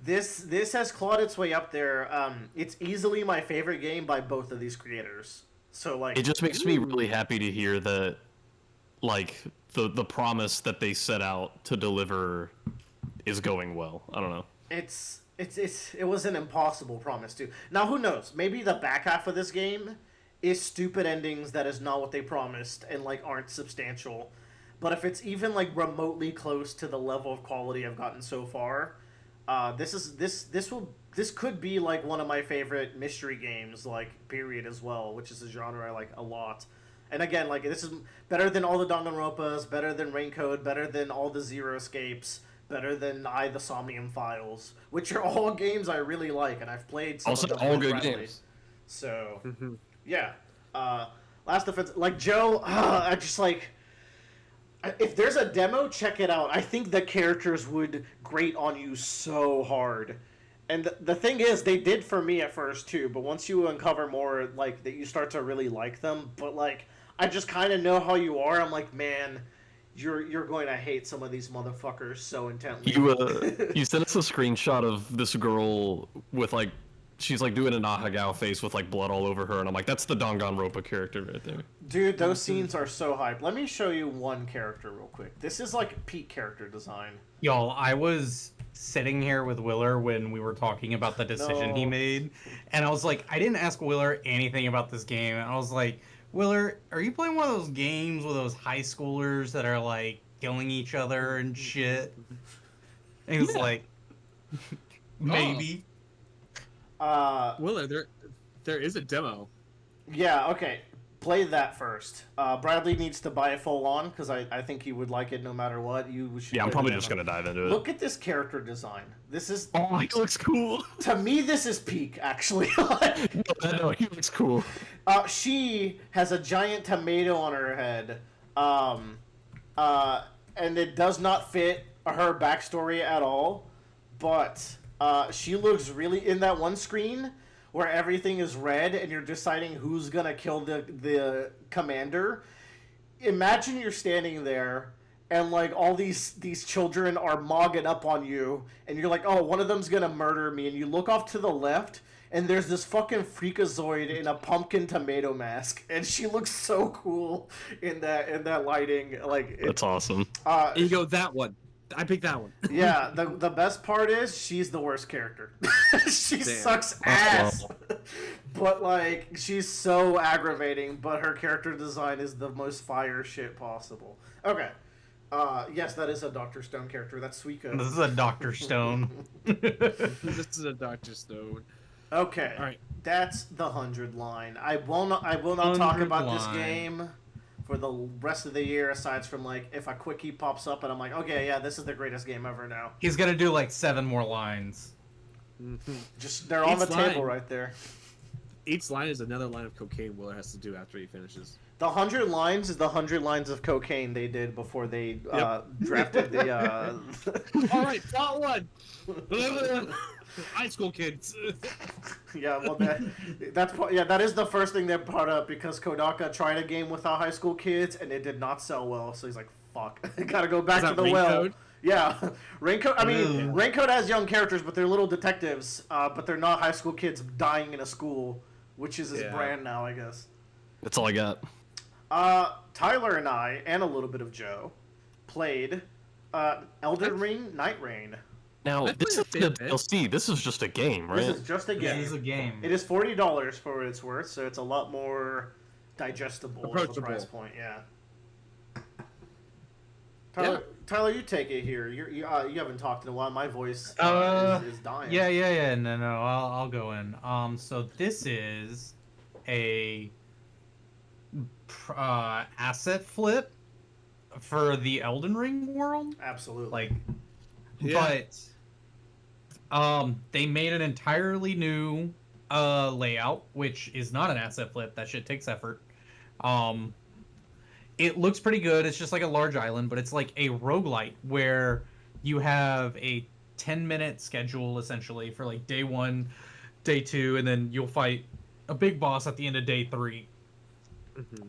this has clawed its way up there. It's easily my favorite game by both of these creators. So like, it just makes me really happy to hear that, like, the promise that they set out to deliver is going well. I don't know. It was an impossible promise too. Now who knows? Maybe the back half of this game is stupid endings that is not what they promised and like aren't substantial. But if it's even like remotely close to the level of quality I've gotten so far, this could be like one of my favorite mystery games, like, period, as well, which is a genre I like a lot. And again, like, this is better than all the Danganronpas, better than Raincoat, better than all the Zero Escapes, better than the Somnium Files, which are all games I really like, and I've played some also of them all with good Bradley. games. So, yeah. Last Defense, like, Joe, I just, like, if there's a demo, check it out. I think the characters would grate on you so hard. And the thing is, they did for me at first, too, but once you uncover more, like, that you start to really like them, but, like, I just kind of know how you are. I'm like, man, you're going to hate some of these motherfuckers so intently. You sent us a screenshot of this girl with, like, she's, like, doing a Nahagao face with, like, blood all over her, and I'm like, that's the Danganronpa character right there. Dude, those scenes are so hyped. Let me show you one character real quick. This is, like, peak character design. Y'all, I was sitting here with Willer when we were talking about the decision he made, and I was like, I didn't ask Willer anything about this game, and I was like, Willer, are you playing one of those games with those high schoolers that are, like, killing each other and shit? And he was like, maybe. Willer, there is a demo. Yeah, okay. Play that first. Bradley needs to buy it full on, because I think he would like it no matter what. Yeah, I'm probably just going to dive into it. Look at this character design. This is... Oh, he looks cool. To me, this is peak, actually. No, he looks cool. She has a giant tomato on her head. And it does not fit her backstory at all. But she looks really... In that one screen where everything is red and you're deciding who's going to kill the commander, imagine you're standing there and, like, all these children are mogging up on you, and you're like, oh, one of them's going to murder me, and you look off to the left, and there's this fucking freakazoid in a pumpkin tomato mask, and she looks so cool in that lighting. Like, that's awesome. You go, that one. I picked that one. Yeah, the best part is she's the worst character. She sucks ass. But, like, she's so aggravating, but her character design is the most fire shit possible. Okay. Yes, that is a Dr. Stone character. That's Suiko. This is a Dr. Stone. This is a Dr. Stone. Okay. All right. That's the 100 line. I will not talk about this game for the rest of the year, aside from, like, if a quickie pops up and I'm like, okay, yeah, this is the greatest game ever now. He's gonna do like 7 more lines. Just they're on the table right there. Each line is another line of cocaine Willer has to do after he finishes. The 100 lines is the 100 lines of cocaine they did before they drafted the. All right, plot one. High school kids. Yeah, well, that is the first thing they brought up, because Kodaka tried a game without high school kids and it did not sell well. So he's like, "Fuck, gotta go back to the well." Yeah, Raincoat. I mean, Raincoat has young characters, but they're little detectives. But they're not high school kids dying in a school, which is his brand now, I guess. That's all I got. Tyler and I, and a little bit of Joe, played Elden Ring, Nightreign. Now, this is the DLC. This is just a game, right? This is just a game. This is a game. It is $40 for what it's worth, so it's a lot more digestible is the Approachable. price point. Yeah. Tyler, you take it here. You haven't talked in a while. My voice is dying. Yeah. No, I'll go in. So this is a asset flip for the Elden Ring world. Absolutely. Like, Yeah. but they made an entirely new layout, which is not an asset flip. That shit takes effort. It looks pretty good. It's just like a large island, but it's like a roguelite where you have a 10-minute schedule essentially for like day 1, day 2, and then you'll fight a big boss at the end of day 3.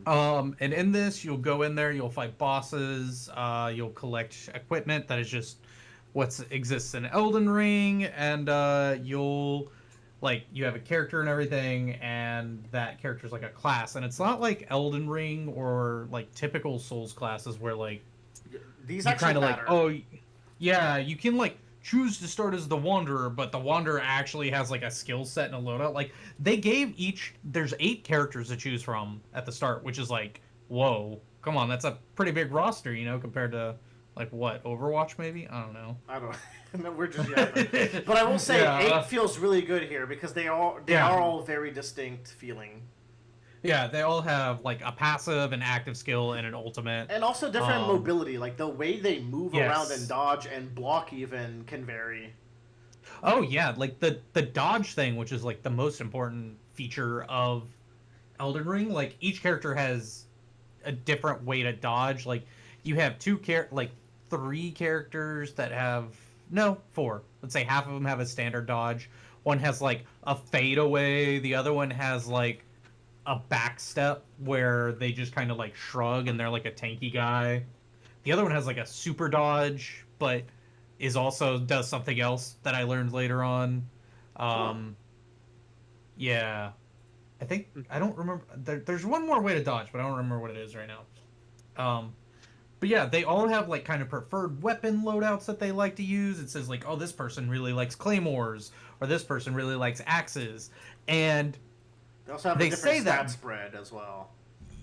And in this, you'll go in there, you'll fight bosses, you'll collect equipment that is just what exists in Elden Ring, and you'll you have a character and everything, and that character's like a class, and it's not like Elden Ring or like typical Souls classes where these you actually kind of matter. you can choose to start as the Wanderer, but the Wanderer actually has like a skill set and a loadout. Like they gave there's 8 characters to choose from at the start, which is like, whoa, come on, that's a pretty big roster, compared to what, Overwatch maybe? I don't know. I don't. We're just yapping. But I will say 8 feels really good here because they are all very distinct feeling. Yeah, they all have a passive, an active skill, and an ultimate. And also different mobility, like the way they move Yes. around and dodge and block even can vary. Oh yeah, the dodge thing, which is the most important feature of Elden Ring. Each character has a different way to dodge. You have 3 characters that have 4. Let's say half of them have a standard dodge. One has a fade away. The other one has a back step where they just kind of shrug and they're a tanky guy. The other one has a super dodge, but is also does something else that I learned later on. Yeah, I think I don't remember. There's one more way to dodge, but I don't remember what it is right now. But yeah, they all have kind of preferred weapon loadouts that they like to use. It says oh, this person really likes claymores, or this person really likes axes, and They also have a different stat spread as well.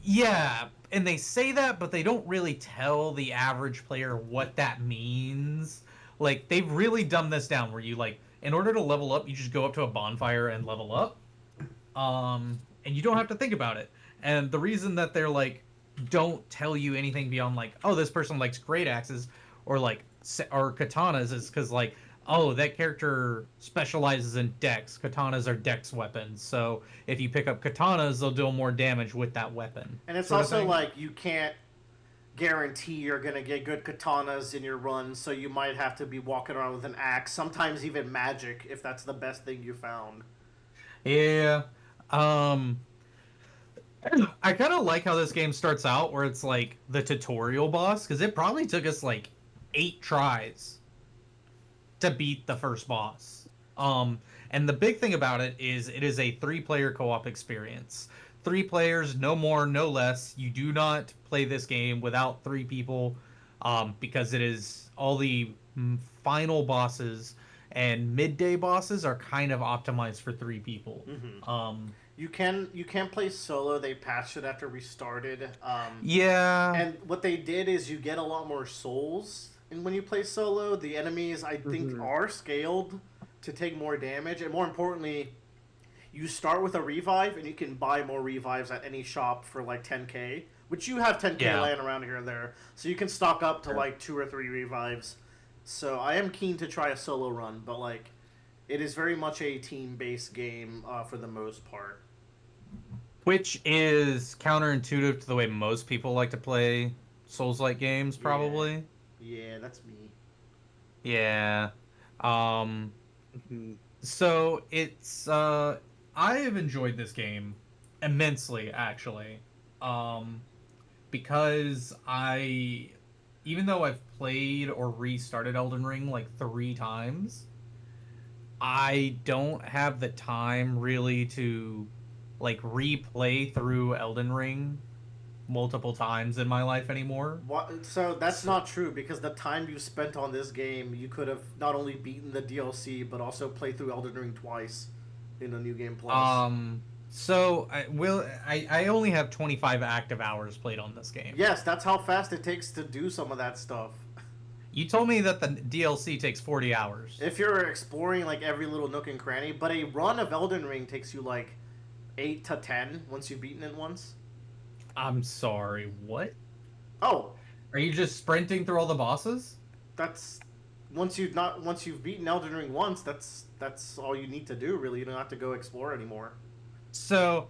Yeah, and they say that, but they don't really tell the average player what that means. They've really dumbed this down, where you in order to level up, you just go up to a bonfire and level up, and you don't have to think about it. And the reason that they're don't tell you anything beyond oh, this person likes great axes or or katanas is because oh, that character specializes in dex. Katanas are dex weapons, so if you pick up katanas, they'll deal more damage with that weapon. And it's also you can't guarantee you're gonna get good katanas in your run, so you might have to be walking around with an axe, sometimes even magic, if that's the best thing you found. Yeah. I kind of like how this game starts out, where it's the tutorial boss, because it probably took us 8 tries to beat the first boss. And the big thing about it is a 3-player co-op experience. 3 players, no more, no less. You do not play this game without 3 people, because it is all the final bosses and midday bosses are kind of optimized for 3 people. Mm-hmm. You can play solo. They patched it after we started. Yeah. And what they did is you get a lot more souls. And when you play solo, the enemies, I think, are scaled to take more damage. And more importantly, you start with a revive, and you can buy more revives at any shop for 10k, which you have 10k laying around here and there. So you can stock up to 2 or 3 revives. So I am keen to try a solo run, but it is very much a team-based game for the most part. Which is counterintuitive to the way most people like to play Souls-like games, probably. Yeah, that's me. Yeah. So it's I have enjoyed this game immensely, actually. Because even though I've played or restarted Elden Ring 3 times, I don't have the time really to replay through Elden Ring multiple times in my life anymore. So that's not true, because the time you spent on this game, you could have not only beaten the DLC but also played through Elden Ring twice in a New Game Plus. So I only have 25 active hours played on this game. Yes, that's how fast it takes to do some of that stuff. You told me that the DLC takes 40 hours. If you're exploring like every little nook and cranny, but a run of Elden Ring takes you like 8 to 10 once you've beaten it once. I'm sorry, what? Oh, Are you just sprinting through all the bosses? that's once you've beaten Elden Ring once, that's all you need to do really. You don't have to go explore anymore. So,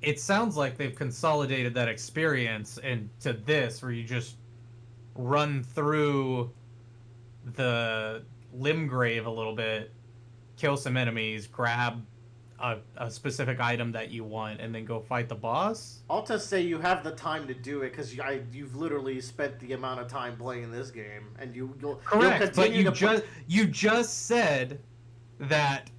it sounds like they've consolidated that experience into this, where you just run through the Limgrave a little bit, kill some enemies, grab a specific item that you want, and then go fight the boss. I'll just say you have the time to do it because you've literally spent the amount of time playing this game, and you'll Correct, but continue to you just said that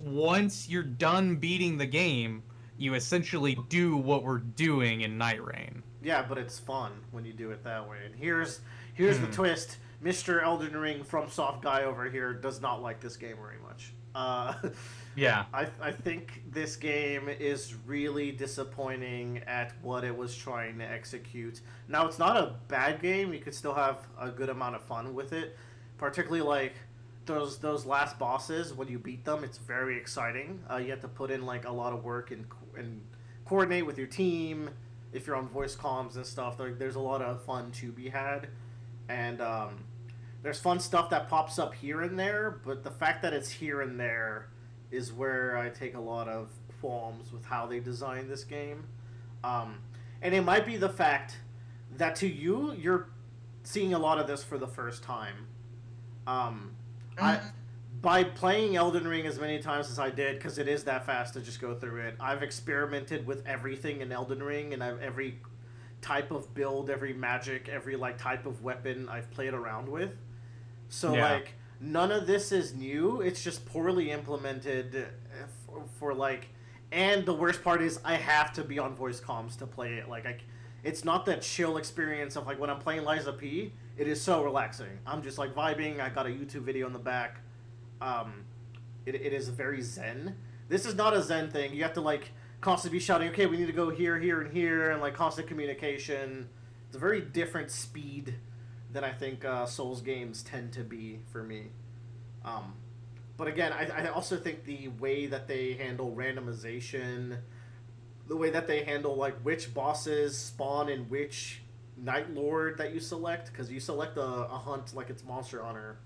once you're done beating the game, you essentially do what we're doing in Nightreign. Yeah, but it's fun when you do it that way. And here's the twist: Mr. Elden Ring FromSoft guy over here does not like this game very much. Yeah. I think this game is really disappointing at what it was trying to execute. Now, it's not a bad game. You could still have a good amount of fun with it. Particularly, like, those last bosses, when you beat them, it's very exciting. You have to put in, like, a lot of work and coordinate with your team. If you're on voice comms and stuff, there's a lot of fun to be had. And there's fun stuff that pops up here and there, but the fact that it's here and there is where I take a lot of qualms with how they designed this game. And it might be the fact that to you, you're seeing a lot of this for the first time. By playing Elden Ring as many times as I did, because it is that fast to just go through it, I've experimented with everything in Elden Ring, and every type of build, every magic, every like type of weapon I've played around with. So like none of this is new. It's just poorly implemented for like, and the worst part is I have to be on voice comms to play it. Like it's not that chill experience of like when I'm playing Liza P. It is so relaxing. I'm just like vibing. I got a YouTube video in the back. It is very zen. This is not a zen thing. You have to like constantly be shouting, okay, we need to go here, here, and here, and like constant communication. It's a very different speed than I think Souls games tend to be for me. But again, I also think the way that they handle randomization, the way that they handle like which bosses spawn in which Night Lord that you select, because you select a hunt like it's Monster Hunter,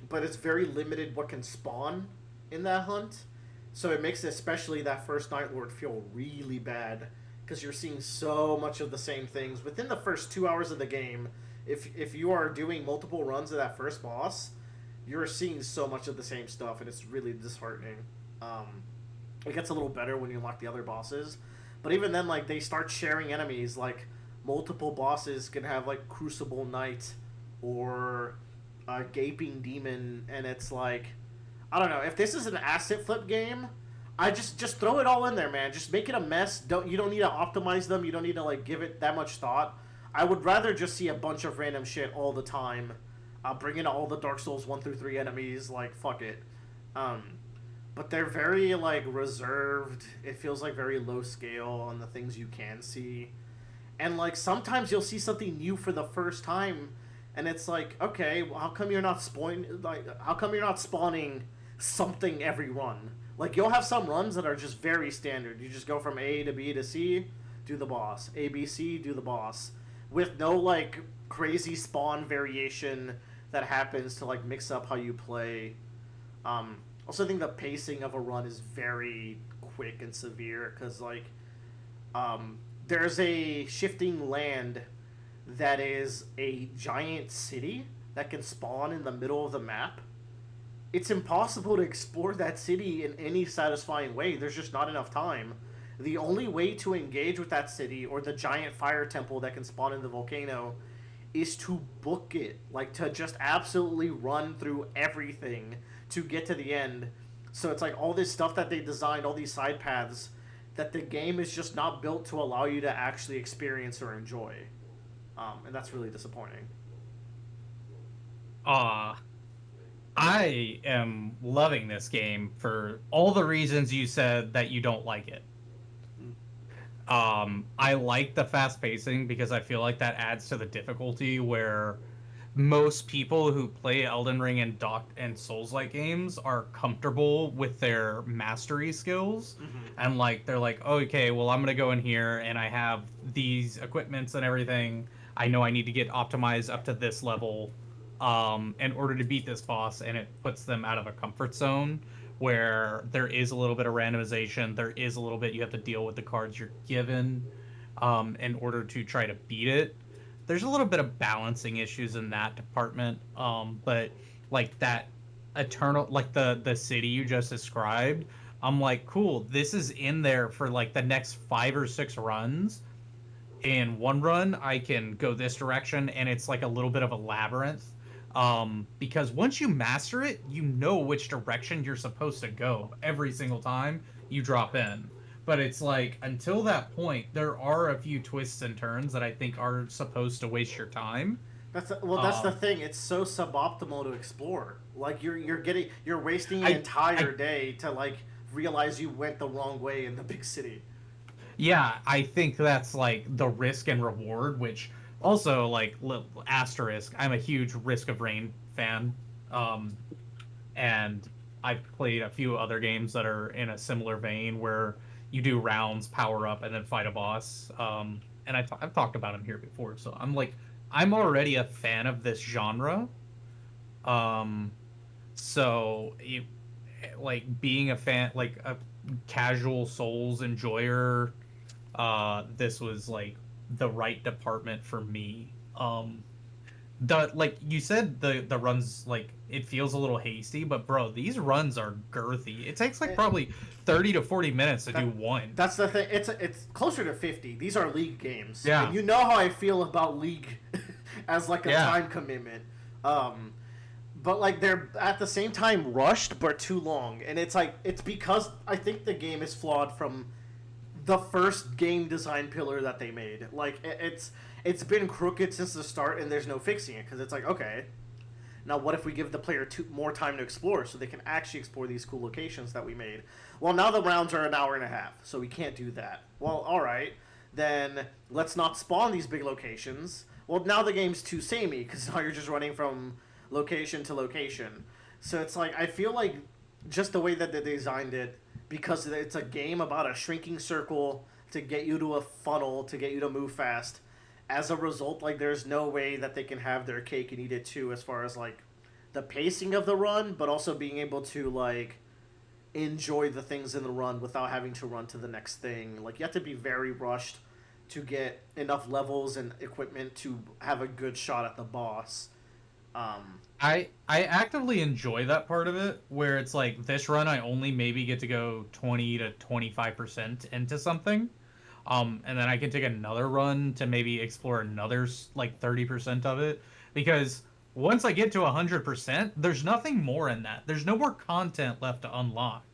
but it's very limited what can spawn in that hunt. So it makes especially that first Night Lord feel really bad, because you're seeing so much of the same things within the first 2 hours of the game. If you are doing multiple runs of that first boss, you're seeing so much of the same stuff, and it's really disheartening. It gets a little better when you unlock the other bosses, but even then, like, they start sharing enemies. Like, multiple bosses can have like Crucible Knight or a Gaping Demon, and it's like, I don't know. If this is an asset flip game, I just throw it all in there, man. Just make it a mess. You don't need to optimize them. You don't need to like give it that much thought. I would rather just see a bunch of random shit all the time. Bring in all the Dark Souls 1 through 3 enemies. Like, fuck it. But they're very like reserved. It feels like very low scale on the things you can see. And like sometimes you'll see something new for the first time, and it's like, okay, well, how come you're not spawning something every run? Like, you'll have some runs that are just very standard. You just go from A to B to C, do the boss. A, B, C, do the boss. With no, like, crazy spawn variation that happens to, like, mix up how you play. Also, I think the pacing of a run is very quick and severe, because, like, there's a shifting land that is a giant city that can spawn in the middle of the map. It's impossible to explore that city in any satisfying way. There's just not enough time. The only way to engage with that city, or the giant fire temple that can spawn in the volcano, is to book it. Like, to just absolutely run through everything to get to the end. So it's like all this stuff that they designed, all these side paths, that the game is just not built to allow you to actually experience or enjoy. And that's really disappointing. I am loving this game for all the reasons you said that you don't like it. I like the fast pacing because I feel like that adds to the difficulty where most people who play Elden Ring and Souls-like games are comfortable with their mastery skills, and like they're like, oh, okay, well I'm gonna go in here and I have these equipments and everything. I know I need to get optimized up to this level, in order to beat this boss, and it puts them out of a comfort zone where there is a little bit of randomization, there is a little bit you have to deal with the cards you're given, in order to try to beat it. There's a little bit of balancing issues in that department, but like that eternal, like the city you just described, I'm like, cool, this is in there for like the next 5 or 6 runs. In one run I can go this direction, and it's like a little bit of a labyrinth, because once you master it, you know which direction you're supposed to go every single time you drop in. But it's like, until that point, there are a few twists and turns that I think are supposed to waste your time. That's the thing. It's so suboptimal to explore. Like you're wasting an entire day to like realize you went the wrong way in the big city. Yeah, I think that's like the risk and reward, which also like asterisk. I'm a huge Risk of Rain fan, and I've played a few other games that are in a similar vein where you do rounds, power up, and then fight a boss. And I've talked about him here before, so I'm already a fan of this genre. So like being a fan, like a casual Souls enjoyer, this was like the right department for me. Like you said, the runs, like it feels a little hasty, but bro, these runs are girthy. It takes like probably 30 to 40 minutes to do one. That's the thing. It's closer to 50. These are League games. Yeah. And you know how I feel about League as like a time commitment. But like they're at the same time rushed but too long, and it's like it's because I think the game is flawed from the first game design pillar that they made. Like it's been crooked since the start, and there's no fixing it, because it's like, okay, now what if we give the player more time to explore so they can actually explore these cool locations that we made? Well, now the rounds are an hour and a half, so we can't do that. Well, all right, then let's not spawn these big locations. Well, now the game's too samey, because now you're just running from location to location. So it's like, I feel like just the way that they designed it, because it's a game about a shrinking circle to get you to a funnel, to get you to move fast, as a result, like, there's no way that they can have their cake and eat it too, as far as like the pacing of the run, but also being able to like enjoy the things in the run without having to run to the next thing. Like, you have to be very rushed to get enough levels and equipment to have a good shot at the boss. I actively enjoy that part of it, where it's like, this run I only maybe get to go 20 to 25% into something, and then I can take another run to maybe explore another like 30% of it, because once I get to 100%, there's nothing more in that. There's no more content left to unlock.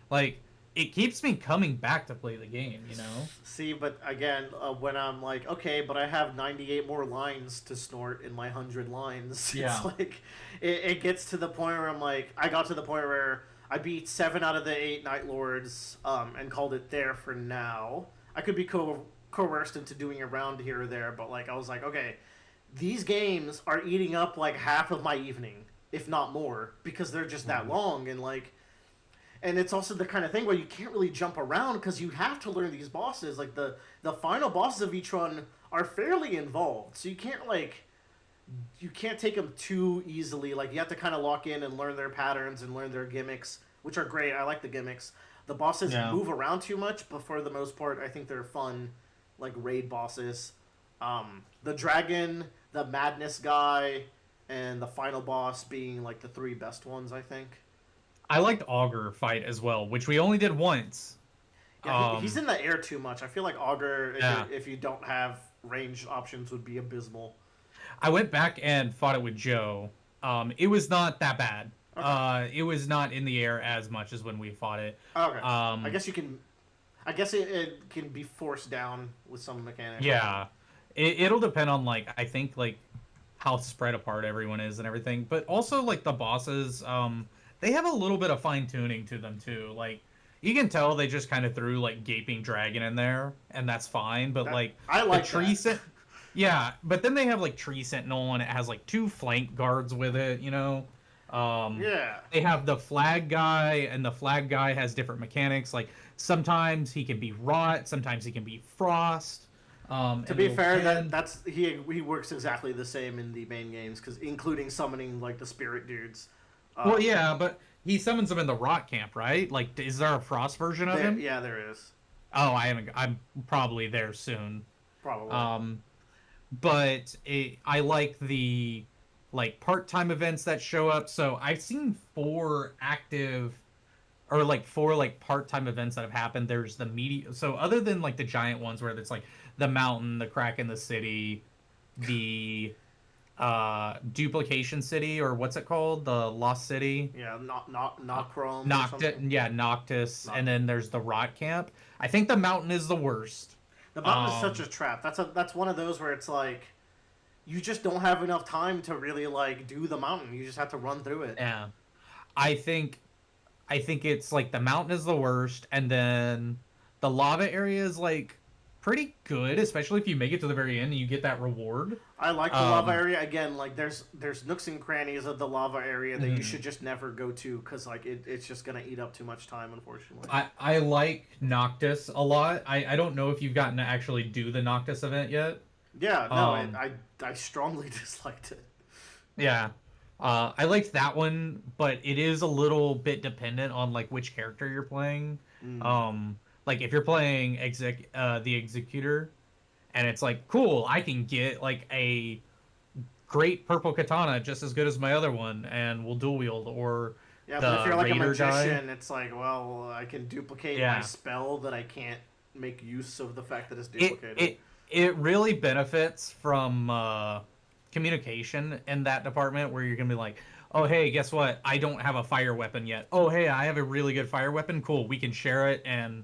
Like, it keeps me coming back to play the game, you know? See, but again, when I'm like, okay, but I have 98 more lines to snort in my 100 lines. Yeah. It's like, it gets to the point where I'm like, I got to the point where I beat 7 out of the 8 Night Lords, and called it there for now. I could be coerced into doing a round here or there, but like, I was like, okay, these games are eating up like half of my evening, if not more, because they're just that long, and like, and it's also the kind of thing where you can't really jump around because you have to learn these bosses. Like, the final bosses of each run are fairly involved, so you can't take them too easily. Like, you have to kind of lock in and learn their patterns and learn their gimmicks, which are great. I like the gimmicks. The bosses move around too much, but for the most part, I think they're fun, like raid bosses. The dragon, the madness guy, and the final boss being like the 3 best ones, I think. I liked Augur fight as well, which we only did once. Yeah, he's in the air too much. I feel like Augur, if you don't have range options, would be abysmal. I went back and fought it with Joe. It was not that bad. Okay. It was not in the air as much as when we fought it. Okay. I guess you can. I guess it can be forced down with some mechanics. Yeah, it'll depend on like, I think like how spread apart everyone is and everything, but also like the bosses. They have a little bit of fine tuning to them too. Like, You can tell they just kind of threw like Gaping Dragon in there, and that's fine. But like I like the tree yeah. But then they have like Tree Sentinel, and it has like 2 flank guards with it. Yeah. They have the flag guy, and the flag guy has different mechanics. Like sometimes he can be rot, sometimes he can be frost. To be fair, that's he works exactly the same in the main games, because including summoning like the spirit dudes. Well, yeah, but he summons them in the rot camp, right? Like, is there a frost version of him? Yeah, there is. Oh, I haven't. I'm probably there soon. Probably. But I like the like part-time events that show up. So I've seen 4 active or like 4 like part-time events that have happened. There's the media. So other than like the giant ones where it's like the mountain, the crack in the city, the duplication city, or what's it called, the lost city, yeah, Noctrum. Noctis, and then there's the rot camp. I think the mountain is the worst. The mountain is such a trap. That's one of those where it's like you just don't have enough time to really like do the mountain. You just have to run through it. Yeah, I think it's like the mountain is the worst, and then the lava area is like pretty good, especially if you make it to the very end and you get that reward. I like the lava area. Again, like there's nooks and crannies of the lava area that you should just never go to, because like it's just gonna eat up too much time, unfortunately. I like Noctis a lot. I don't know if you've gotten to actually do the Noctis event yet. Yeah, no, I strongly disliked it. Yeah. I liked that one, but it is a little bit dependent on like which character you're playing. Like if you're playing the Executor, and it's like, cool, I can get like a great purple katana just as good as my other one, and we'll dual wield. Or but if you're like a magician, guy, it's like, well, I can duplicate my spell, that I can't make use of the fact that it's duplicated. It really benefits from communication in that department, where you're gonna be like, oh hey, guess what? I don't have a fire weapon yet. Oh hey, I have a really good fire weapon. Cool, we can share it and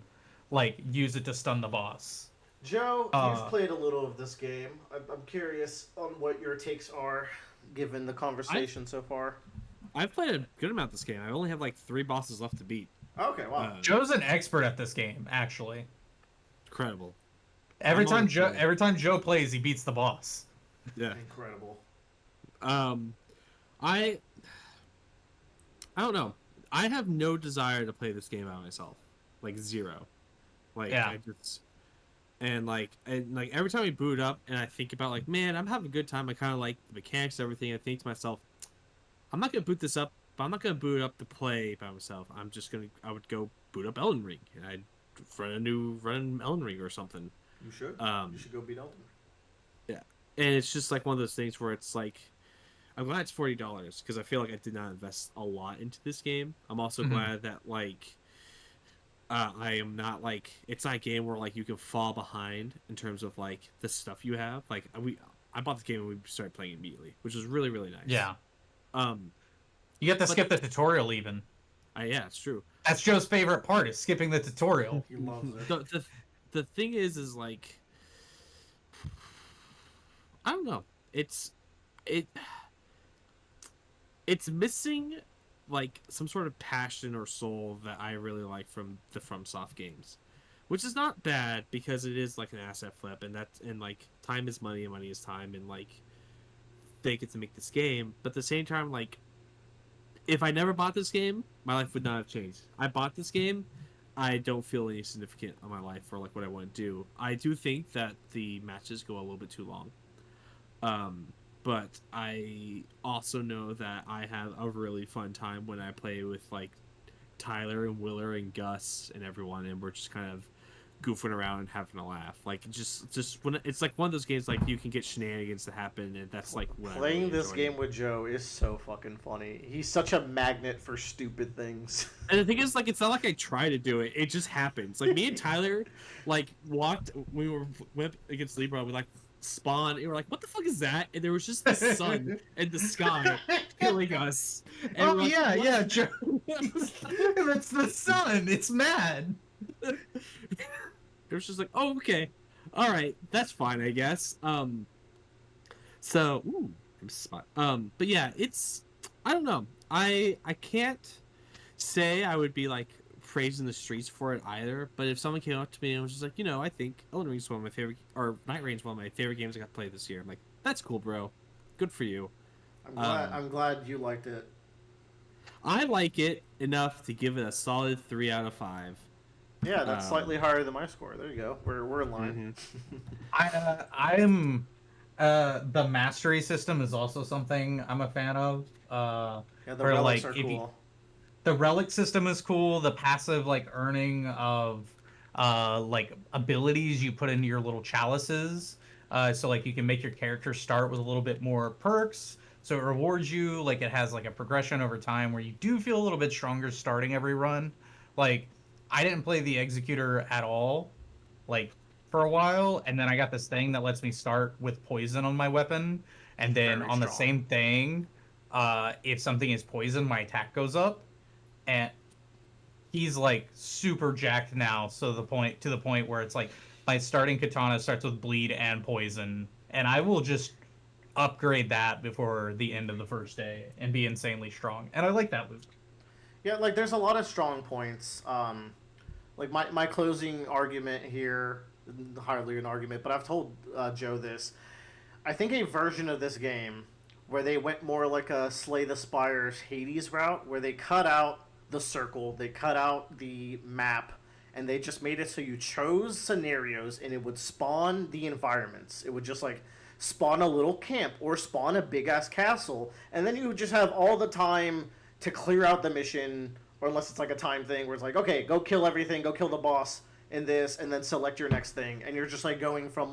like use it to stun the boss. Joe, you've played a little of this game. I'm curious on what your takes are, given the conversation so far. I've played a good amount of this game. I only have like 3 bosses left to beat. Okay, wow. Joe's an expert at this game, actually. Incredible. Every time Joe plays, he beats the boss. Yeah. Incredible. I don't know. I have no desire to play this game by myself. Like 0. Like yeah. And every time we boot up and I think about like, man, I'm having a good time. I kind of like the mechanics, everything. I think to myself, I'm not gonna boot this up, but I'm not gonna boot up to play by myself. I would go boot up Elden Ring, and I'd run Elden Ring or something. You should. You should go beat Elden. Yeah, and it's just like one of those things where it's like, I'm glad it's $40 because I feel like I did not invest a lot into this game. I'm also glad that like. I am not like, it's not a game where like you can fall behind in terms of like the stuff you have. Like I bought this game and we started playing immediately, which was really, really nice. Yeah. You get to skip the tutorial even. Yeah, it's true. That's Joe's favorite part, is skipping the tutorial. He loves it. The thing is like, I don't know. It's missing like some sort of passion or soul that I really like from the FromSoft games, which is not bad because it is like an asset flip, and like time is money and money is time, and like they get to make this game. But at the same time, like if I never bought this game, my life would not have changed. I bought this game, I don't feel any significant on my life for like what I want to do. I do think that the matches go a little bit too long. But I also know that I have a really fun time when I play with like Tyler and Willer and Gus and everyone, and we're just kind of goofing around and having a laugh. Like just when it's like one of those games like you can get shenanigans to happen, and that's like when playing this game with Joe is so fucking funny. He's such a magnet for stupid things. And the thing is, like, it's not like I try to do it; it just happens. Like me and Tyler, like went against Libra, we like spawned, and we're like, what the fuck is that? And there was just the sun and the sky killing us. And like, yeah, Joe. It's the sun. It's mad. It was just like, oh, okay, all right, that's fine, I guess. So, ooh, I'm spot. But yeah, it's, I don't know. I can't say I would be like praising the streets for it either. But if someone came up to me and was just like, I think Elden Ring's one of my favorite, or Nightreign's one of my favorite games I got to play this year. I'm like, that's cool, bro. Good for you. I'm glad you liked it. I like it enough to give it a solid 3 out of 5. Yeah, that's slightly higher than my score. There you go. We're in line. I'm the mastery system is also something I'm a fan of. Yeah, the relics are cool. The relic system is cool. The passive earning of abilities you put into your little chalices. So you can make your character start with a little bit more perks. So it rewards you. It has a progression over time where you do feel a little bit stronger starting every run. I didn't play the Executor at all, for a while, and then I got this thing that lets me start with poison on my weapon, and then on the same thing, if something is poisoned, my attack goes up, and he's super jacked now, to the point where it's my starting katana starts with bleed and poison, and I will just upgrade that before the end of the first day and be insanely strong, and I like that loop. Yeah, there's a lot of strong points. My closing argument here, hardly an argument, but I've told Joe this. I think a version of this game where they went more like a Slay the Spires Hades route, where they cut out the circle, they cut out the map, and they just made it so you chose scenarios and it would spawn the environments. It would just spawn a little camp or spawn a big ass castle, and then you would just have all the time to clear out the mission, or unless it's a time thing where it's okay, go kill everything, go kill the boss in this, and then select your next thing. And you're just going from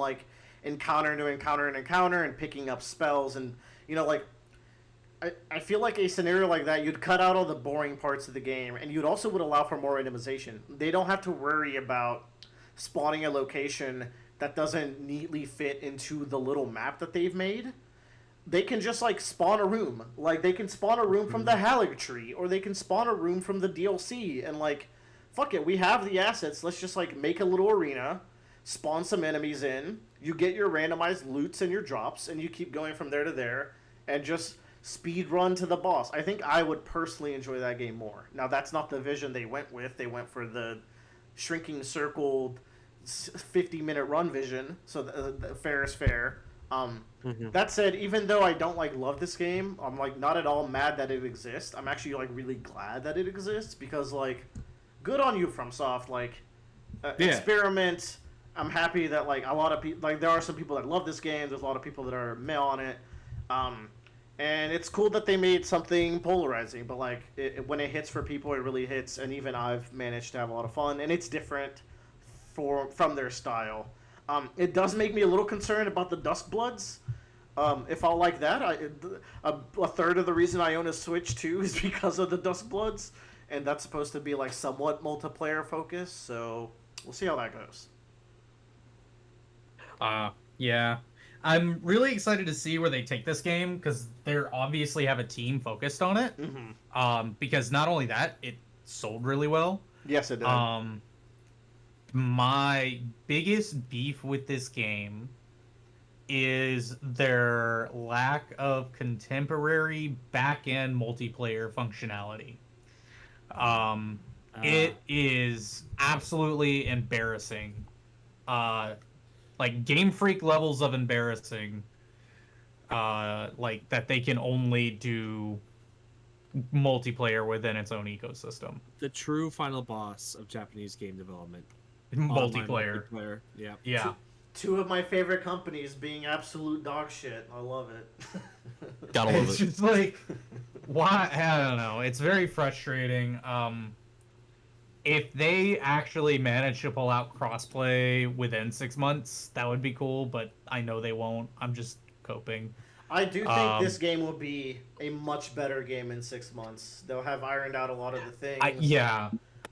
encounter to encounter and encounter and picking up spells. And, I feel like a scenario like that, you'd cut out all the boring parts of the game, and you'd also would allow for more randomization. They don't have to worry about spawning a location that doesn't neatly fit into the little map that they've made. They can just spawn a room. They can spawn a room from the Halig tree, or they can spawn a room from the DLC, and fuck it, we have the assets. Let's just make a little arena, spawn some enemies in, you get your randomized loots and your drops, and you keep going from there to there, and just speed run to the boss. I think I would personally enjoy that game more. Now, that's not the vision they went with. They went for the shrinking circle 50-minute run vision, so the fair is fair. That said, even though I don't love this game, I'm not at all mad that it exists. I'm actually really glad that it exists, because good on you, FromSoft. Experiment. I'm happy that a lot of people there are some people that love this game. There's a lot of people that are meh on it, and it's cool that they made something polarizing. But when it hits for people, it really hits, and even I've managed to have a lot of fun, and it's different from their style. It does make me a little concerned about the Duskbloods. If I'll like that, a third of the reason I own a Switch too is because of the Duskbloods, and that's supposed to be somewhat multiplayer focused. So we'll see how that goes. Yeah, I'm really excited to see where they take this game, because they obviously have a team focused on it. Because not only that, it sold really well. Yes, it did. My biggest beef with this game is their lack of contemporary back-end multiplayer functionality. It is absolutely embarrassing. Game Freak levels of embarrassing. That they can only do multiplayer within its own ecosystem. The true final boss of Japanese game development. Multiplayer. Yeah. Two of my favorite companies being absolute dog shit. I love it. Gotta love It's it. just why? I don't know. It's very frustrating. If they actually manage to pull out crossplay within 6 months, that would be cool, but I know they won't. I'm just coping. I do think this game will be a much better game in 6 months. They'll have ironed out a lot of the things.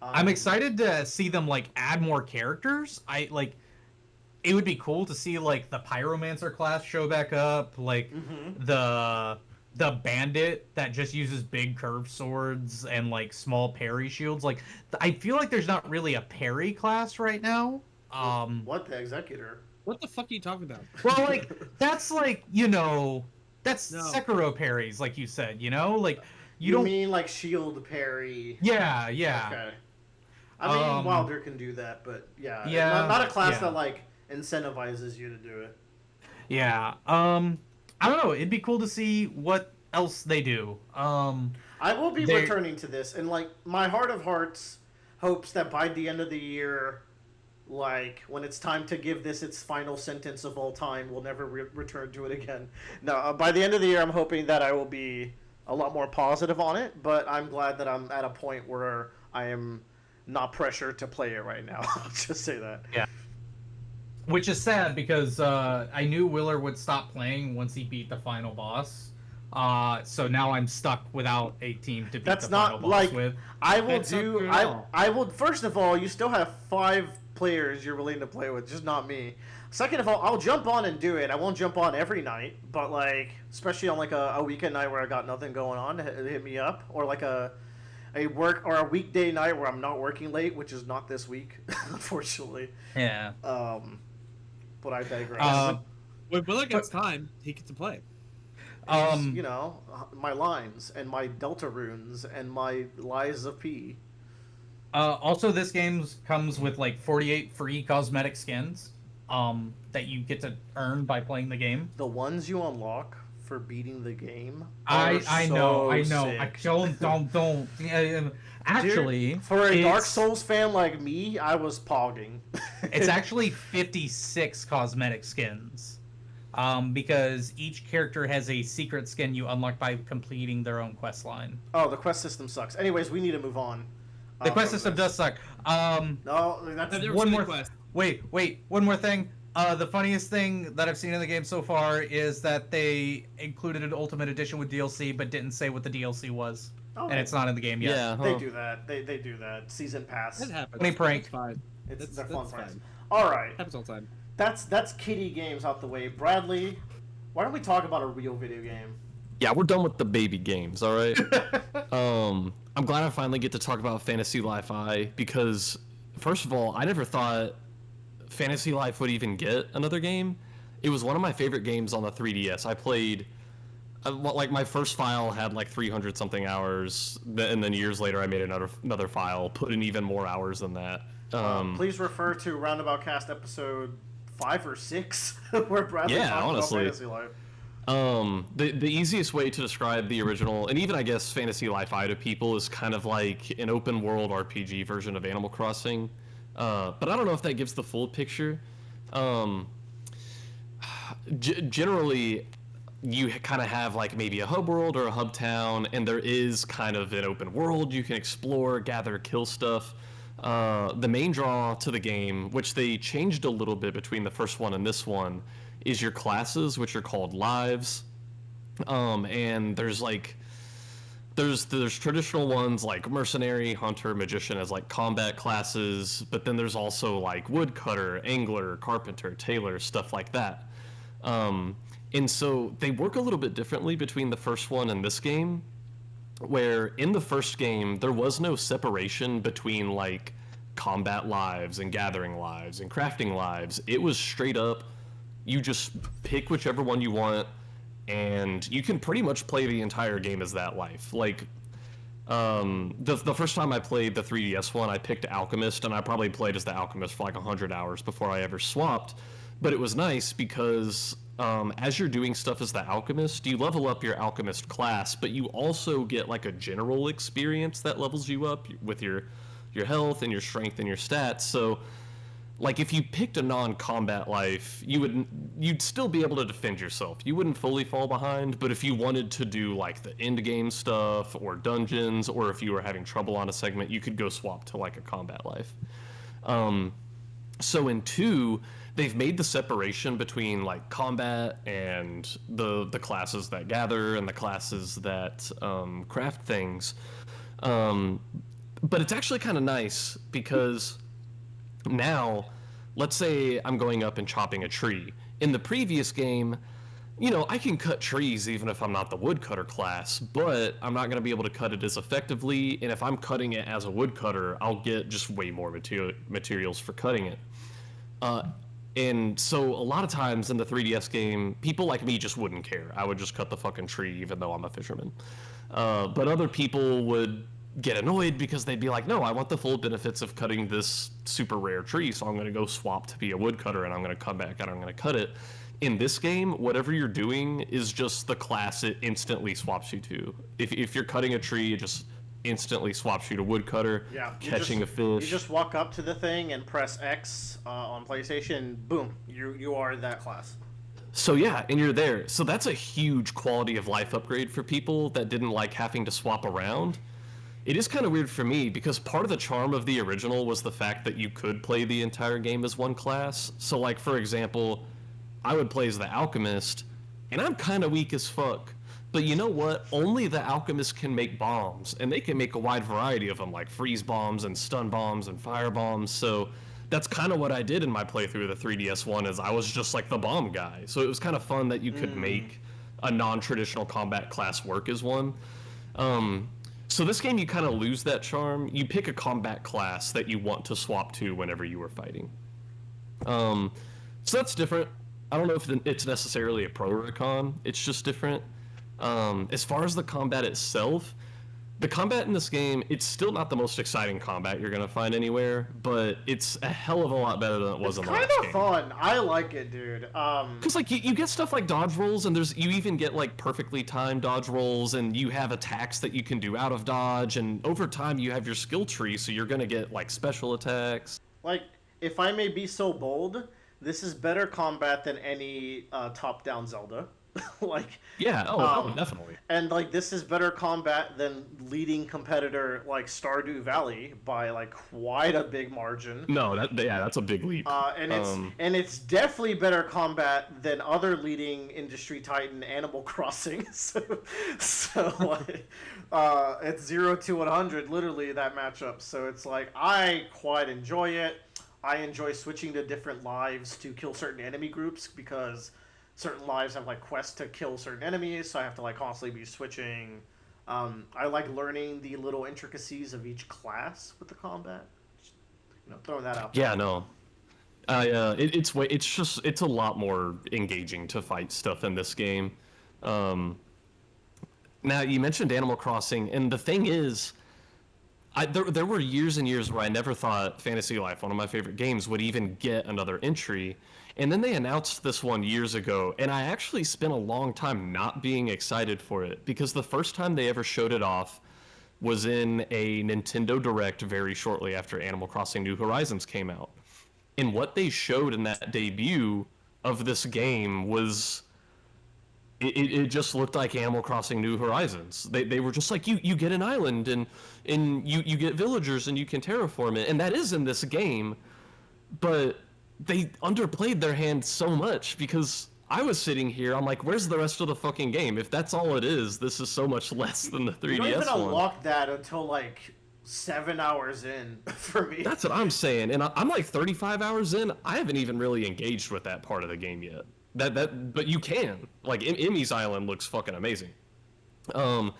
I'm excited to see them add more characters. It would be cool to see the Pyromancer class show back up, the bandit that just uses big curved swords and small parry shields. I feel like there's not really a parry class right now. What, the Executor? What the fuck are you talking about? Well, that's that's No. Sekiro parries, like you said, you You don't mean shield parry? Yeah. Okay. I mean, Wilder can do that, but yeah, Yeah, not a class yeah. that like incentivizes you to do it. Yeah. I don't know. It'd be cool to see what else they do. I will be They returning to this, and like my heart of hearts hopes that by the end of the year, like when it's time to give this its final sentence of all time, we'll never return to it again. No, by the end of the year, I'm hoping that I will be a lot more positive on it. But I'm glad that I'm at a point where I am not pressured to play it right now. I'll just say that. Yeah. Which is sad because I knew Willer would stop playing once he beat the final boss. So now I'm stuck without a team to beat That's the final not boss like with. I will That's not do. true at all. I will. First of all, you still have 5 players you're willing to play with, just not me. Second of all, I'll jump on and do it. I won't jump on every night, but like, especially on like a weekend night where I got nothing going on, hit me up, or like a work or a weekday night where I'm not working late, which is not this week, unfortunately. Yeah. But I digress. When Willer gets time, he gets to play. You know, my lines and my Delta runes and my lies of P. Also, this game comes with like 48 free cosmetic skins that you get to earn by playing the game. The ones you unlock for beating the game. I know. Sick. I don't. Actually, dude, for a Dark it's- Souls fan like me, I was pogging. It's actually 56 cosmetic skins. Because each character has a secret skin you unlock by completing their own quest line. Oh, the quest system sucks. Anyways, we need to move on. The quest from system this. does suck. No, that's I've never One seen more the quest. Wait, one more thing. The funniest thing that I've seen in the game so far is that they included an Ultimate Edition with DLC, but didn't say what the DLC was, oh, and it's not in the game yet. Yeah. They huh. do that. They do that. Season pass. It happens. Funny prank. It's fine. They're fun That's pranks. fine. All right, Happens all the time. that's kiddie games out the way. Bradley, why don't we talk about a real video game? Yeah, we're done with the baby games, all right? I'm glad I finally get to talk about Fantasy Life I because, first of all, I never thought Fantasy Life would even get another game. It was one of my favorite games on the 3DS. I played, like my first file had like 300 something hours, and then years later I made another file, put in even more hours than that. Please refer to Roundabout Cast episode 5 or 6, where Bradley Yeah, talked honestly. about Fantasy Life. The easiest way to describe the original, and even I guess Fantasy Life I to people, is kind of like an open world RPG version of Animal Crossing. But I don't know if that gives the full picture. Generally, you kind of have like maybe a hub world or a hub town, and there is kind of an open world you can explore, gather, kill stuff. The main draw to the game, which they changed a little bit between the first one and this one, is your classes, which are called lives. And there's like there's traditional ones like mercenary, hunter, magician as like combat classes, but then there's also like woodcutter, angler, carpenter, tailor, stuff like that. And so they work a little bit differently between the first one and this game, where in the first game there was no separation between like combat lives and gathering lives and crafting lives. It was straight up, you just pick whichever one you want, and you can pretty much play the entire game as that life. Like, the first time I played the 3DS one, I picked Alchemist, and I probably played as the Alchemist for like 100 hours before I ever swapped. But it was nice because as you're doing stuff as the Alchemist, you level up your Alchemist class, but you also get like a general experience that levels you up with your health and your strength and your stats. So like if you picked a non-combat life, you'd still be able to defend yourself. You wouldn't fully fall behind, but if you wanted to do like the end game stuff or dungeons, or if you were having trouble on a segment, you could go swap to like a combat life. So in 2, they've made the separation between like combat and the classes that gather and the classes that craft things. But it's actually kind of nice because now, let's say I'm going up and chopping a tree. In the previous game, you know, I can cut trees even if I'm not the woodcutter class, but I'm not going to be able to cut it as effectively, and if I'm cutting it as a woodcutter, I'll get just way more materials for cutting it. And so a lot of times in the 3DS game, people like me just wouldn't care. I would just cut the fucking tree even though I'm a fisherman. But other people would get annoyed because they'd be like, no, I want the full benefits of cutting this super rare tree, so I'm going to go swap to be a woodcutter, and I'm going to come back and I'm going to cut it. In this game, whatever you're doing is just the class it instantly swaps you to. If you're cutting a tree, it just instantly swaps you to woodcutter, catching a fish. You just walk up to the thing and press X on PlayStation, and boom, you are that class. So yeah, and you're there. So that's a huge quality of life upgrade for people that didn't like having to swap around. It is kind of weird for me because part of the charm of the original was the fact that you could play the entire game as one class. So like, for example, I would play as the Alchemist, and I'm kind of weak as fuck. But you know what? Only the Alchemist can make bombs, and they can make a wide variety of them, like freeze bombs and stun bombs and fire bombs. So that's kind of what I did in my playthrough of the 3DS one, is I was just like the bomb guy. So it was kind of fun that you could make a non-traditional combat class work as one. So this game, you kind of lose that charm. You pick a combat class that you want to swap to whenever you are fighting. So that's different. I don't know if it's necessarily a pro or a con. It's just different. As far as the combat itself, the combat in this game, it's still not the most exciting combat you're going to find anywhere, but it's a hell of a lot better than it was in the last game. It's kind of fun. I like it, dude. Because, like, you get stuff like dodge rolls, and you even get, like, perfectly timed dodge rolls, and you have attacks that you can do out of dodge, and over time you have your skill tree, so you're going to get, like, special attacks. Like, if I may be so bold, this is better combat than any top-down Zelda. Like, yeah, definitely. And like, this is better combat than leading competitor like Stardew Valley by like quite a big margin. No, that's a big leap. And it's definitely better combat than other leading industry titan, Animal Crossing. so like, it's 0 to 100 literally that matchup. So it's like, I quite enjoy it. I enjoy switching to different lives to kill certain enemy groups because certain lives have like quests to kill certain enemies, so I have to like constantly be switching. I like learning the little intricacies of each class with the combat. Just, throwing that out there. Yeah, no. It's a lot more engaging to fight stuff in this game. Now you mentioned Animal Crossing, and the thing is, there were years and years where I never thought Fantasy Life, one of my favorite games, would even get another entry. And then they announced this one years ago, and I actually spent a long time not being excited for it, because the first time they ever showed it off was in a Nintendo Direct very shortly after Animal Crossing New Horizons came out. And what they showed in that debut of this game was... It just looked like Animal Crossing New Horizons. They were just like, you get an island, and you get villagers, and you can terraform it. And that is in this game, but they underplayed their hand so much, because I was sitting here, I'm like, where's the rest of the fucking game? If that's all it is, this is so much less than the 3DS one. You don't even unlock that until like 7 hours in for me. That's what I'm saying, and I'm like 35 hours in. I haven't even really engaged with that part of the game yet. But you can. Like, Emmy's Island looks fucking amazing. And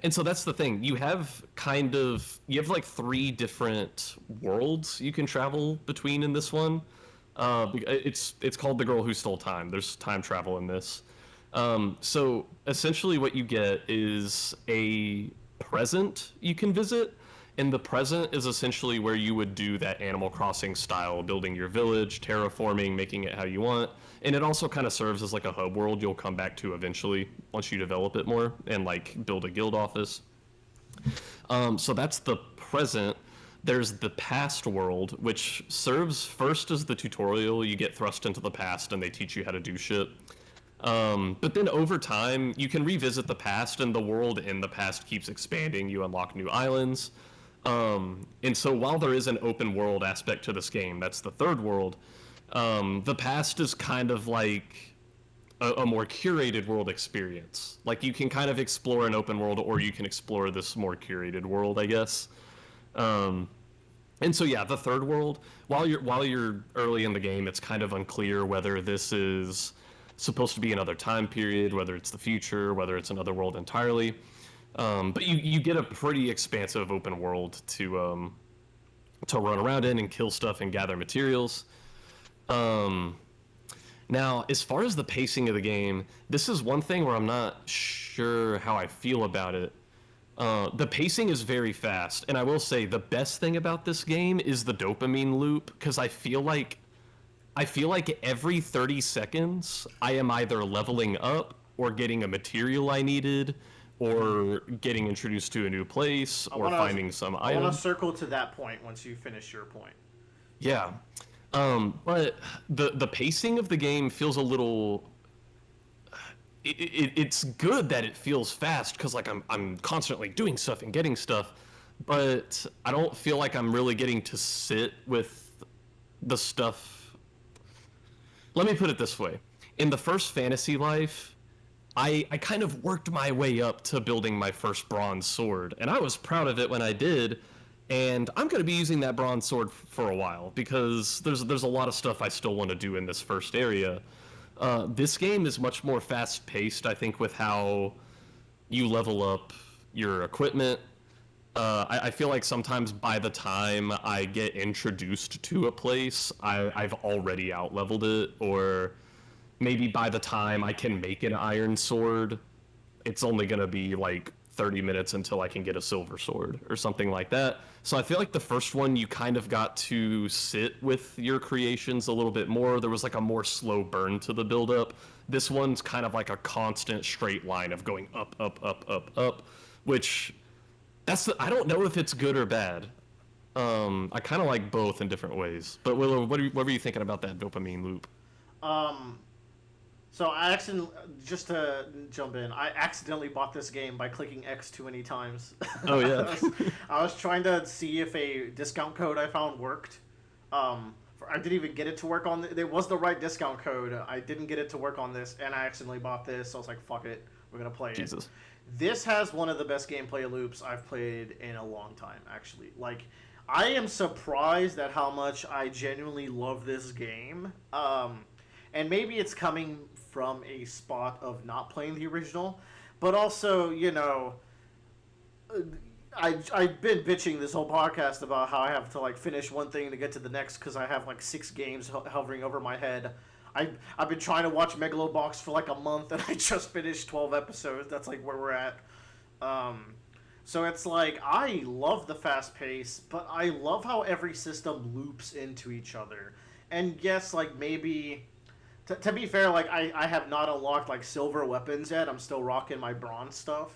so that's the thing. You have like 3 different worlds you can travel between in this one. It's called The Girl Who Stole Time. There's time travel in this. So essentially what you get is a present you can visit, and the present is essentially where you would do that Animal Crossing style, building your village, terraforming, making it how you want. And it also kind of serves as like a hub world you'll come back to eventually once you develop it more and like build a guild office. So that's the present. There's the past world, which serves first as the tutorial. You get thrust into the past and they teach you how to do shit. But then over time, you can revisit the past, and the world in the past keeps expanding. You unlock new islands. And so while there is an open world aspect to this game, that's the third world, the past is kind of like a more curated world experience. Like, you can kind of explore an open world, or you can explore this more curated world, I guess. And so yeah, the third world, while you're early in the game, it's kind of unclear whether this is supposed to be another time period, whether it's the future, whether it's another world entirely. But you get a pretty expansive open world to run around in and kill stuff and gather materials. Now, as far as the pacing of the game, this is one thing where I'm not sure how I feel about it. The pacing is very fast, and I will say the best thing about this game is the dopamine loop, because I feel like every 30 seconds I am either leveling up or getting a material I needed, or getting introduced to a new place, or finding some item. I want to circle to that point once you finish your point. Yeah. But the pacing of the game feels a little... It's good that it feels fast, because like I'm constantly doing stuff and getting stuff, but I don't feel like I'm really getting to sit with the stuff. Let me put it this way. In the first Fantasy Life, I kind of worked my way up to building my first bronze sword, and I was proud of it when I did, and I'm going to be using that bronze sword for a while, because there's a lot of stuff I still want to do in this first area. This game is much more fast-paced, I think, with how you level up your equipment. I feel like sometimes by the time I get introduced to a place, I've already out-leveled it, or maybe by the time I can make an iron sword, it's only going to be like 30 minutes until I can get a silver sword or something like that. So I feel like the first one, you kind of got to sit with your creations a little bit more. There was like a more slow burn to the build-up. This one's kind of like a constant straight line of going up, up, up, up, up, which I don't know if it's good or bad. I kind of like both in different ways. But Willow, what were you thinking about that dopamine loop? So I accidentally, just to jump in, I accidentally bought this game by clicking X too many times. Oh yeah. I was trying to see if a discount code I found worked. I didn't even get it to work on it was the right discount code. I didn't get it to work on this, and I accidentally bought this. So I was like, "Fuck it, we're gonna play it." This has one of the best gameplay loops I've played in a long time. Actually, like, I am surprised at how much I genuinely love this game. And maybe it's coming from a spot of not playing the original, but also, you know, I've been bitching this whole podcast about how I have to like finish one thing to get to the next because I have like 6 games hovering over my head. I've been trying to watch Megalo Box for like a month, and I just finished 12 episodes. That's like where we're at. So it's like, I love the fast pace, but I love how every system loops into each other. And yes, like, maybe... To be fair, like, I have not unlocked, like, silver weapons yet. I'm still rocking my bronze stuff.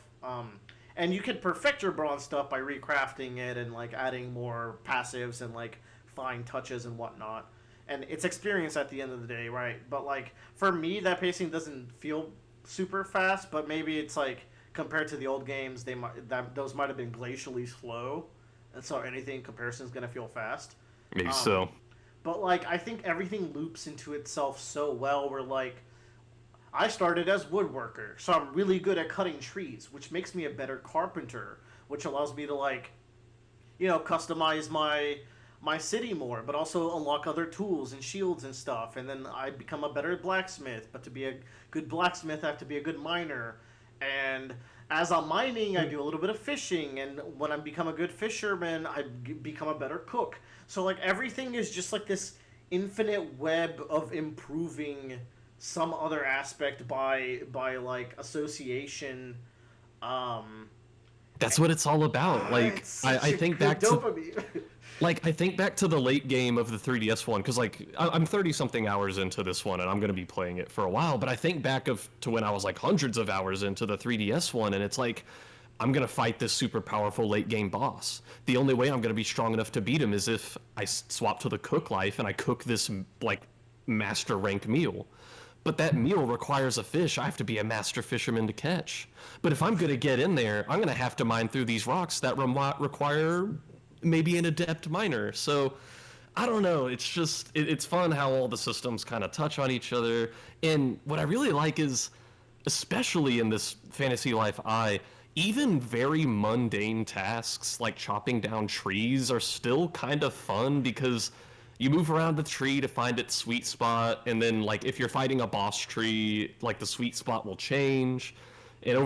And you can perfect your bronze stuff by recrafting it and, like, adding more passives and, like, fine touches and whatnot. And it's experience at the end of the day, right? But, like, for me, that pacing doesn't feel super fast, but maybe it's, like, compared to the old games, those might have been glacially slow. And so anything in comparison is going to feel fast. Maybe so. But, like, I think everything loops into itself so well where, like, I started as woodworker, so I'm really good at cutting trees, which makes me a better carpenter, which allows me to, like, you know, customize my city more, but also unlock other tools and shields and stuff. And then I become a better blacksmith, but to be a good blacksmith, I have to be a good miner. And as I'm mining, I do a little bit of fishing, and when I become a good fisherman, I become a better cook. So, like, everything is just, like, this infinite web of improving some other aspect by like, association. That's what it's all about. Like, I think back dopamine. to... Like, I think back to the late game of the 3DS one, because, like, I'm 30-something hours into this one, and I'm going to be playing it for a while, but I think back to when I was, like, hundreds of hours into the 3DS one, and it's like, I'm going to fight this super powerful late-game boss. The only way I'm going to be strong enough to beat him is if I swap to the cook life, and I cook this, like, master-rank meal. But that meal requires a fish I have to be a master fisherman to catch. But if I'm going to get in there, I'm going to have to mine through these rocks that require... maybe an adept miner. So I don't know, it's just it's fun how all the systems kind of touch on each other. And what I really like is, especially in this Fantasy Life even very mundane tasks like chopping down trees are still kind of fun, because you move around the tree to find its sweet spot, and then, like, if you're fighting a boss tree, like, the sweet spot will change. And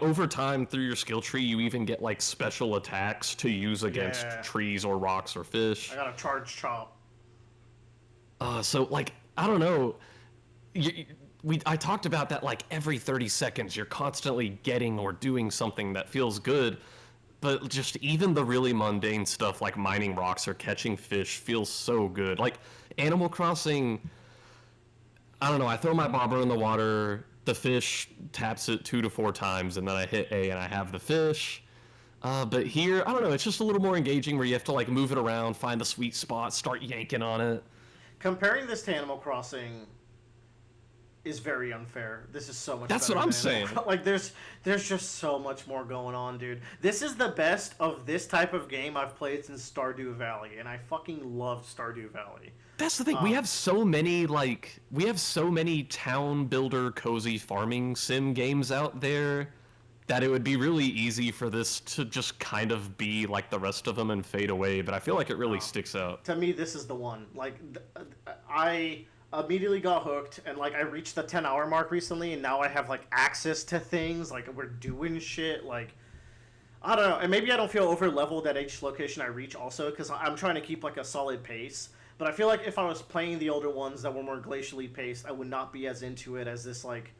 over time, through your skill tree, you even get, like, special attacks to use against trees or rocks or fish. I got a charge chop. So, like, I don't know. I talked about that, like, every 30 seconds, you're constantly getting or doing something that feels good. but just even the really mundane stuff like mining rocks or catching fish feels so good. Like Animal Crossing, I don't know, I throw my bobber in the water, the fish taps it 2 to 4 times, and then I hit A and I have the fish. But here, I don't know, it's just a little more engaging where you have to like move it around, find the sweet spot, start yanking on it. Comparing this to Animal Crossing is very unfair. This is so much That's better what I'm than saying. Like, there's just so much more going on, dude. This is the best of this type of game I've played since Stardew Valley, and I fucking love Stardew Valley. That's the thing. We have so many town builder cozy farming sim games out there that it would be really easy for this to just kind of be like the rest of them and fade away, but I feel like it really sticks out. To me, this is the one. Like, I immediately got hooked, and like I reached the 10-hour mark recently, and now I have like access to things, like we're doing shit, like I don't know, and maybe I don't feel over leveled at each location I reach also, because I'm trying to keep like a solid pace, but I feel like if I was playing the older ones that were more glacially paced, I would not be as into it as this like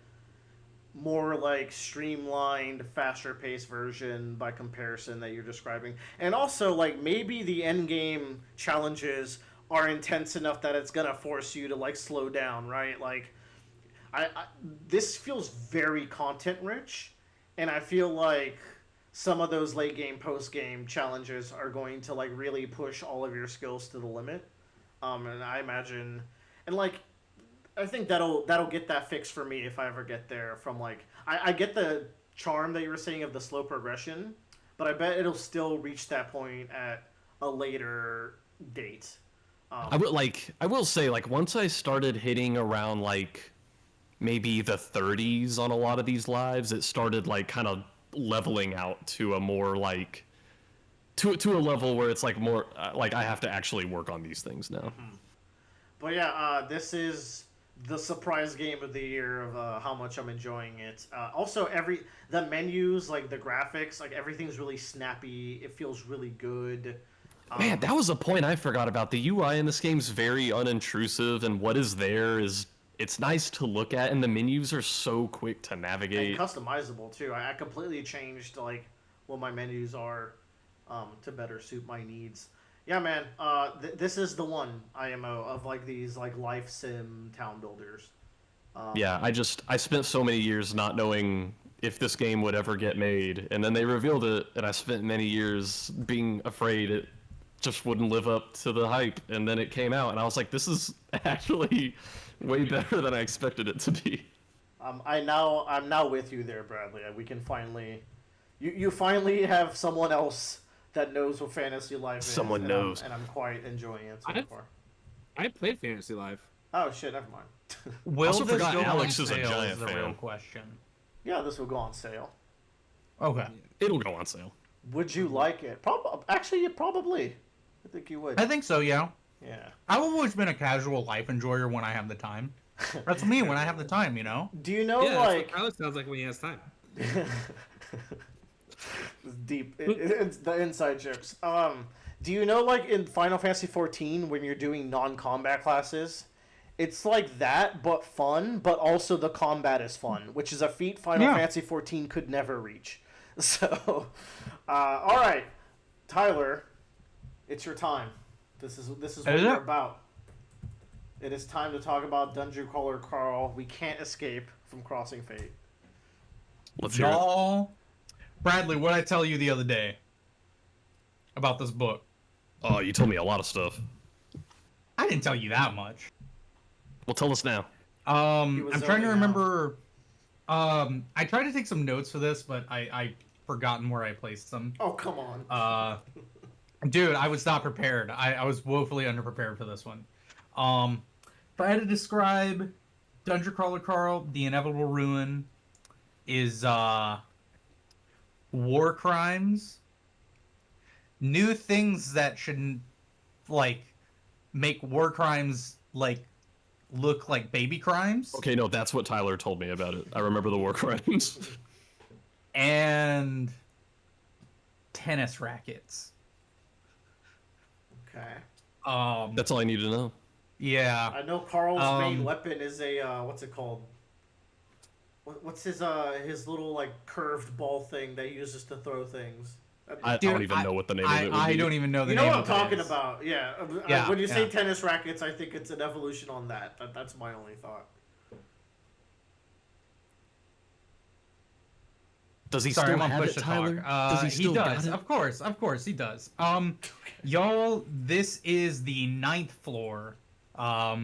more like streamlined, faster paced version by comparison that you're describing. And also like maybe the end game challenges are intense enough that it's gonna force you to like slow down, right? Like I this feels very content rich, and I feel like some of those late game, post game challenges are going to like really push all of your skills to the limit. And I imagine, and like I think that'll get that fix for me if I ever get there. From like I get the charm that you were saying of the slow progression, but I bet it'll still reach that point at a later date. I will say, like, once I started hitting around like maybe the 30s on a lot of these lives, it started like kind of leveling out to a more like to a level where it's like more like I have to actually work on these things now. But yeah, this is the surprise game of the year of how much I'm enjoying it. Also, the menus, like the graphics, like everything's really snappy. It feels really good. Man, that was a point I forgot about. The UI in this game's very unintrusive, and what is there is it's nice to look at, and the menus are so quick to navigate. And customizable too. I completely changed like what my menus are to better suit my needs. Yeah, man. This is the one IMO of like these like life sim town builders. Yeah, I spent so many years not knowing if this game would ever get made, and then they revealed it, and I spent many years being afraid it just wouldn't live up to the hype, and then it came out, and I was like, this is actually way better than I expected it to be. I'm now with you there, Bradley. We can finally, you finally have someone else that knows what Fantasy Life is. Someone knows, and I'm quite enjoying it so far. I played Fantasy Life. Oh shit, never mind. Will Also this forgot go Alex on is a sale giant is the fan. real question. Yeah, this will go on sale. Okay. It'll go on sale. Would you like it? Actually, probably. I think you would. I think so, yeah. Yeah. I've always been a casual life enjoyer when I have the time. That's me when I have the time, you know? Do you know, Yeah, like... that's what Alex sounds like when he has time. It's deep. It's the inside jokes. Do you know, like, in Final Fantasy XIV, when you're doing non-combat classes, it's like that, but fun, but also the combat is fun, which is a feat Final Fantasy XIV could never reach. So, all right, Tyler, it's your time. This is what we're about. It is time to talk about Dungeon Crawler Carl. We can't escape from Crossing Fate. Let's hear it. Bradley, what did I tell you the other day about this book? Oh, you told me a lot of stuff. I didn't tell you that much. Well, tell us now. I'm trying to remember. I tried to take some notes for this, but I forgotten where I placed them. Oh, come on. Dude, I was not prepared. I was woefully underprepared for this one. If I had to describe Dungeon Crawler Carl, the inevitable ruin is war crimes, new things that shouldn't like make war crimes like look like baby crimes. Okay, no, that's what Tyler told me about it. I remember the war crimes. And tennis rackets. Okay. That's all I need to know. Yeah. I know Carl's main weapon is a what's it called? What's his little like curved ball thing that he uses to throw things? I Dude, don't even know what the name of it would I be. don't even know the You name know what I'm of it talking is. about? Yeah. Yeah, When you say yeah. tennis rackets, I think it's an evolution on that. That's my only thought. Does he Sorry, still I'm on have push it, to Tyler? talk. Does he He still got does. it? Of course, he does. Y'all, this is the ninth floor. A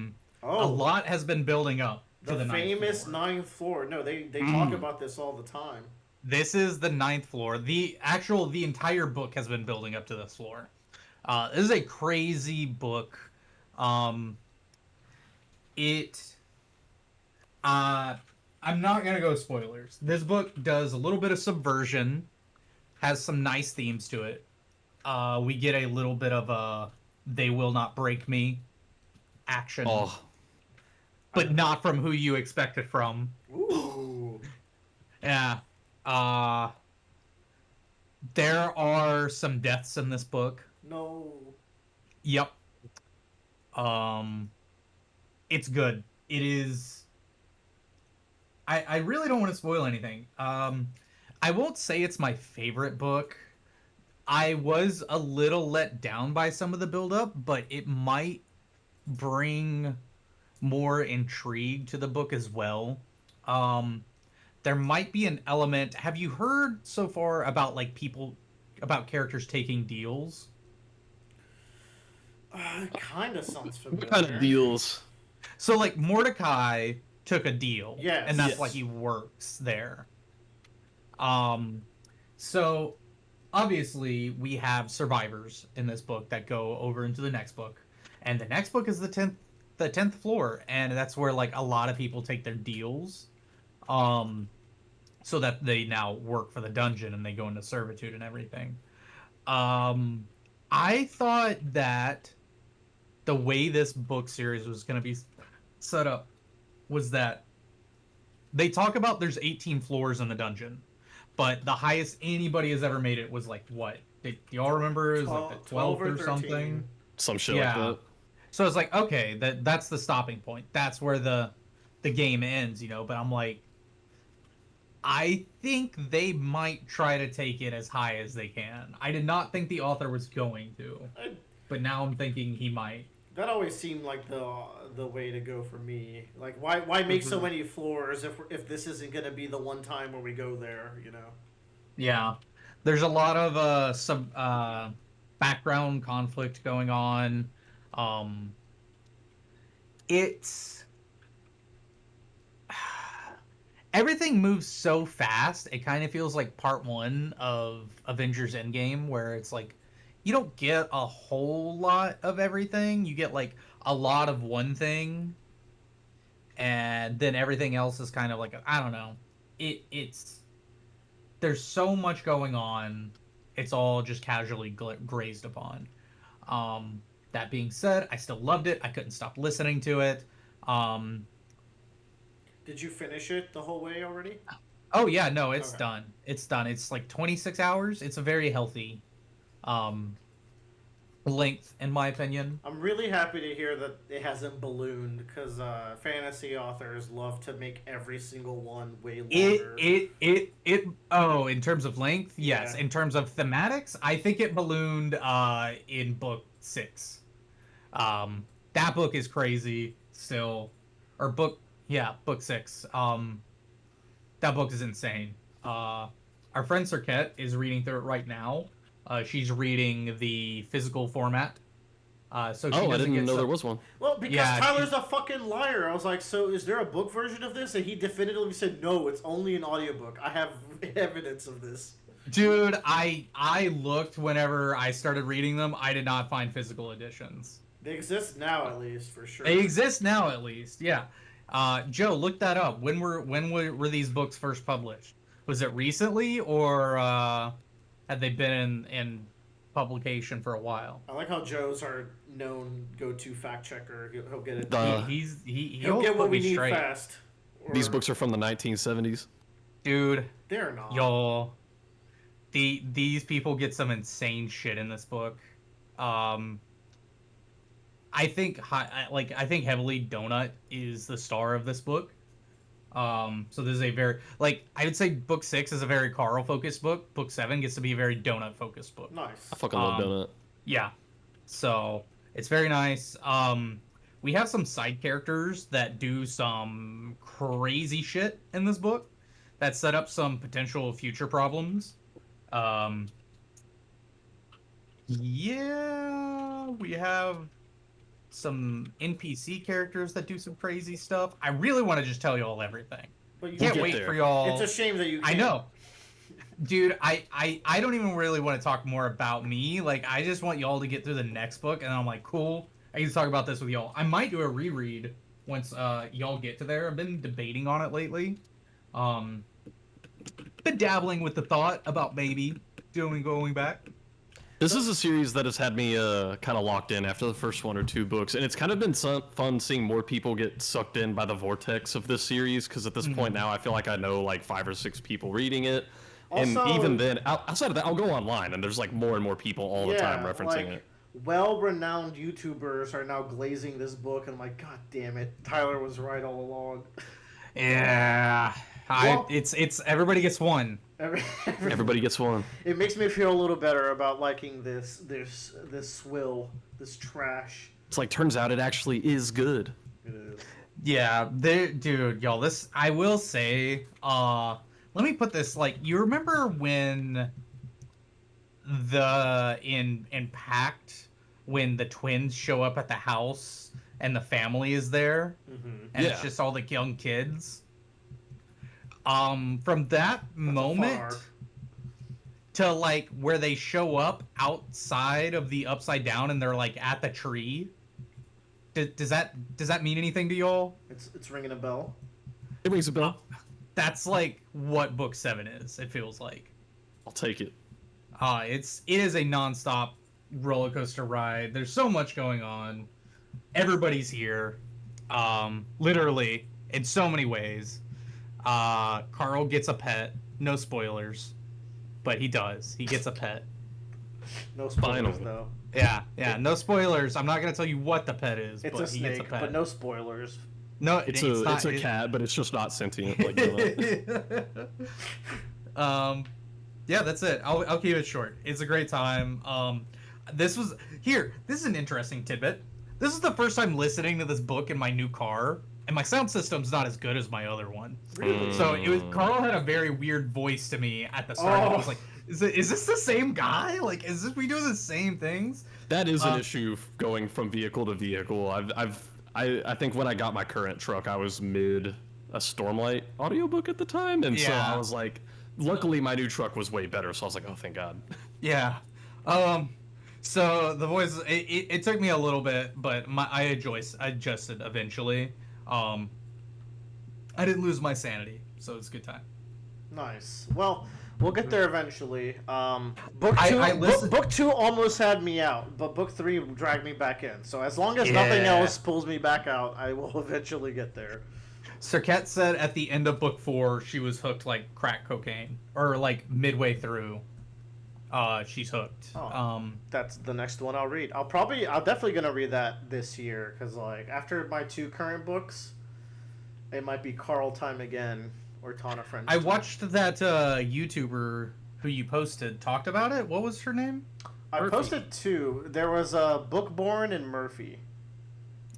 Oh, lot has been building up to the the ninth famous floor. ninth floor. No, they talk Mm. about this all the time. This is the ninth floor. The entire book has been building up to this floor. This is a crazy book. Um, it uh I'm not gonna go spoilers. This book does a little bit of subversion, has some nice themes to it. We get a little bit of a "they will not break me" action, Oh, but not from who you expect it from. Ooh. Yeah. Uh there are some deaths in this book. No. Yep. Um it's good. It is I really don't want to spoil anything. I won't say it's my favorite book. I was a little let down by some of the build-up, but it might bring more intrigue to the book as well. Um, there might be an element. Have you heard so far about like people about characters taking deals? Kind of sounds what kind of familiar. deals? So like Mordecai took a deal, Yes. and that's Yes. why he works there. Um, so obviously we have survivors in this book that go over into the next book, and the next book is the tenth floor, and that's where like a lot of people take their deals, um, so that they now work for the dungeon and they go into servitude and everything. Um, I thought that the way this book series was going to be set up was that they talk about there's 18 floors in the dungeon, but the highest anybody has ever made it was like what? Do y'all remember? It was like the 12 12th or or 13. something. Some shit like Yeah. that. So it's like okay, that's the stopping point. That's where the game ends, you know. But I'm like, I think they might try to take it as high as they can. I did not think the author was going to, I, but now I'm thinking he might. that always seemed like the way to go for me. Like, why make so many floors if this isn't gonna be the one time where we go there? You know. Yeah. There's a lot of some background conflict going on. Um it's everything moves so fast. It kind of feels like part 1 of Avengers Endgame where it's like you don't get a whole lot of everything. You get like a lot of one thing and then everything else is kind of like I don't know. It's there's so much going on. It's all just casually grazed upon. That being said, I still loved it. I couldn't stop listening to it. Um, Did you finish it the whole way already? oh yeah, no, it's Okay. done. It's done. It's like 26 hours. It's a very healthy um, length, in my opinion. I'm really happy to hear that it hasn't ballooned because fantasy authors love to make every single one way longer. Oh, in terms of length, yes. Yeah. In terms of thematics, I think it ballooned in book 6. That book is crazy still, or book 6. That book is insane. Our friend Cirquette is reading through it right now. She's reading the physical format. So she Oh, I doesn't didn't get know so- there was one. Well, because Yeah, Tyler's a fucking liar. I was like, so is there a book version of this? And he definitively said, no, it's only an audiobook. I have evidence of this. Dude, I looked whenever I started reading them. I did not find physical editions. They exist now, at least, for sure. They exist now, at least. Yeah. Joe, look that up. When were these books first published? Was it recently, or had they been in publication for a while? I like how Joe's our known go-to fact checker. He'll get it. He'll He'll get put what we me need straight. fast. Or- These books are from the 1970s. Dude, They're not. y'all. These people get some insane shit in this book. I think heavily Donut is the star of this book. So this is a very, like, I would say book 6 is a very Carl focused book. Book 7 gets to be a very donut focused book. Nice. I fucking love Donut. Yeah. So it's very nice. We have some side characters that do some crazy shit in this book that set up some potential future problems. Yeah, we have some NPC characters that do some crazy stuff. I really want to just tell y'all everything. But you Can't get wait there. for y'all. It's a shame that you can't. I know. Dude, I don't even really want to talk more about me. Like, I just want y'all to get through the next book, and I'm like, cool. I can talk about this with y'all. I might do a reread once y'all get to there. I've been debating on it lately. Been dabbling with the thought about maybe going back. This is a series that has had me kind of locked in after the first 1 or 2 books, and it's kind of been fun seeing more people get sucked in by the vortex of this series, because at this point now I feel like I know like 5 or 6 people reading it. And Also, even then, outside of that, I'll go online, and there's like more and more people all the time referencing it. Well-renowned YouTubers are now glazing this book, and I'm like, God damn it, Tyler was right all along. Yeah, Well- it's everybody gets one. Everybody gets one. It makes me feel a little better about liking this swill, this trash. It's like, turns out it actually is good. It is. Yeah, dude, y'all. This I will say. Let me put this, like, you remember when in Pact, when the twins show up at the house and the family is there, and it's Yeah. just all the young kids? From that moment far. to like where they show up outside of the Upside Down and they're like at the tree. Does that mean anything to y'all? It's ringing a bell. It rings a bell. That's like what book 7 is. It feels like. I'll take it. It is a nonstop roller coaster ride. There's so much going on. Everybody's here. Literally in so many ways. Carl gets a pet. No spoilers, but he does. He gets a pet. No spoilers, Finally. though. Yeah. No spoilers. I'm not gonna tell you what the pet is. It's but a he gets snake, a pet. but no spoilers. No, It's not, a cat, but it's just not sentient. Like Donut. Yeah, that's it. I'll keep it short. It's a great time. This is an interesting tidbit. This is the first time listening to this book in my new car, and my sound system's not as good as my other one. Really? So Carl had a very weird voice to me at the start. I was like, is this the same guy? Like, we doing the same things? That is an issue going from vehicle to vehicle. I think when I got my current truck, I was mid a Stormlight audiobook at the time, and so Yeah. I was like, luckily my new truck was way better, so I was like, oh, thank God. Yeah. So the voice, it took me a little bit, but I adjusted eventually. I didn't lose my sanity, so it's a good time. Nice. Well, we'll get there eventually. Book I 2, listened- book 2 almost had me out, but book 3 dragged me back in. So as long as nothing Yeah. else pulls me back out, I will eventually get there. Serket said at the end of book 4, she was hooked like crack cocaine, or like midway through. She's hooked. Oh. That's the next one I'll read. I'll definitely gonna read that this year, because like after my 2 current books, it might be Carl time again or Tana Friends. I watched that YouTuber who you posted talked about it. What was her name? I Murphy. posted 2. There was Bookborn and Murphy.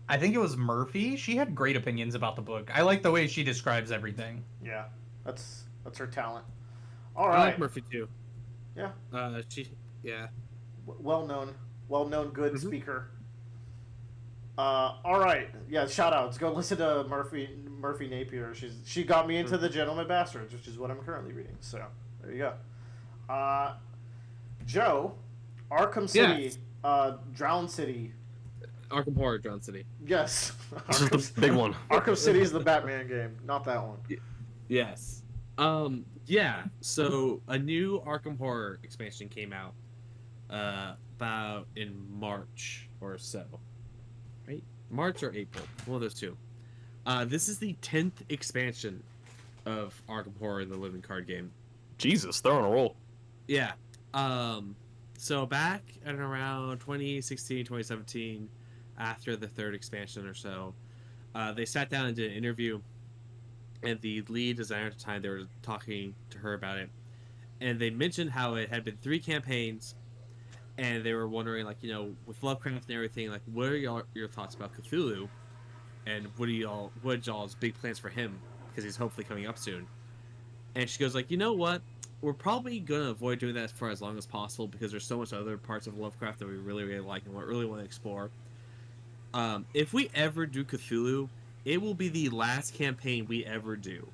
I think it was Murphy. She had great opinions about the book. I like the way she describes everything. Yeah, that's her talent. All I right. like Murphy too. Yeah. Yeah. Well known, good Mhm. speaker. All right, yeah. Shout outs. Go listen to Murphy Napier. She got me into The Gentleman Bastards, which is what I'm currently reading. So there you go. Joe, Arkham City, Drown City. Arkham Horror, Drown City. Yes, This is the big one. Arkham City is the Batman game, not that one. Yes. Yeah. So a new Arkham Horror expansion came out about in March or so. Right? March or April. One of those two. This is the 10th expansion of Arkham Horror, the living card game. Jesus, they're on a roll. Yeah. So back at around 2016, 2017, after the 3rd expansion or so, they sat down and did an interview, and the lead designer at the time, they were talking to her about it, and they mentioned how it had been 3 campaigns, and they were wondering, like, with Lovecraft and everything, like, what are your thoughts about Cthulhu, and what are y'all's big plans for him, because he's hopefully coming up soon. And she goes, like, you know what? We're probably gonna avoid doing that for as long as possible because there's so much other parts of Lovecraft that we really, really like and really want to explore. If we ever do Cthulhu, it will be the last campaign we ever do.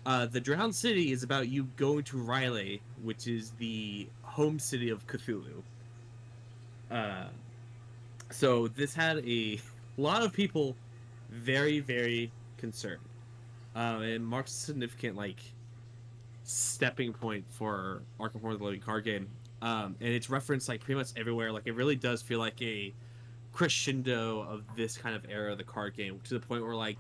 The Drowned City is about you going to Riley, which is the home city of Cthulhu. So this had a lot of people very, very concerned. It marks a significant, like, stepping point for Arkham Horror: The Living Card Game. And it's referenced, like, pretty much everywhere. Like, it really does feel like a crescendo of this kind of era of the card game, to the point where, like,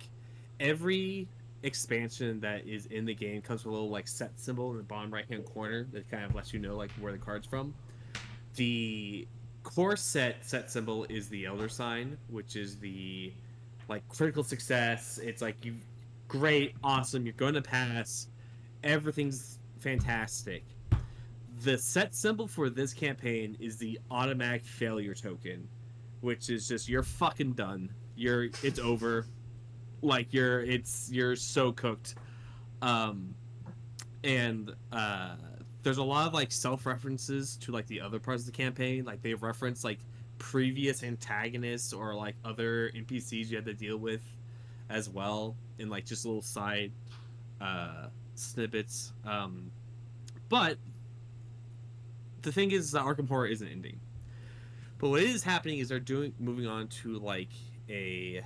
every expansion that is in the game comes with a little, like, set symbol in the bottom right hand corner that kind of lets you know, like, where the card's from. The core set symbol is the Elder Sign, which is the, like, critical success. It's like, you great, awesome, you're going to pass, everything's fantastic. The set symbol for this campaign is the automatic failure token, which is just, you're fucking done. It's over. Like, you're so cooked. And there's a lot of, like, self-references to, like, the other parts of the campaign. Like, they reference, like, previous antagonists or, like, other NPCs you had to deal with as well, in, like, just little side snippets. But the thing is that Arkham Horror isn't ending. But what is happening is they're moving on to, like, a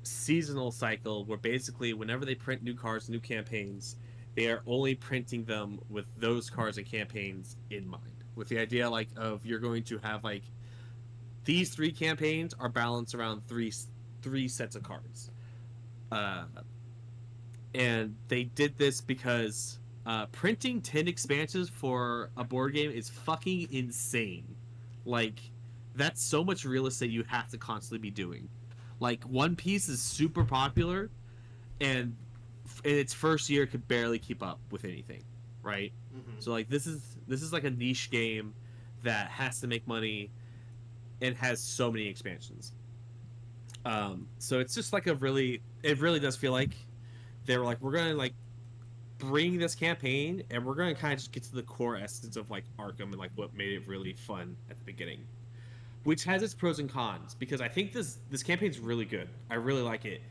seasonal cycle where basically whenever they print new cards, new campaigns, they are only printing them with those cards and campaigns in mind. With the idea, like, of you're going to have, like, these 3 campaigns are balanced around three sets of cards. And they did this because printing 10 expansions for a board game is fucking insane. Like, that's so much real estate you have to constantly be doing. Like, One Piece is super popular, and in its first year could barely keep up with anything, right? Mm-hmm. So, like, this is like a niche game that has to make money and has so many expansions. So it's just like it really does feel like they were like, we're gonna, like, bring this campaign and we're gonna kind of just get to the core essence of, like, Arkham and, like, what made it really fun at the beginning, which has its pros and cons, because I think this campaign's really good. I really like it,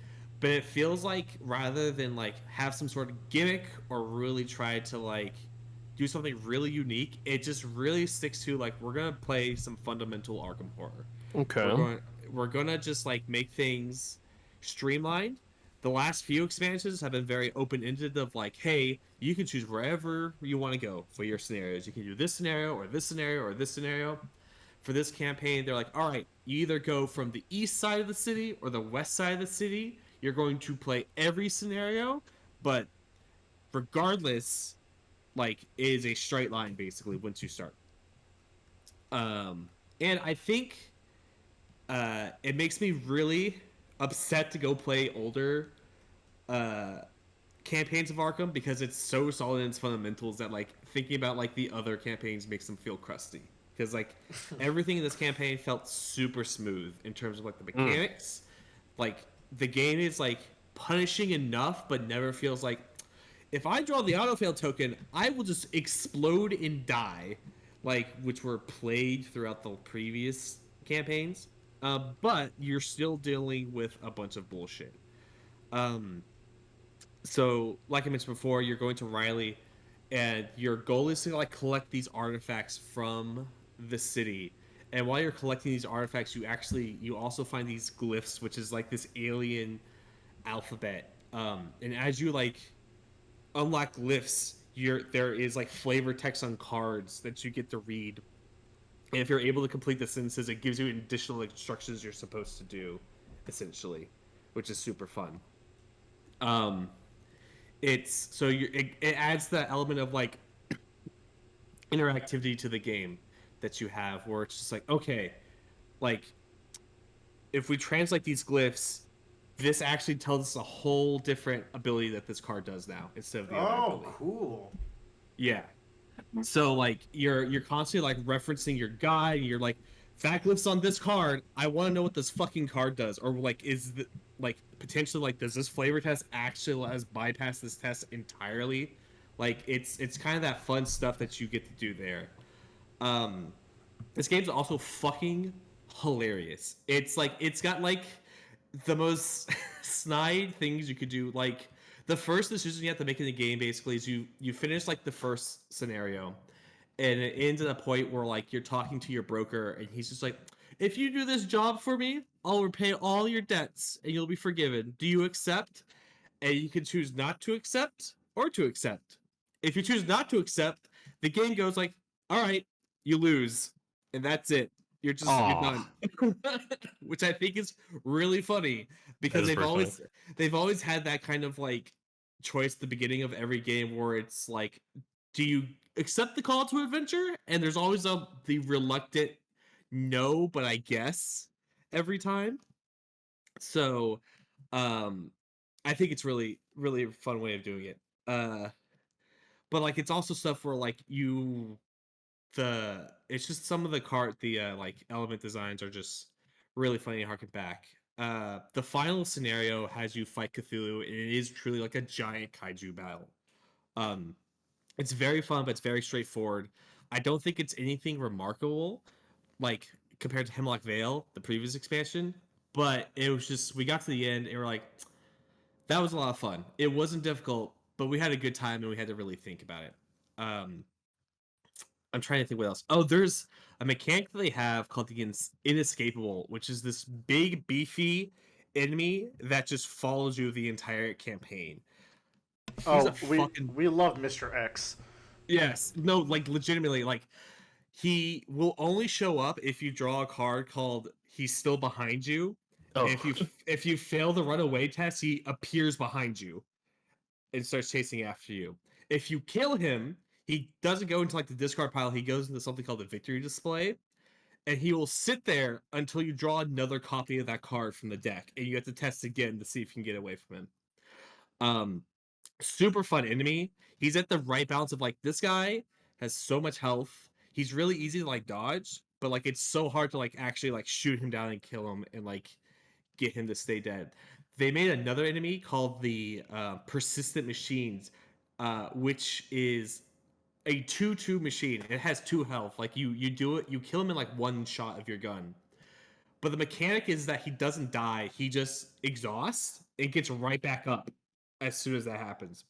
but it feels like rather than, like, have some sort of gimmick or really try to, like, do something really unique, it just really sticks to, like, we're gonna play some fundamental Arkham Horror. Okay. We're gonna just, like, make things streamlined. The last few expansions have been very open-ended of, like, hey, you can choose wherever you want to go for your scenarios. You can do this scenario or this scenario or this scenario. For this campaign, they're like, all right, you either go from the east side of the city or the west side of the city. You're going to play every scenario, but regardless, like, it is a straight line, basically, once you start. And I think it makes me really upset to go play older campaigns of Arkham, because it's so solid in its fundamentals that, like, thinking about, like, the other campaigns makes them feel crusty. Because, like, everything in this campaign felt super smooth in terms of, like, the mechanics. Like, the game is, like, punishing enough, but never feels like, if I draw the autofail token, I will just explode and die, like, which were played throughout the previous campaigns. But you're still dealing with a bunch of bullshit. So, like I mentioned before, you're going to Riley, and your goal is to, like, collect these artifacts from the city. And while you're collecting these artifacts, you also find these glyphs, which is, like, this alien alphabet. And as you, like, unlock glyphs, there is, like, flavor text on cards that you get to read. And if you're able to complete the sentences, it gives you additional instructions you're supposed to do, essentially, which is super fun. It adds the element of, like, interactivity to the game that you have, where it's just like, okay, like, if we translate these glyphs, this actually tells us a whole different ability that this card does now instead of the other Oh, ability. cool. Yeah. So like you're constantly like referencing your guide. And you're like, fact glyphs on this card. I want to know what this fucking card does, or like like potentially like does this flavor test actually let us bypass this test entirely? Like it's kind of that fun stuff that you get to do there. Um, this game's also fucking hilarious. It's like it's got like the most snide things you could do. Like the first decision you have to make in the game basically is you finish like the first scenario, and it ends at a point where like you're talking to your broker, and he's just like, "If you do this job for me, I'll repay all your debts, and you'll be forgiven. Do you accept?" And you can choose not to accept or to accept. If you choose not to accept, the game goes like, "All right, you lose," and that's it. You're Aw, done. Which I think is really funny that because is pretty funny. they've always had that kind of like choice at the beginning of every game where it's like, do you accept the call to adventure? And there's always the reluctant no, but I guess every time. So um I think it's really a fun way of doing it. But like it's also stuff where like it's just some of the like element designs are just really funny to harken back. The final scenario has you fight Cthulhu, and it is truly like a giant kaiju battle. Um, it's very fun, but it's very straightforward. I don't think it's anything remarkable, like compared to Hemlock Vale, the previous expansion. But it was just we got to the end and we're like, that was a lot of fun. It wasn't difficult, but we had a good time and we had to really think about it. Um, I'm trying to think what else. Oh, there's a mechanic that they have called the Inescapable, which is this big, beefy enemy that just follows you the entire campaign. He's a Oh, we fucking we love Mr. X. yes. No, like legitimately, like he will only show up if you draw a card called "He's Still Behind You." Oh, And if you fail the runaway test, he appears behind you and starts chasing after you. If you kill him, he doesn't go into like the discard pile. He goes into something called the victory display, and he will sit there until you draw another copy of that card from the deck, and you have to test again to see if you can get away from him. Um, Super fun enemy. He's at the right balance of like this guy has so much health. He's really easy to like dodge, but like it's so hard to like actually like shoot him down and kill him and like get him to stay dead. They made another enemy called the Persistent Machines, which is a 2/2 machine. It has 2 health. Like you do it, you kill him in like one shot of your gun. But the mechanic is that he doesn't die. He just exhausts and gets right back up as soon as that happens.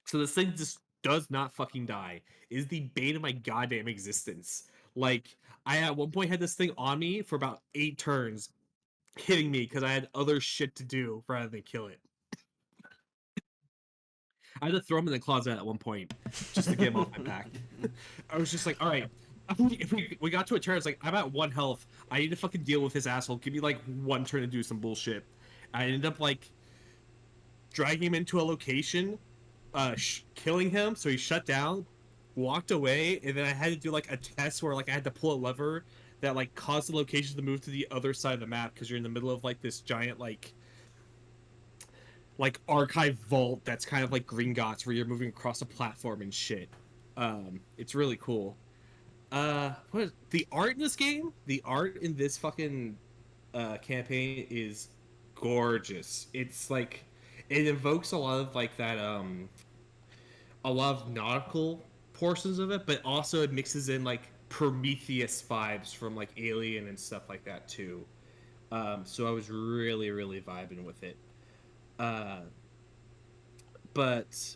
So this thing just does not fucking die. It is the bane of my goddamn existence. Like I at one point had this thing on me for about 8 turns, hitting me because I had other shit to do rather than kill it. I had to throw him in the closet at one point just to get him off my back. I was just like, all right, if we got to a turn, it's like, I'm at 1 health. I need to fucking deal with his asshole. Give me like 1 turn to do some bullshit. I ended up like dragging him into a location, killing him, so he shut down, walked away, and then I had to do like a test where like I had to pull a lever that like caused the location to move to the other side of the map because you're in the middle of like this giant like archive vault that's kind of like Gringotts where you're moving across a platform and shit. It's really cool. What is the art in this game? The art in this fucking campaign is gorgeous. It's like it evokes a lot of like that a lot of nautical portions of it, but also it mixes in like Prometheus vibes from like Alien and stuff like that too. So I was really vibing with it. Uh, but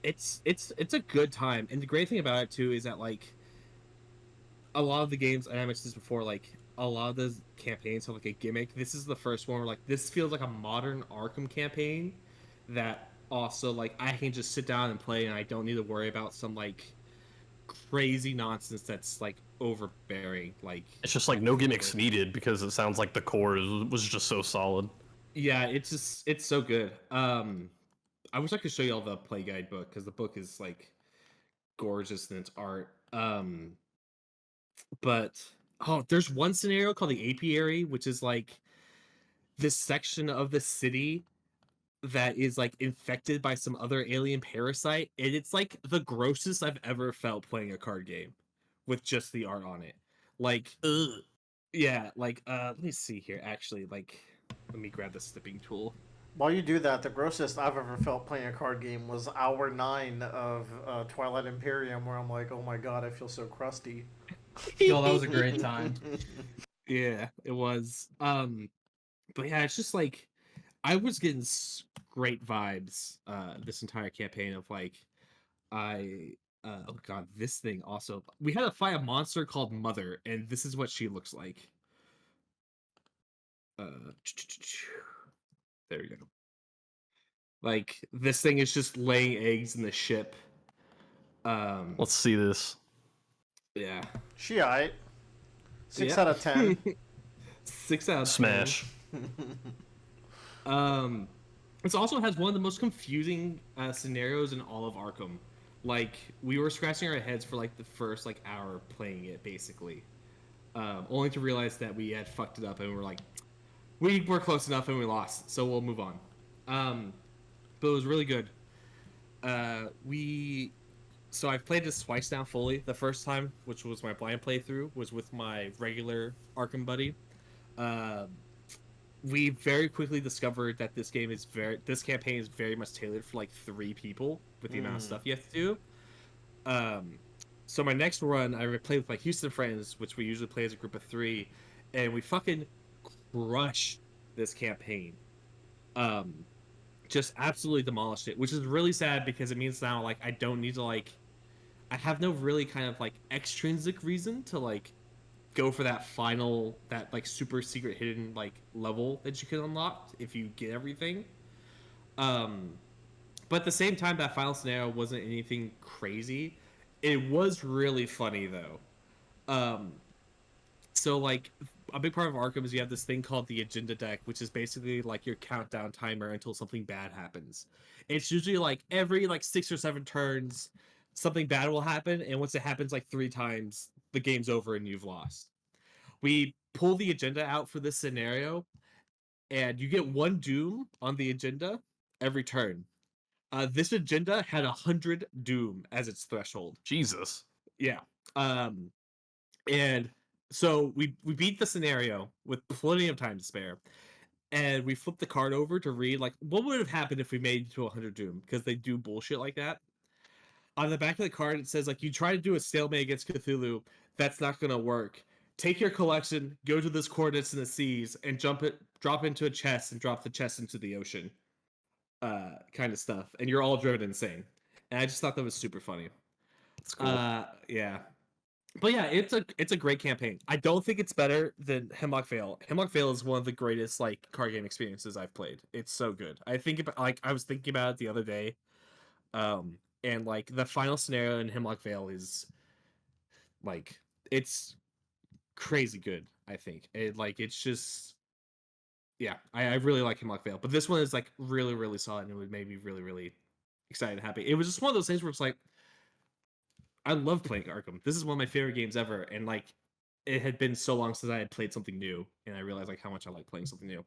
it's a good time, and the great thing about it too is that like a lot of the games, and I mentioned this before, like a lot of the campaigns have like a gimmick. This is the first one where like this feels like a modern Arkham campaign that also like I can just sit down and play, and I don't need to worry about some like crazy nonsense that's like overbearing. Like it's just like no gimmicks needed because it sounds like the core was just so solid. yeah, it's so good. I wish I could show you all the play guide book because the book is like gorgeous in its art. But oh, there's one scenario called the apiary, which is like this section of the city that is like infected by some other alien parasite, and it's like the grossest I've ever felt playing a card game with just the art on it. Like, Ugh. yeah, like let me see here. Actually, like, let me grab the snipping tool. While you do that, the grossest I've ever felt playing a card game was hour 9 of Twilight Imperium, where I'm like, oh my god, I feel so crusty. Yo, that was a great time. Yeah, it was. But yeah, it's just like I was getting great vibes this entire campaign of like I oh god, this thing also we had to fight a monster called Mother, and this is what she looks like. Uh there we go. Like this thing is just laying eggs in the ship. Let's see this. Yeah. She aight. 6 Yeah. out of 10. 6 out of 10. Smash. This also has one of the most confusing scenarios in all of Arkham. Like we were scratching our heads for like the first like hour playing it, basically, only to realize that we had fucked it up and we're like, we were close enough and we lost, so we'll move on. But it was really good. So I've played this twice now fully. The first time, which was my blind playthrough, was with my regular Arkham buddy. We very quickly discovered that this campaign is very much tailored for like 3 people with the amount of stuff you have to do. So my next run, I played with my Houston friends, which we usually play as a group of 3, and we fucking crushed this campaign. Just absolutely demolished it, which is really sad because it means now like I don't need to like, I have no really kind of like extrinsic reason to like go for that like super secret hidden like level that you can unlock if you get everything. But at the same time, that final scenario wasn't anything crazy. It was really funny though. So like a big part of Arkham is you have this thing called the agenda deck, which is basically like your countdown timer until something bad happens. It's usually like every like 6 or 7 turns something bad will happen, and once it happens like 3 times, the game's over and you've lost. We pull the agenda out for this scenario, and you get 1 doom on the agenda every turn. This agenda had 100 doom as its threshold. Jesus. Yeah. And so we beat the scenario with plenty of time to spare, and we flipped the card over to read like what would have happened if we made it to 100 doom, because they do bullshit like that. On the back of the card, it says like, you try to do a stalemate against Cthulhu, that's not gonna work. Take your collection, go to this coordinates in the seas, and drop into a chest and drop the chest into the ocean. Kind of stuff, and you're all driven insane. And I just thought that was super funny. That's cool. Yeah. But yeah, it's a great campaign. I don't think it's better than Hemlock Vale. Hemlock Vale is one of the greatest like card game experiences I've played. It's so good. I was thinking about it the other day. And like the final scenario in Hemlock Vale is like, it's crazy good. I think it's just, yeah, I really like Hemlock Vale, but this one is like really, really solid, and it would make me really, really excited and happy. It was just one of those things where it's like, I love playing Arkham. This is one of my favorite games ever, and like it had been so long since I had played something new, and I realized like how much I like playing something new.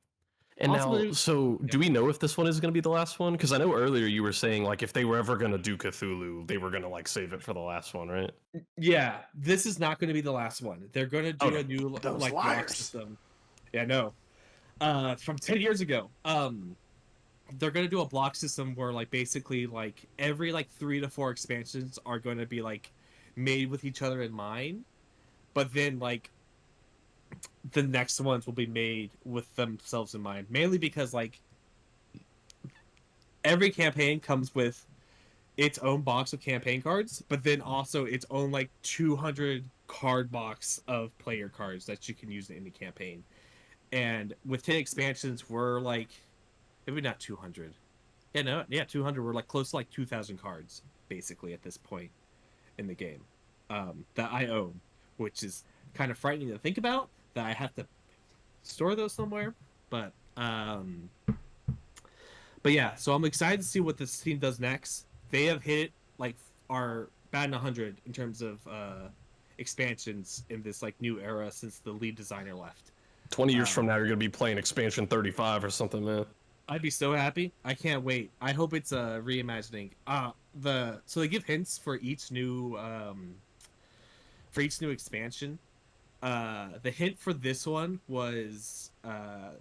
And Ultimately, now, so do we know if this one is going to be the last one? Because I know earlier you were saying like if they were ever going to do Cthulhu, they were going to like save it for the last one, right? yeah, this is not going to be the last one. They're going to do Okay. a new Those like liars. block system. Yeah, no. From 10 years ago. They're going to do a block system where like basically like every like 3 to 4 expansions are going to be like made with each other in mind, but then like the next ones will be made with themselves in mind, mainly because like every campaign comes with its own box of campaign cards, but then also its own like 200 card box of player cards that you can use in any campaign. And with 10 expansions, we're like, maybe not 200. Yeah, no, yeah, 200. We're like close to like 2,000 cards basically at this point in the game, that I own, which is kind of frightening to think about, that I have to store those somewhere. But yeah, so I'm excited to see what this team does next. They have hit like our batting 100 in terms of expansions in this like new era since the lead designer left. 20 years from now, you're gonna be playing expansion 35 or something, man. I'd be so happy. I can't wait. I hope it's a reimagining. So they give hints for each new expansion. The hint for this one was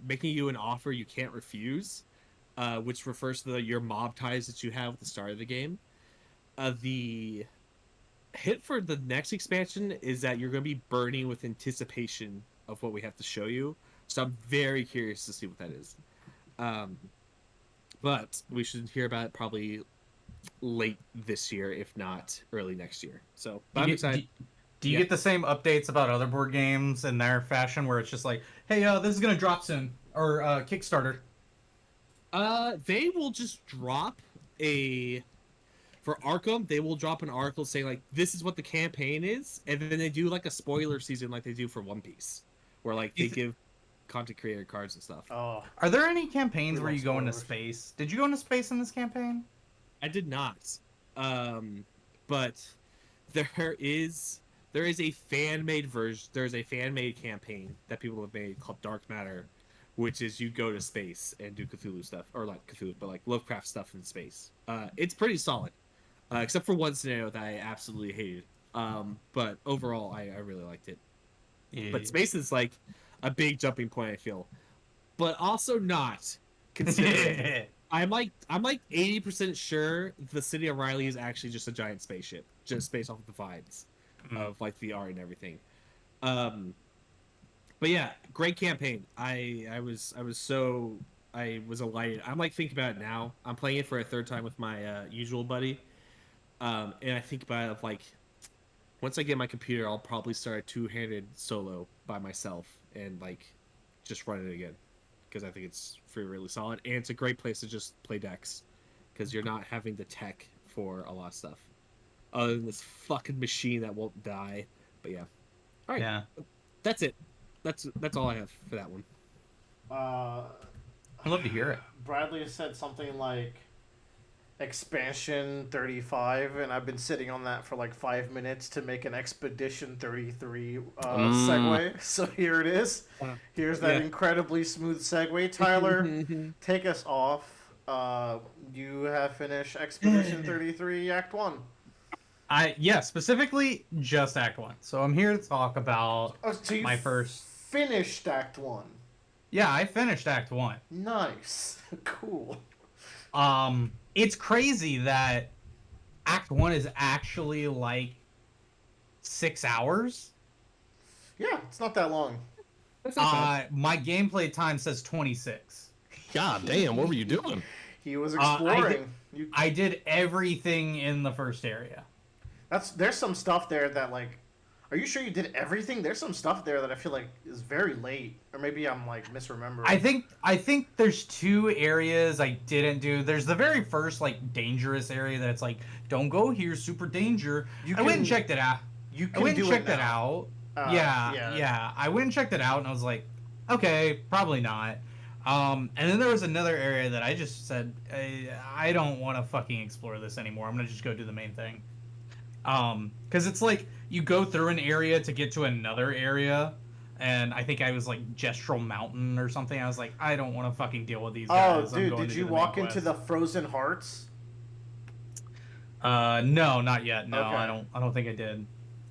making you an offer you can't refuse, which refers to your mob ties that you have at the start of the game. The hint for the next expansion is that you're going to be burning with anticipation of what we have to show you. So I'm very curious to see what that is. But we should hear about it probably late this year, if not early next year. So I'm excited. Do you get the same updates about other board games in their fashion, where it's just like, hey, this is gonna drop soon, or Kickstarter? They will just drop for Arkham, they will drop an article saying like, this is what the campaign is, and then they do like a spoiler season like they do for One Piece, where like they give content creator cards and stuff. Oh, Are there any campaigns where you go into space? Did you go into space in this campaign? I did not. But there is a fan-made version. There's a fan-made campaign that people have made called Dark Matter, which is you go to space and do Cthulhu stuff, or not Cthulhu, but like Lovecraft stuff in space. It's pretty solid, except for one scenario that I absolutely hated. But overall, I really liked it. Yeah. But space is like a big jumping point, I feel, but also not. Considering I'm like 80% sure the city of Riley is actually just a giant spaceship, just based off of the vibes of like the art and everything. But yeah, great campaign. I was elated. I'm like thinking about it now. I'm playing it for a third time with my usual buddy, and I think about it of like, once I get my computer, I'll probably start a two-handed solo by myself and like just run it again, because I think it's really solid, and it's a great place to just play decks because you're not having the tech for a lot of stuff other than this fucking machine that won't die. But yeah, all right, Yeah. That's it. That's all I have for that one. I'd love to hear it. Bradley said something like expansion 35, and I've been sitting on that for like 5 minutes to make an expedition 33 segue. So here it is. Here's that incredibly smooth segue. Tyler, take us off. You have finished expedition 33 act 1. Specifically just act 1. So I'm here to talk about my first finished act 1. Yeah, I finished act 1. Nice. Cool. It's crazy that Act 1 is actually like 6 hours. Yeah, it's not that long. My gameplay time says 26. God damn, what were you doing? He was exploring. I did everything in the first area. There's some stuff there that like, are you sure you did everything? There's some stuff there that I feel like is very late, or maybe I'm like misremembering. I think there's 2 areas I didn't do. There's the very first like dangerous area that's like, don't go here, super danger. I went and checked it out. I went and checked it out. Yeah. I went and checked it out, and I was like, okay, probably not. And then there was another area that I just said, I don't want to fucking explore this anymore. I'm gonna just go do the main thing. Because it's like you go through an area to get to another area, and I think I was like Gestural Mountain or something. I was like, I don't want to fucking deal with these guys. Oh, dude, did you walk into the Frozen Hearts? No, not yet. No, Okay. I don't think I did.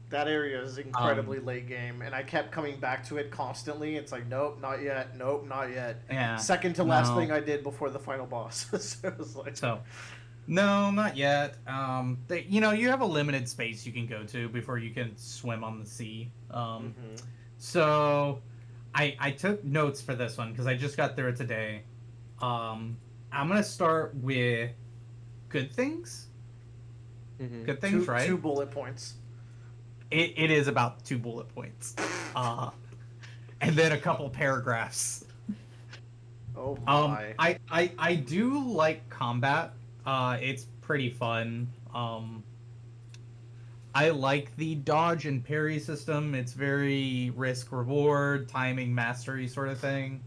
That area is incredibly late game, and I kept coming back to it constantly. It's like, nope, not yet. Nope, not yet. Yeah. Second to last thing I did before the final boss. So it was like... No, not yet. You have a limited space you can go to before you can swim on the sea. So I took notes for this one because I just got through it today. I'm gonna start with good things. Good things, right? 2 bullet points. It is about 2 bullet points, and then a couple paragraphs. Oh my! I do like combat. It's pretty fun. I like the dodge and parry system. It's very risk reward, timing mastery sort of thing.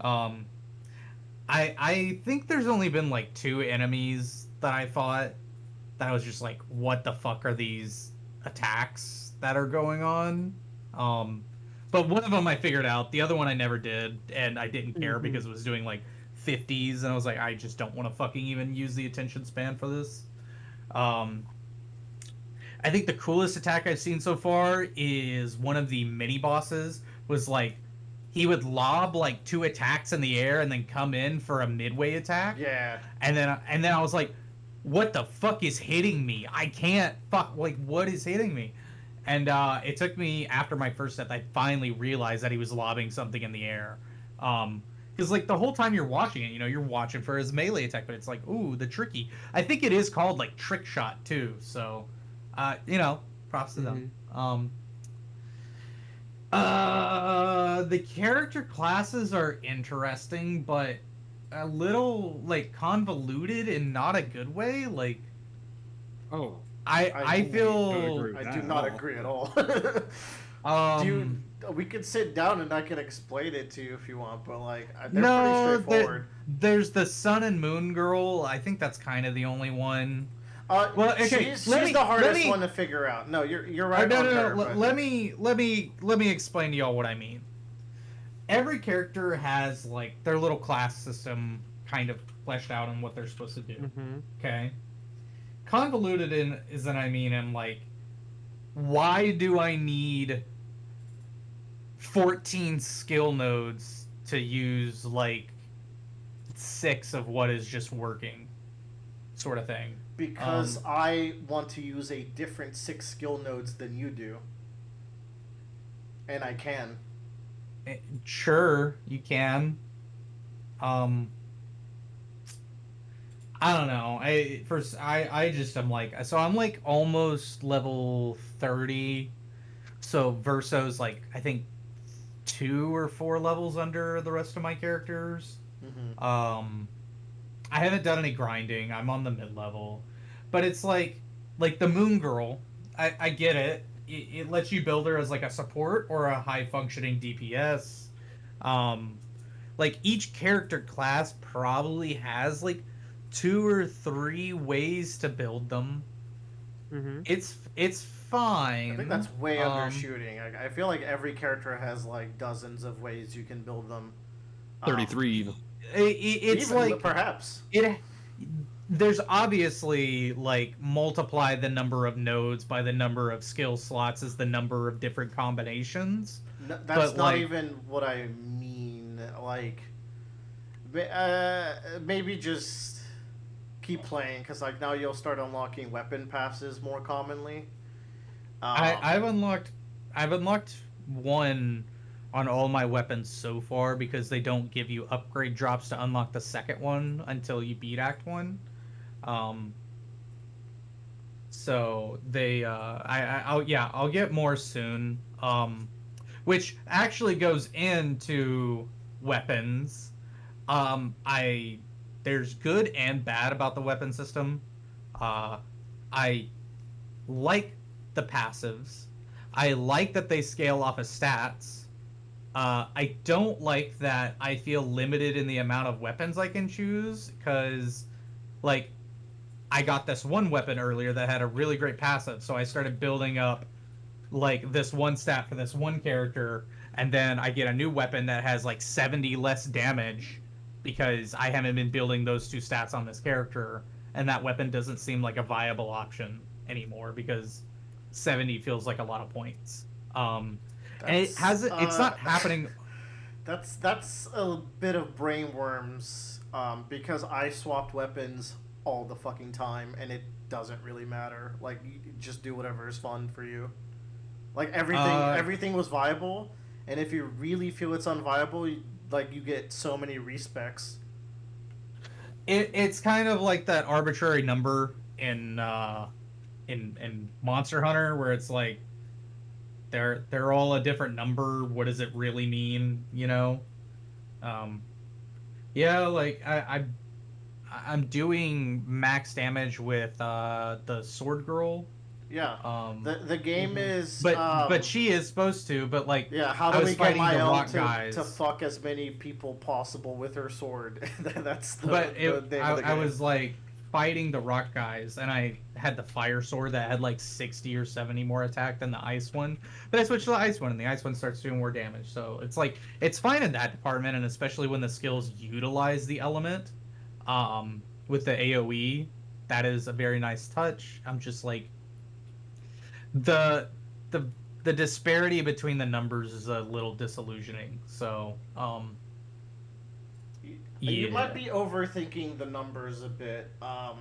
I think there's only been like 2 enemies that I fought that I was just like, what the fuck are these attacks that are going on? But one of them I figured out. The other one I never did, and I didn't care because it was doing like 50s, and I was like, I just don't want to fucking even use the attention span for this. I think the coolest attack I've seen so far is one of the mini bosses was like he would lob like 2 attacks in the air and then come in for a midway attack. Yeah. And then I was like, what the fuck is hitting me? I can't what is hitting me? And it took me after my first death, I finally realized that he was lobbing something in the air. Because like the whole time you're watching it, you're watching for his melee attack, but it's like, ooh, the tricky. I think it is called like trick shot too. So, props to them. The character classes are interesting, but a little like convoluted in not a good way. Like, I feel I do not agree at all. We could sit down and I can explain it to you if you want, but like they're pretty straightforward. There's the Sun and Moon Girl. I think that's kind of the only one. Well, okay, she's the hardest one to figure out. No, you're right. No. Let me explain to y'all what I mean. Every character has like their little class system kind of fleshed out on what they're supposed to do. Mm-hmm. Okay. Convoluted I'm like, why do I need 14 skill nodes to use like 6 of what is just working, sort of thing? Because I want to use a different 6 skill nodes than you do. And I can. Sure, you can. I don't know. I'm like almost level 30. So Verso's like, I think 2 or 4 levels under the rest of my characters. Mm-hmm. I haven't done any grinding. I'm on the mid-level. But it's like the Moon Girl, I get it. It lets you build her as like a support or a high-functioning DPS. Like each character class probably has like 2 or 3 ways to build them. Mm-hmm. It's fine. I think that's way undershooting. I feel like every character has like dozens of ways you can build them. 33 even. It's even, like perhaps there's obviously like multiply the number of nodes by the number of skill slots is the number of different combinations. No, that's not even what I mean. Like, maybe just keep playing because like now you'll start unlocking weapon passes more commonly. I've unlocked 1 on all my weapons so far because they don't give you upgrade drops to unlock the second one until you beat Act 1. So they I'll get more soon. Which actually goes into weapons. There's good and bad about the weapon system. I like the passives. I like that they scale off of stats. I don't like that I feel limited in the amount of weapons I can choose, because, like, I got this one weapon earlier that had a really great passive, so I started building up, like, this one stat for this one character, and then I get a new weapon that has, like, 70 less damage, because I haven't been building those 2 stats on this character, and that weapon doesn't seem like a viable option anymore, because 70 feels like a lot of points. And it's not happening. That's a bit of brain worms, because I swapped weapons all the fucking time, and it doesn't really matter. Like, you just do whatever is fun for you. Like, everything was viable, and if you really feel it's unviable, you get so many respecs. It's kind of like that arbitrary number in Monster Hunter, where it's like, they're all a different number. What does it really mean? Yeah, like I'm doing max damage with the Sword Girl. Yeah. The game is. But she is supposed to. But like, yeah. How do we get my own to fuck as many people possible with her sword? That's the. I was like, fighting the rock guys, and I had the fire sword that had like 60 or 70 more attack than the ice one. But I switched to the ice one, and the ice one starts doing more damage. So it's like it's fine in that department, and especially when the skills utilize the element. With the AOE, that is a very nice touch. I'm just like the disparity between the numbers is a little disillusioning. So you yeah. might be overthinking the numbers a bit. I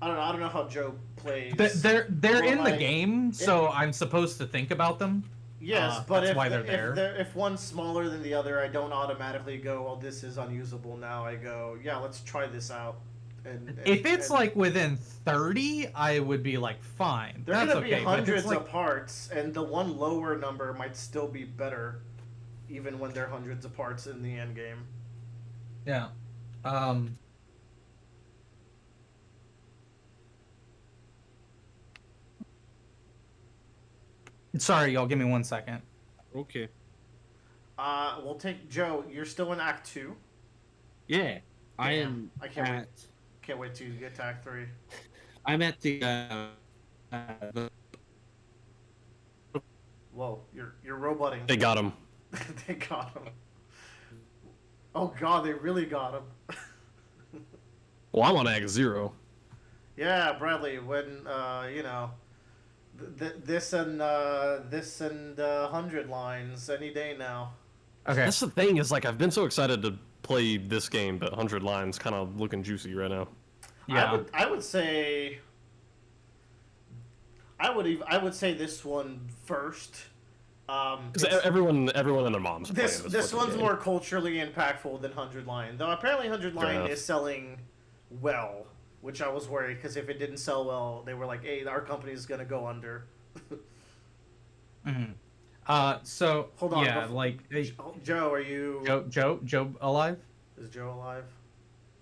don't know how Joe plays. They're Well, in the like, game, so I'm supposed to think about them. Yes, but that's why they're there. If one's smaller than the other, I don't automatically go, "Well, this is unusable now." I go, "Yeah, let's try this out." If it's like within 30, I would be like, fine. They're That's gonna be okay. But if it's hundreds like, of parts, and the one lower number might still be better, even when they're hundreds of parts in the end game. yeah. Sorry, y'all. Give me 1 second. Okay. We'll take Joe. You're still in Act 2. Yeah, I Damn, am. I can't wait to get to Act 3. I'm at the. Whoa, you're roboting. They got him. They got him. Oh god, they really got him. Well, I'm on Act 0. Yeah, Bradley. When you know, this and 100 lines any day now. Okay. That's the thing is like I've been so excited to play this game, but 100 lines kind of looking juicy right now. Yeah. I would say. I would say this one first. Because everyone and their moms. Are This playing this fucking one's game. more culturally impactful than 100 Line, though apparently 100 Line enough. is selling well, which I was worried because if it didn't sell well, they were like, "Hey, our company's gonna go under." Mm-hmm. So Hold on, yeah, before- like Joe, are you? Joe alive? Is Joe alive?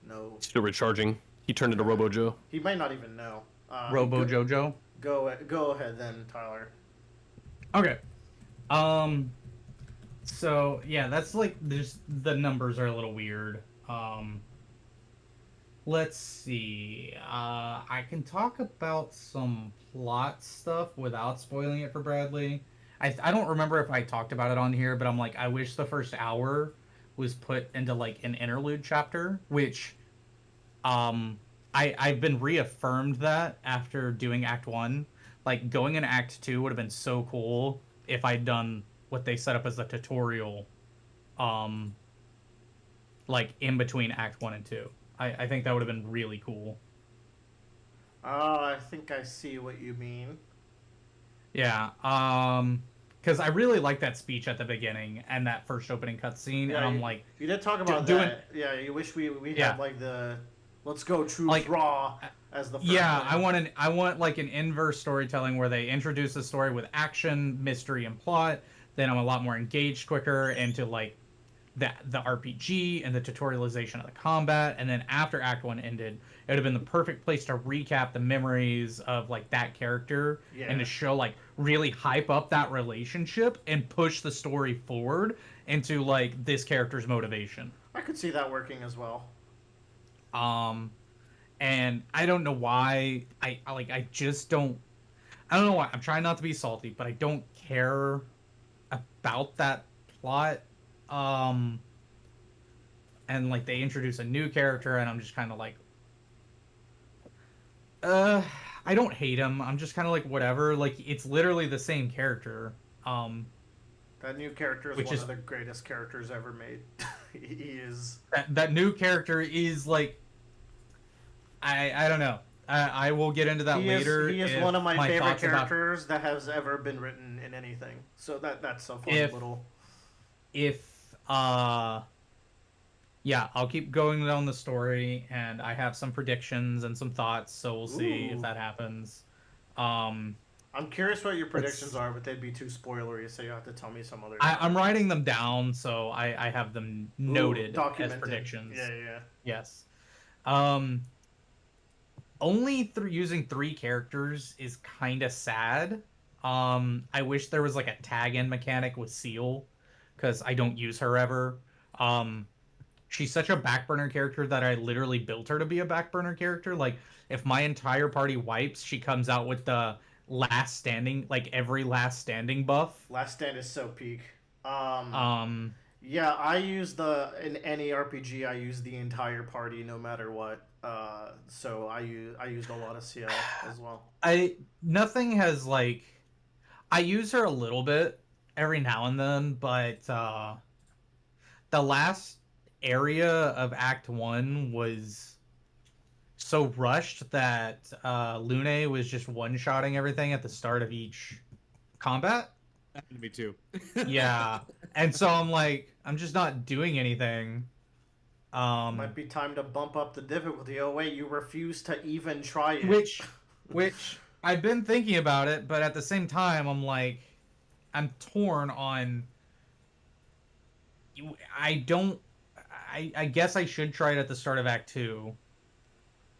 No, Still recharging. He turned into Robo Joe. he might not even know. Robo go, Jojo. Go ahead then, Tyler. Okay. So yeah, that's like there's the numbers are a little weird. Let's see. I can talk about some plot stuff without spoiling it for Bradley. I don't remember if I talked about it on here, but I'm like, I wish the first hour was put into like an interlude chapter, which I've been reaffirmed that after doing Act 1. Like going into Act 2 would have been so cool if I'd done what they set up as the tutorial like in between Act 1 and 2. I think that would have been really cool. I think I see what you mean. Yeah, because I really like that speech at the beginning and that first opening cutscene, Yeah, and I'm like, you did talk about doing- that. Yeah, you wish we Yeah. had like the let's go true Like, raw as the first yeah, one. I want like an inverse storytelling where they introduce the story with action, mystery, and plot. Then I'm a lot more engaged quicker into like the RPG and the tutorialization of the combat, and then after Act 1 ended, it would have been the perfect place to recap the memories of like that character and to show like really hype up that relationship and push the story forward into like this character's motivation. I could see that working as well. And I don't know why I don't know why. I'm trying not to be salty, but I don't care about that plot. And like they introduce a new character and I'm just kind of like I don't hate him. I'm just kind of like whatever. Like it's literally the same character. That new character is Which one is- of the greatest characters ever made. He is. That new character is like I don't know. I will get into that later. He is if one of my favorite thoughts about- characters that has ever been written in anything. So that's a fun If- little. If yeah, I'll keep going down the story, and I have some predictions and some thoughts, so we'll see Ooh. if that happens. I'm curious what your predictions are, but they'd be too spoilery, so you have to tell me some other. I'm writing them down, so I have them noted as documented. predictions. Yeah. Yes. Only using 3 characters is kind of sad. I wish there was like a tag-in mechanic with Seal, because I don't use her ever. she's such a back burner character that I literally built her to be a back burner character. Like, if my entire party wipes, she comes out with the last standing, like every last standing buff. Last Stand is so peak. Um, Yeah, I use in any RPG. I use the entire party no matter what. So I used a lot of CL as well. Nothing has like, I use her a little bit every now and then, but the last area of Act 1 was so rushed that Lune was just one-shotting everything at the start of each combat. Happened to me too. Yeah. And so I'm like, I'm just not doing anything. Might be time to bump up the difficulty. Oh wait, you refuse to even try it. Which I've been thinking about it, but at the same time, I'm like, I'm torn on. I guess I should try it at the start of Act 2,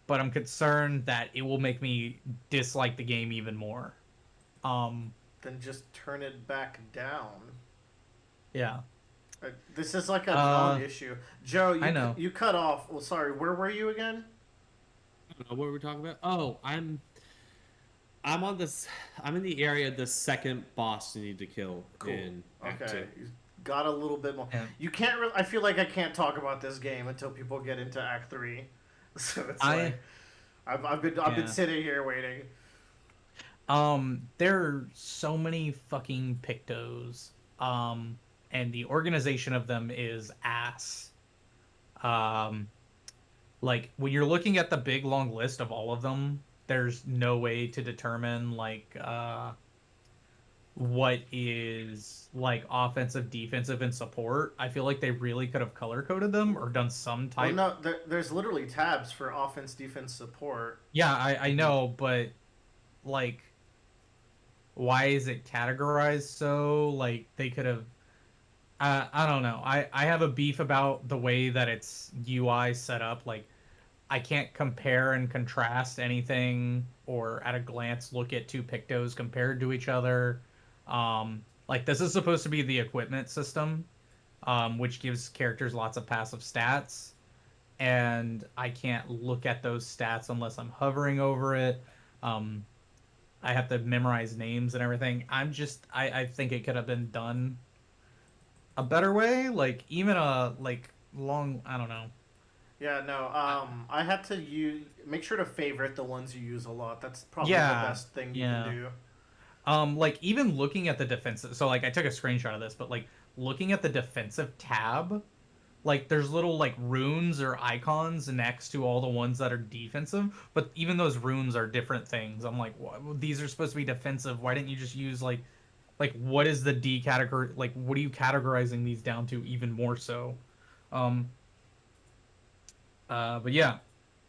but I'm concerned that it will make me dislike the game even more. Then just turn it back down. Yeah. This is like a non-issue. Joe, I know. You cut off. Well, sorry, where were you again? I don't know what were we talking about. Oh, I'm on this. I'm in the area of the second boss you need to kill in Act 2. You got a little bit more. Yeah. You can't really. I feel like I can't talk about this game until people get into Act 3. So it's I've been sitting here waiting. There are so many fucking Pictos. And the organization of them is ass. Like, when you're looking at the big long list of all of them, there's no way to determine like what is like offensive, defensive, and support. I feel like they really could have color coded them or done some type. Well, no, there's literally tabs for offense, defense, support. Yeah, I know, but like, why is it categorized so? Like, they could have. I don't know. I have a beef about the way that it's UI set up. Like, I can't compare and contrast anything or at a glance look at two Pictos compared to each other. Like, this is supposed to be the equipment system, which gives characters lots of passive stats. And I can't look at those stats unless I'm hovering over it. I have to memorize names and everything. I think it could have been done a better way, like even a long, I don't know. Yeah, no. I had to make sure to favorite the ones you use a lot. That's probably the best thing you can do. Like, even looking at the defensive, so like I took a screenshot of this, but like looking at the defensive tab, like there's little like runes or icons next to all the ones that are defensive, but even those runes are different things. I'm like, what? These are supposed to be defensive. Why didn't you just use like what is the D category? Like, what are you categorizing these down to even more so? But yeah.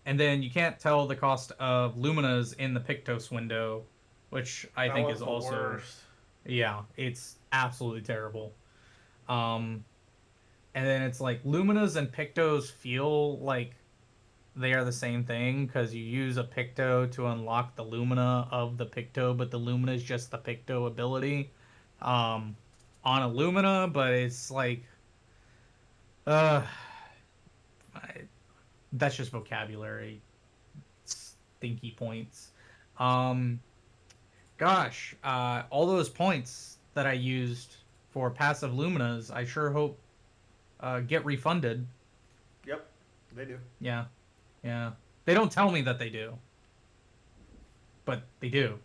And then you can't tell the cost of Luminas in the Pictos window, which I think is also worst. Yeah, it's absolutely terrible. And then it's like Luminas and Pictos feel like they are the same thing because you use a Picto to unlock the Lumina of the Picto, but the Lumina is just the Picto ability on a Lumina, but it's like that's just vocabulary. Stinky points. Gosh, all those points that I used for passive Luminas, I sure hope get refunded. Yep, they do. Yeah. They don't tell me that they do, but they do.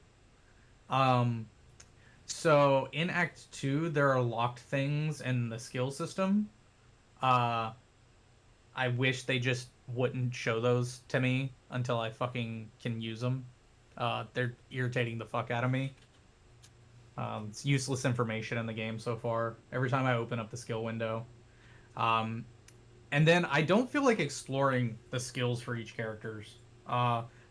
So in Act 2, there are locked things in the skill system. I wish they just wouldn't show those to me until I fucking can use them. They're irritating the fuck out of me. It's useless information in the game so far. Every time I open up the skill window. And then I don't feel like exploring the skills for each characters.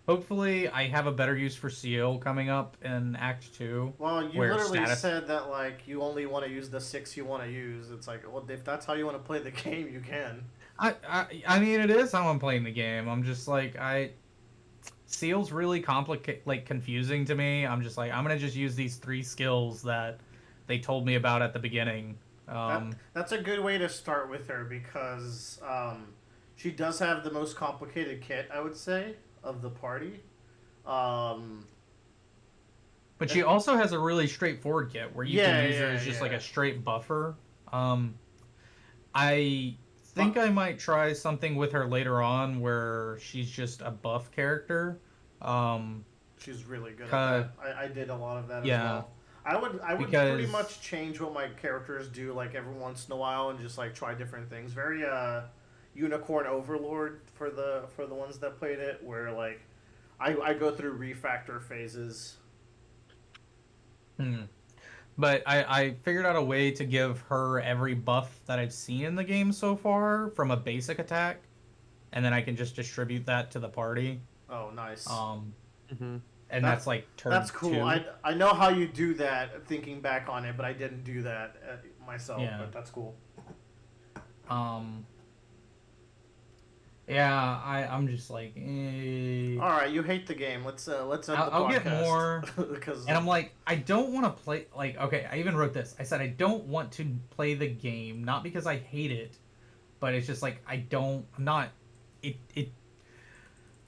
Hopefully I have a better use for Seal coming up in Act 2. Well, you literally said that like you only want to use the 6 you want to use. It's like, well, if that's how you want to play the game, you can. I mean, it is how I'm playing the game. I'm just like, Seal's really confusing to me. I'm just like, I'm gonna just use these 3 skills that they told me about at the beginning. That's a good way to start with her because she does have the most complicated kit, I would say, of the party. Um, But she also has a really straightforward kit where you can use her as just like a straight buffer. I think I might try something with her later on where she's just a buff character. She's really good at that. I did a lot of that as well. I would pretty much change what my characters do like every once in a while and just like try different things. Very Unicorn Overlord for the ones that played it, where like I go through refactor phases. But I figured out a way to give her every buff that I've seen in the game so far from a basic attack, and then I can just distribute that to the party. Oh, nice. And that's like turn That's cool. 2. I know how you do that, thinking back on it, but I didn't do that myself. Yeah. But that's cool. Yeah, I'm just like, eh. All right, you hate the game. Let's end the podcast. I'll get more. Because and I'm like, I don't want to play. Like, okay, I even wrote this. I said I don't want to play the game, not because I hate it, but it's just like I'm not.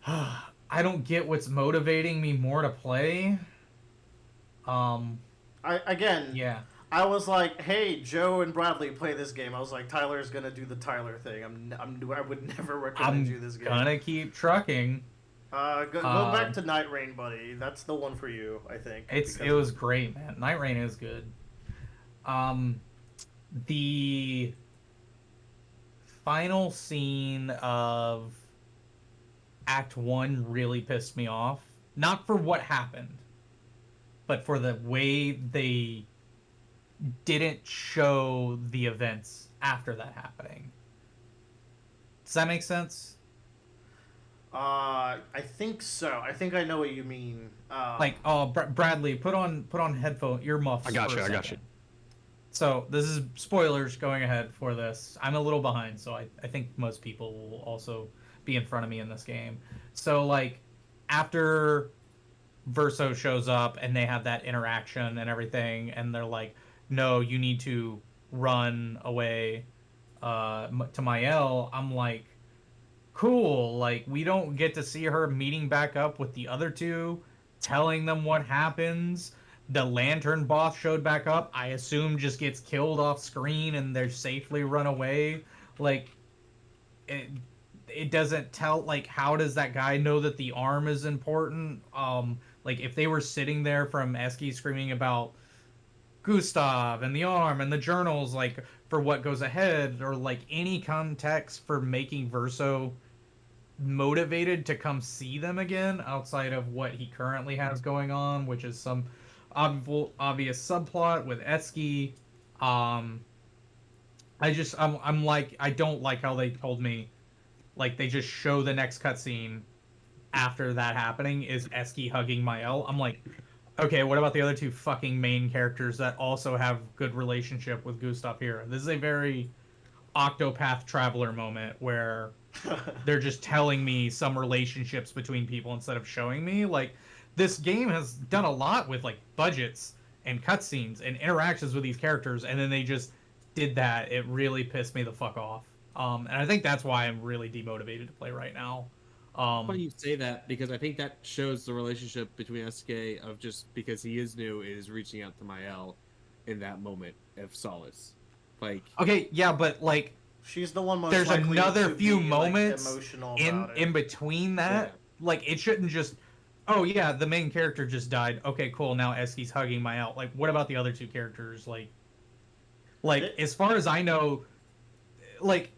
I don't get what's motivating me more to play. Yeah. I was like, hey, Joe and Bradley play this game. I was like, Tyler's gonna do the Tyler thing. I would never recommend you this game. I'm gonna keep trucking. Go back to Nightreign, buddy. That's the one for you, I think. It was great, man. Nightreign is good. The final scene of Act 1 really pissed me off. Not for what happened, but for the way they didn't show the events after that happening. Does that make sense? I think so. I think I know what you mean. Bradley, put on earmuffs. I got you. So this is spoilers going ahead for this. I'm a little behind, so I think most people will also be in front of me in this game. So like after Verso shows up and they have that interaction and everything, and they're like, no, you need to run away to Mael. I'm like, cool. Like, we don't get to see her meeting back up with the other two, telling them what happens. The Lantern boss showed back up. I assume just gets killed off screen and they're safely run away. Like, it doesn't tell, like, how does that guy know that the arm is important? Like, if they were sitting there from Eski screaming about Gustav and the arm and the journals, like, for what goes ahead, or like any context for making Verso motivated to come see them again outside of what he currently has going on, which is some obvious subplot with Eski. I'm like, I don't like how they told me, like, they just show the next cutscene after that happening is Eski hugging Mael. I'm like, okay, what about the other two fucking main characters that also have good relationship with Gustav here? This is a very Octopath Traveler moment where they're just telling me some relationships between people instead of showing me. Like, this game has done a lot with, like, budgets and cutscenes and interactions with these characters, and then they just did that. It really pissed me the fuck off. And I think that's why I'm really demotivated to play right now. Funny you say that, because I think that shows the relationship between SK of just because he is new is reaching out to Mael in that moment of solace. Like, okay, yeah, but like she's the one most there's likely another to few be, moments like, emotional in about it. in between that. Yeah. Like, it shouldn't just, oh yeah, the main character just died. Okay, cool. Now Eski's hugging Mael. Like, what about the other two characters? Like as far as I know, like.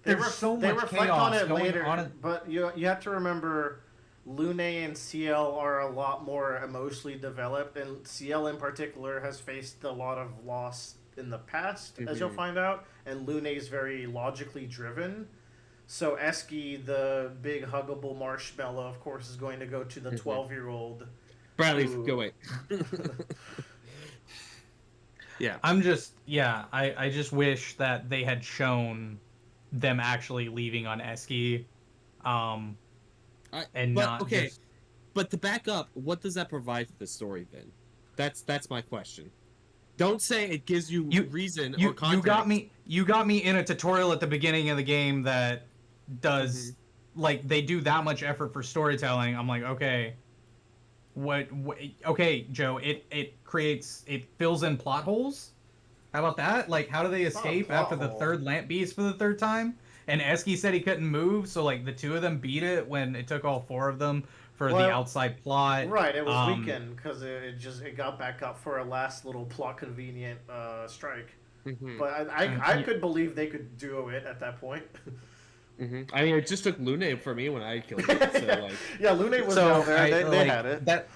There's so much reflect chaos on it going later, on. But you have to remember, Lune and CL are a lot more emotionally developed, and CL in particular has faced a lot of loss in the past, as you'll find out, and Lune is very logically driven. So Eski, the big huggable marshmallow, of course, is going to go to the 12-year-old. Bradley, go away. Yeah. I just wish that they had shown them actually leaving on Eski, But to back up, what does that provide for the story then? That's my question. Don't say it gives you reason or context. You got me in a tutorial at the beginning of the game that does like they do that much effort for storytelling. I'm like, okay, what okay, Joe, it fills in plot holes. How about that? Like, how do they escape after the third lamp beast for the third time? And Eski said he couldn't move, so like the two of them beat it when it took all four of them for the outside plot. Right, it was weakened because it got back up for a last little plot convenient strike. But I could believe they could do it at that point. I mean, it just took Lune for me when I killed it. So like, yeah, Lune was down there. They had it.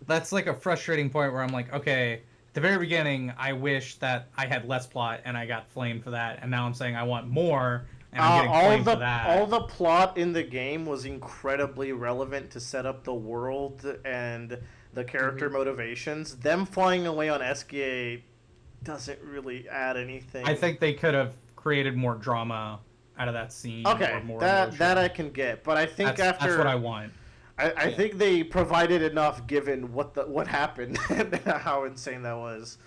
That's like a frustrating point where I'm like, okay, at the very beginning, I wish that I had less plot and I got flamed for that, and now I'm saying I want more. And I'm getting flamed for that. All the plot in the game was incredibly relevant to set up the world and the character motivations. Them flying away on SKA doesn't really add anything. I think they could have created more drama out of that scene. Okay, or more that I can get, but I think that's what I want. I think they provided enough given what happened and how insane that was.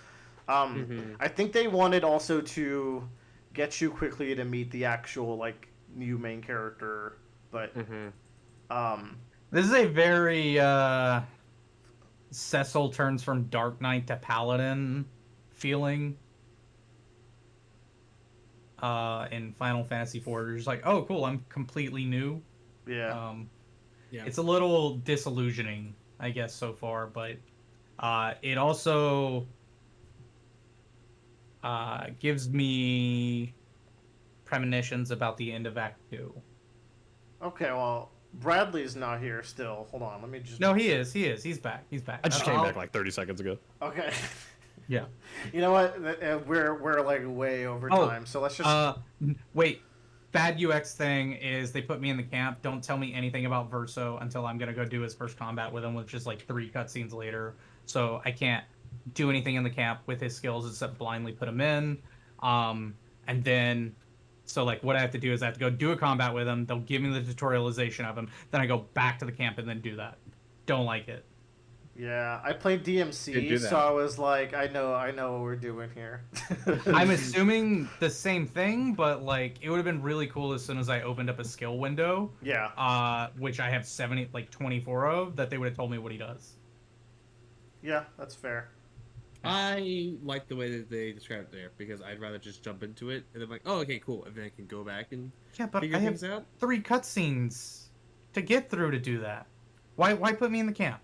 I think they wanted also to get you quickly to meet the actual like new main character, but this is a very Cecil turns from Dark Knight to Paladin feeling in Final Fantasy IV. You're just like, oh cool, I'm completely new. Yeah. It's a little disillusioning, I guess, so far, but it also gives me premonitions about the end of Act 2. Okay, well, Bradley's not here still. Hold on, let me just... No, he is. He's back. I just came back like 30 seconds ago. Okay. Yeah. You know what? We're like way over time, so let's just... Wait. Bad UX thing is they put me in the camp. Don't tell me anything about Verso until I'm going to go do his first combat with him, which is like 3 cutscenes later. So I can't do anything in the camp with his skills except blindly put him in. And then... So, like, what I have to do is I have to go do a combat with him. They'll give me the tutorialization of him. Then I go back to the camp and then do that. Don't like it. Yeah, I played DMC, so I was like, I know what we're doing here. I'm assuming the same thing, but, like, it would have been really cool as soon as I opened up a skill window. Yeah. Which I have 24 of, that they would have told me what he does. Yeah, that's fair. I like the way that they describe it there because I'd rather just jump into it and then like, oh, okay, cool, and then I can go back and figure things out. 3 cutscenes to get through to do that. Why put me in the camp?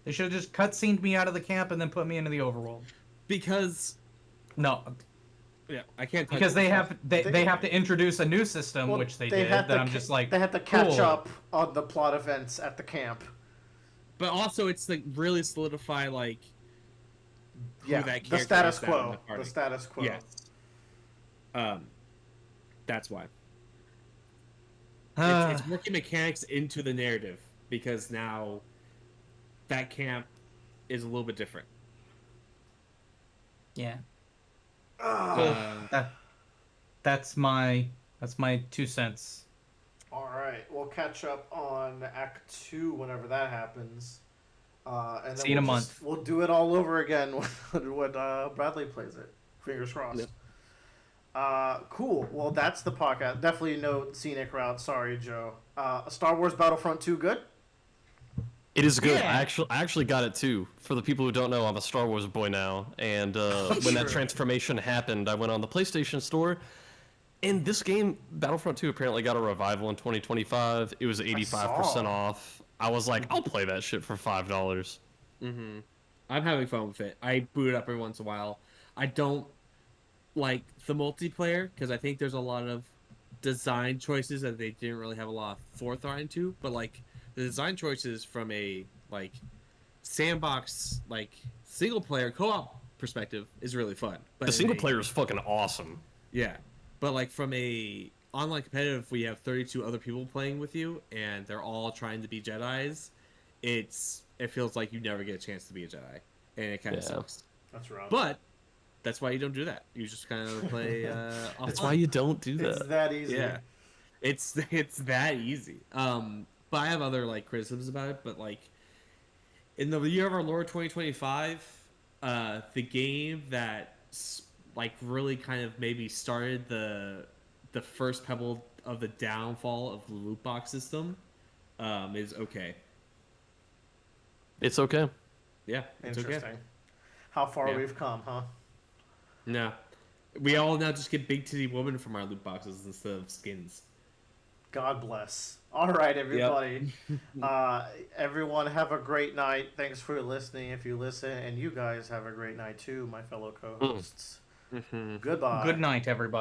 They should have just cutscened me out of the camp and then put me into the overworld. Because no, yeah, I can't. Because they have to introduce a new system, which they did. That I'm just like they have to catch up on the plot events at the camp. But also, it's like really solidify like. The status quo. The status quo. Yes. That's why. It's working mechanics into the narrative because now that camp is a little bit different. Yeah. That's my 2 cents. All right, we'll catch up on Act 2 whenever that happens. And then see you in a month. We'll do it all over again when Bradley plays it. Fingers crossed. Yep. Cool. Well, that's the podcast. Definitely no Scenic Route. Sorry, Joe. Star Wars Battlefront 2 good? It is good. Yeah. I actually got it too. For the people who don't know, I'm a Star Wars boy now. And when that transformation happened, I went on the PlayStation Store. And this game, Battlefront 2, apparently got a revival in 2025. It was 85% off. I was like, I'll play that shit for $5. Mm-hmm. I'm having fun with it. I boot it up every once in a while. I don't like the multiplayer because I think there's a lot of design choices that they didn't really have a lot of forethought into. But like the design choices from a like sandbox like single player co-op perspective is really fun. But the single player is fucking awesome. Yeah, but like from a online competitive, we have 32 other people playing with you, and they're all trying to be Jedis. It feels like you never get a chance to be a Jedi, and it kind of sucks. That's rough. But that's why you don't do that. You just kind of play. That's why you don't do that. It's that easy. Yeah, it's that easy. But I have other like criticisms about it. But like in the year of our Lord 2025, the game that like really kind of maybe started the first pebble of the downfall of the loot box system is okay. It's okay. Yeah, it's Interesting. okay. How far Yeah. we've come, huh? No, we all now just get big titty women from our loot boxes instead of skins. God bless. All right, everybody. Everyone have a great night. Thanks for listening. If you listen, and you guys have a great night too, my fellow co-hosts. Goodbye. Good night, everybody.